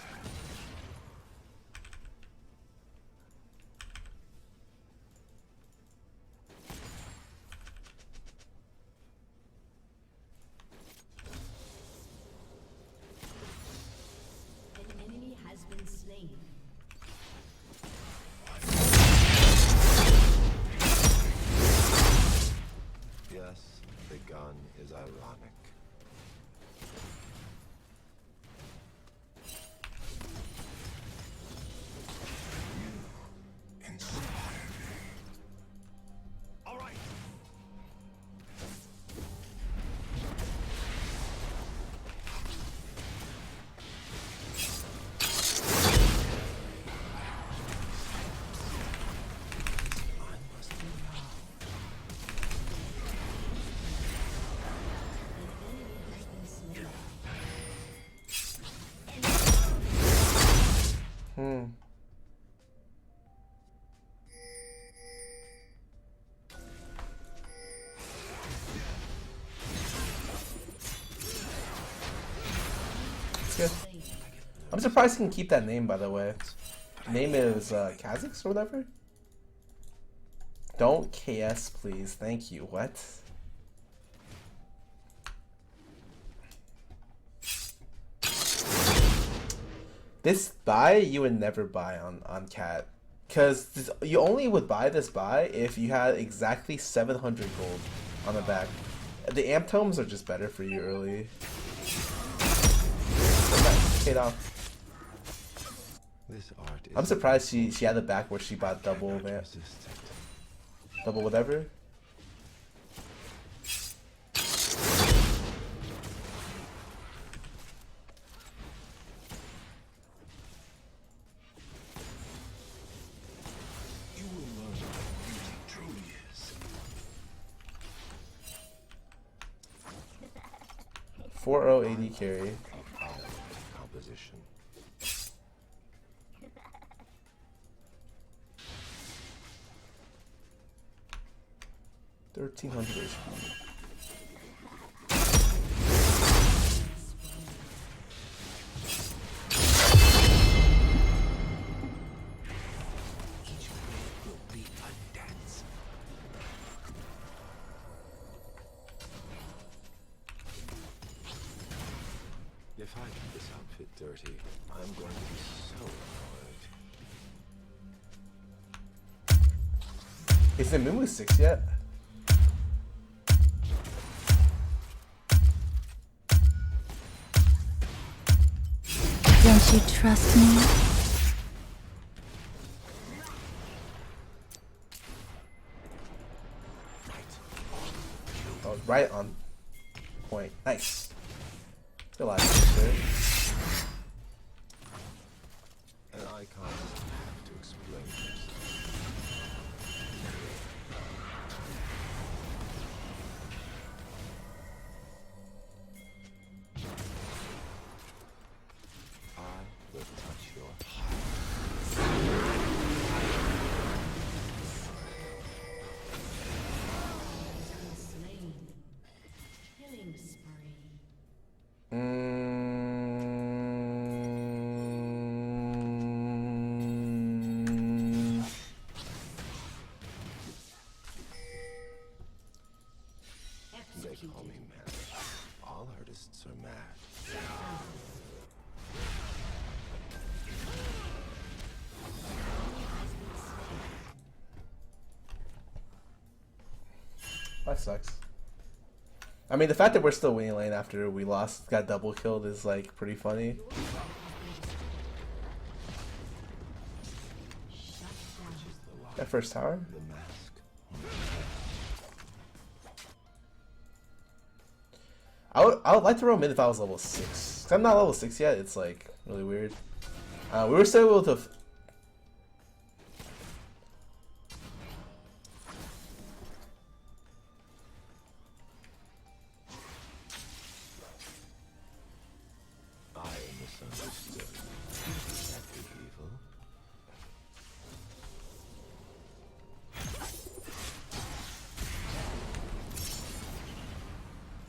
An enemy has been slain. It's good. I'm surprised he can keep that name, by the way. Name is Kha'Zix or whatever. Don't KS, please. Thank you. What? This buy you would never buy on Cat, because you only would buy this buy if you had exactly 700 gold on the back. The amp tomes are just better for you early. Paid off. I'm surprised she had the back where she bought double, man. Double whatever. You will learn what beauty truly is. 4080 carry. Composition. 1300 HP. If I keep this outfit dirty, I'm going to be so annoyed. Is the Mumu 6 yet? Don't you trust me? Oh, right on point. Nice. Still alive, sir. An icon doesn't have to explain himself. I will touch your Slain. Killing spree. They call me mad. All artists are mad. That sucks. I mean, the fact that we're still winning lane after we lost, got double killed is like pretty funny. That first tower? The mask. I would like to roam mid if I was level 6. 'Cause I'm not level 6 yet, it's like really weird. We were still able to I misunderstood. Is that the evil?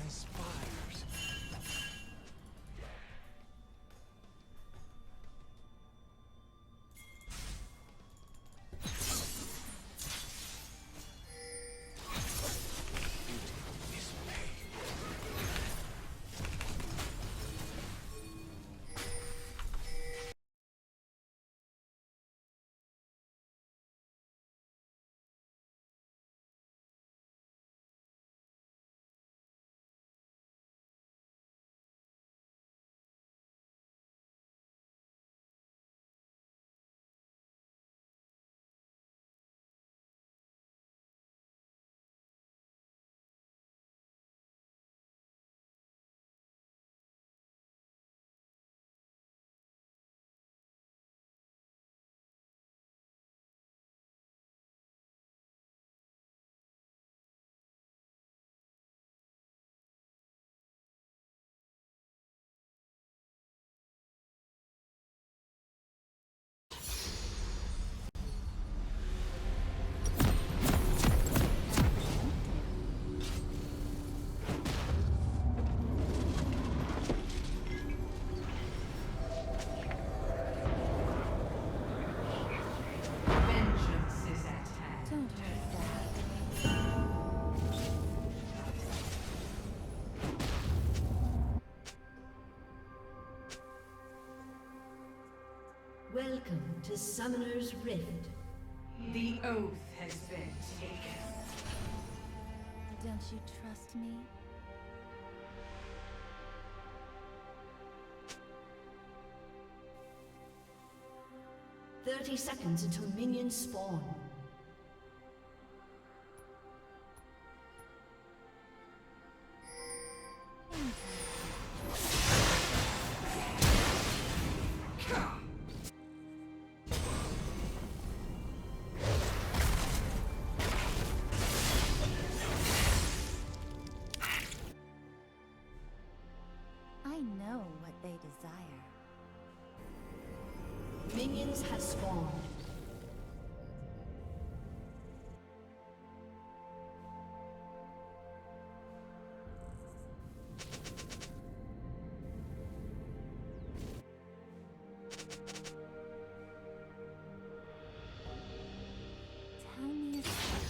Inspires. Welcome to Summoner's Rift. The oath has been taken. Don't you trust me? "30 seconds until minions spawn. I know what they desire. Minions have spawned. Tell me a secret.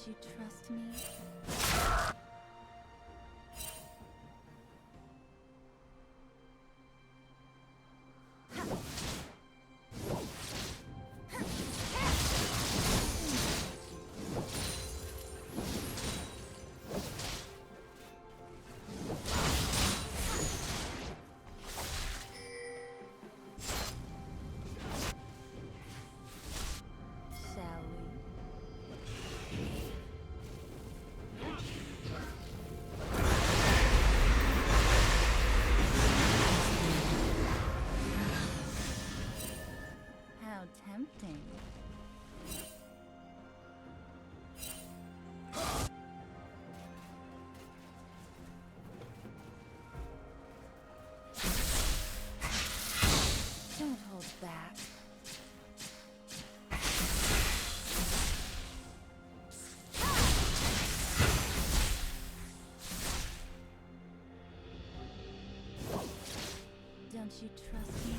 you trust me? Shall we? How tempting. Don't hold back. Don't you trust me?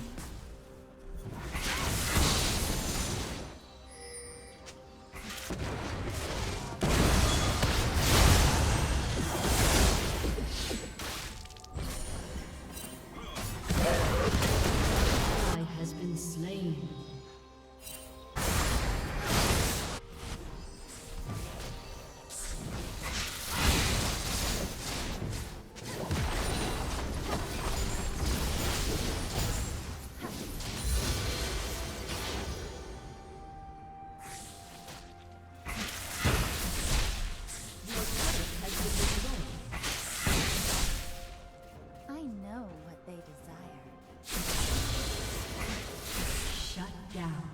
Ally has been slain. I know what they desire. Shut down.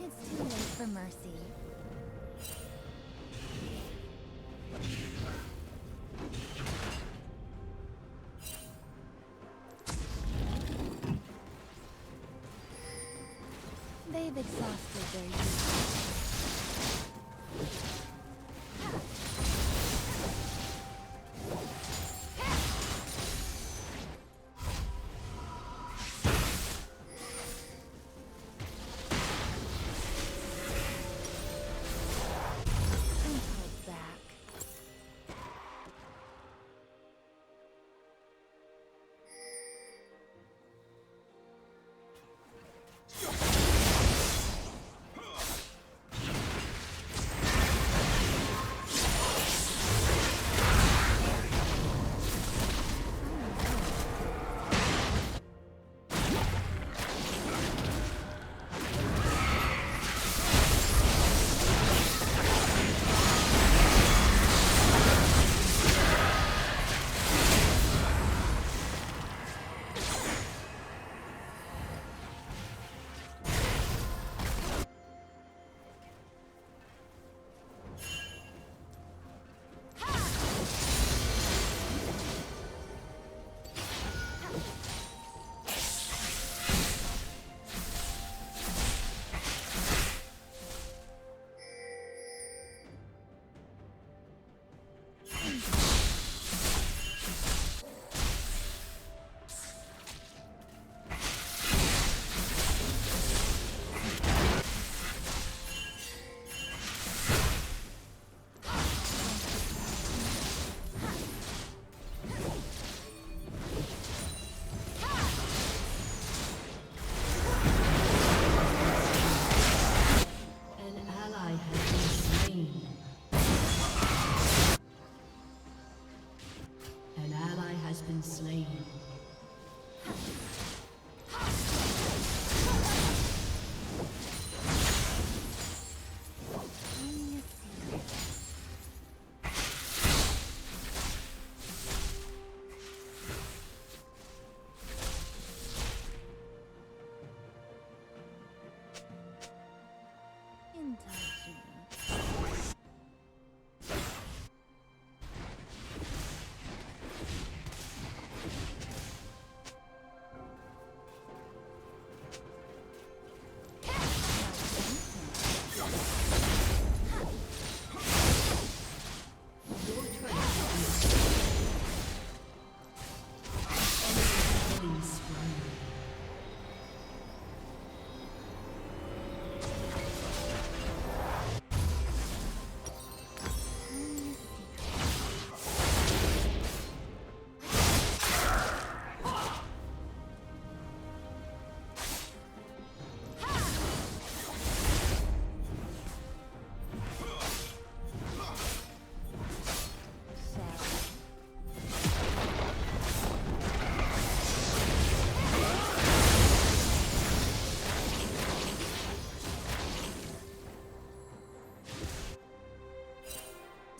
It's too late for mercy. They've exhausted their youth. Don't hold back.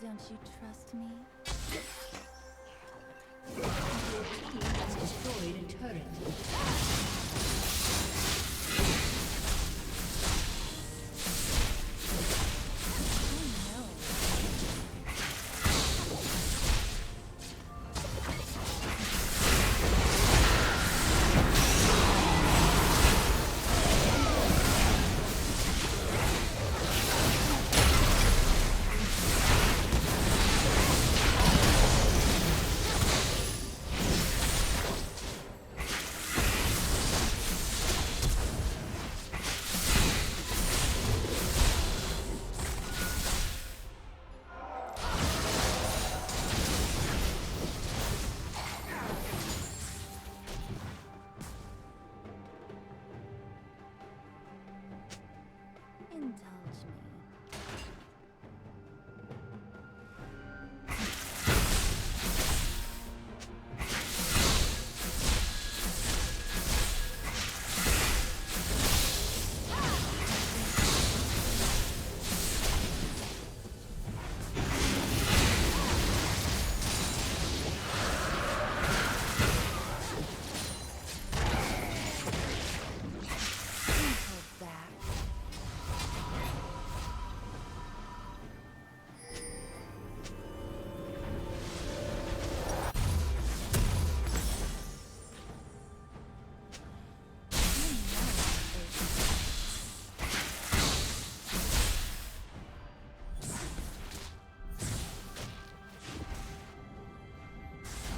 Don't you trust me? Your team has destroyed a turret. Indulge me.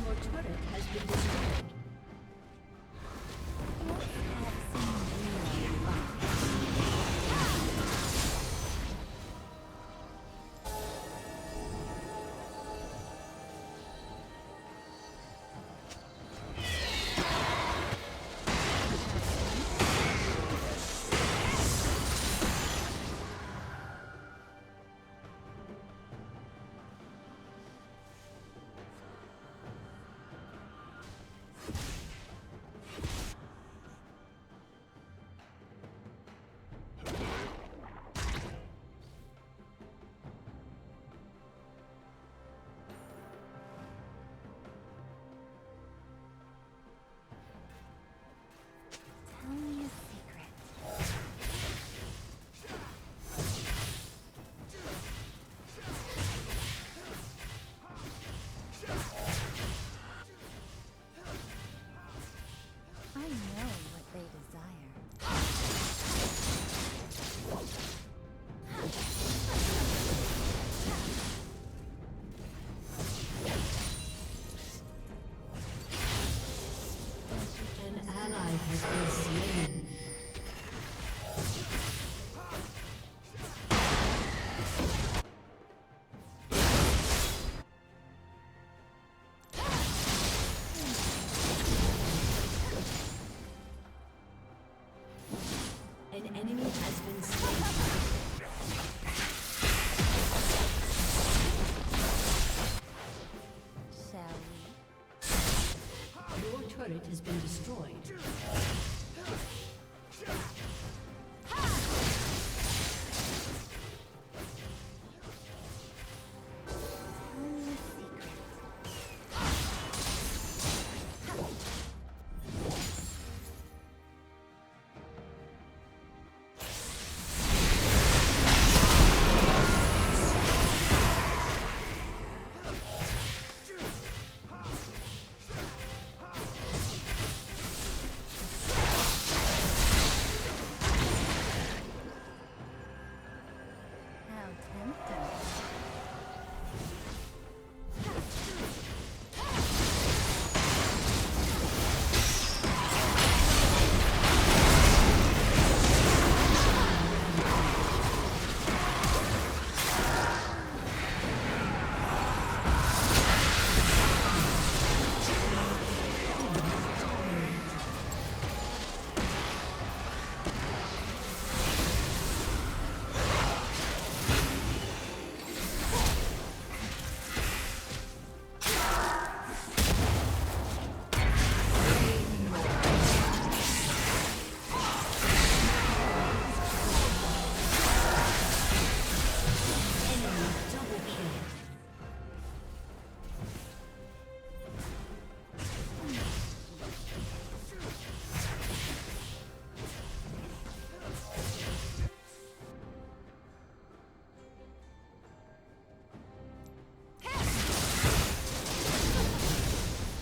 Your turret has been destroyed. Tell me a secret. I know what they desire. An ally has been slain. An enemy has been slain. Shall we? Your turret has been destroyed. Tell me a secret. tempting.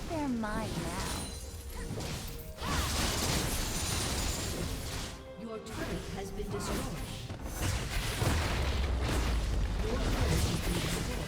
They're mine now. Your turret has been destroyed. Your turret has been destroyed.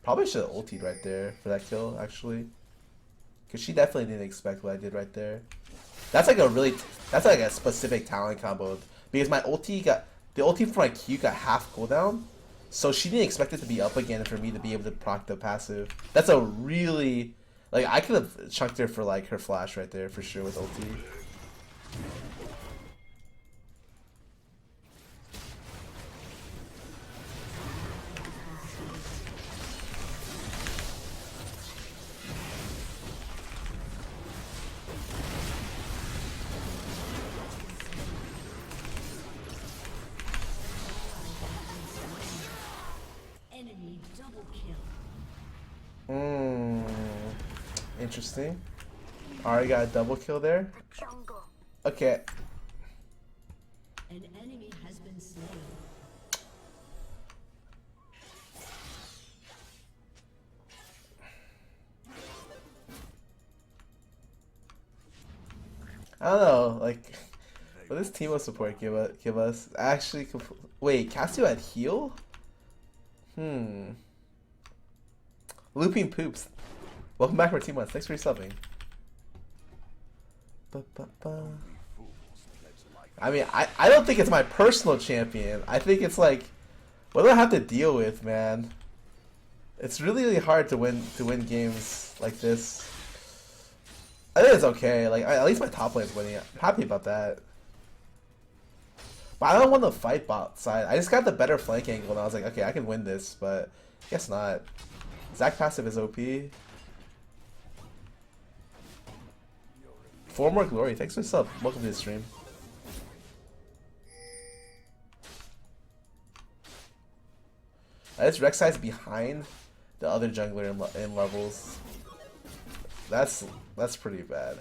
Probably should have ultied right there for that kill, actually. Because she definitely didn't expect what I did right there. That's like that's like a specific talent combo. Because my ulti the ulti for my Q got half cooldown. So she didn't expect it to be up again for me to be able to proc the passive. That's a really, like, I could have chunked her for like her flash right there for sure with ulti. Enemy double kill. Interesting. Alright, got a double kill there. Okay. An enemy has been slain. I don't know, like, what does Teemo support give us? Actually, wait, Cassio had heal? Looping Poops. Welcome back for 2 months. Thanks for subbing. I mean, I don't think it's my personal champion. I think it's like, what do I have to deal with, man? It's really, really hard to win games like this. I think it's okay. Like, at least my top lane's winning. I'm happy about that. But I don't want to fight bot side. I just got the better flank angle, and I was like, okay, I can win this, but guess not. Zac passive is OP. 4 more glory. Thanks for the sub. Welcome to the stream. This Rek'Sai's behind the other jungler in levels. That's pretty bad.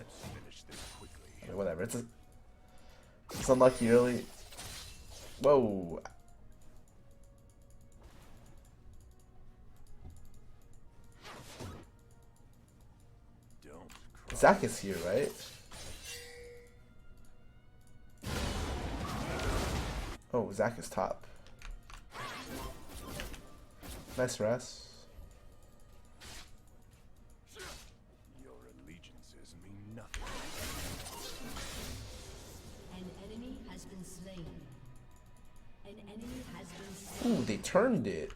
I mean, whatever. It's unlucky early. Whoa. Zac is here, right? Oh, Zac is top. Nice rest. Your allegiances mean nothing. An enemy has been slain. An enemy has been slain. Ooh, they turned it.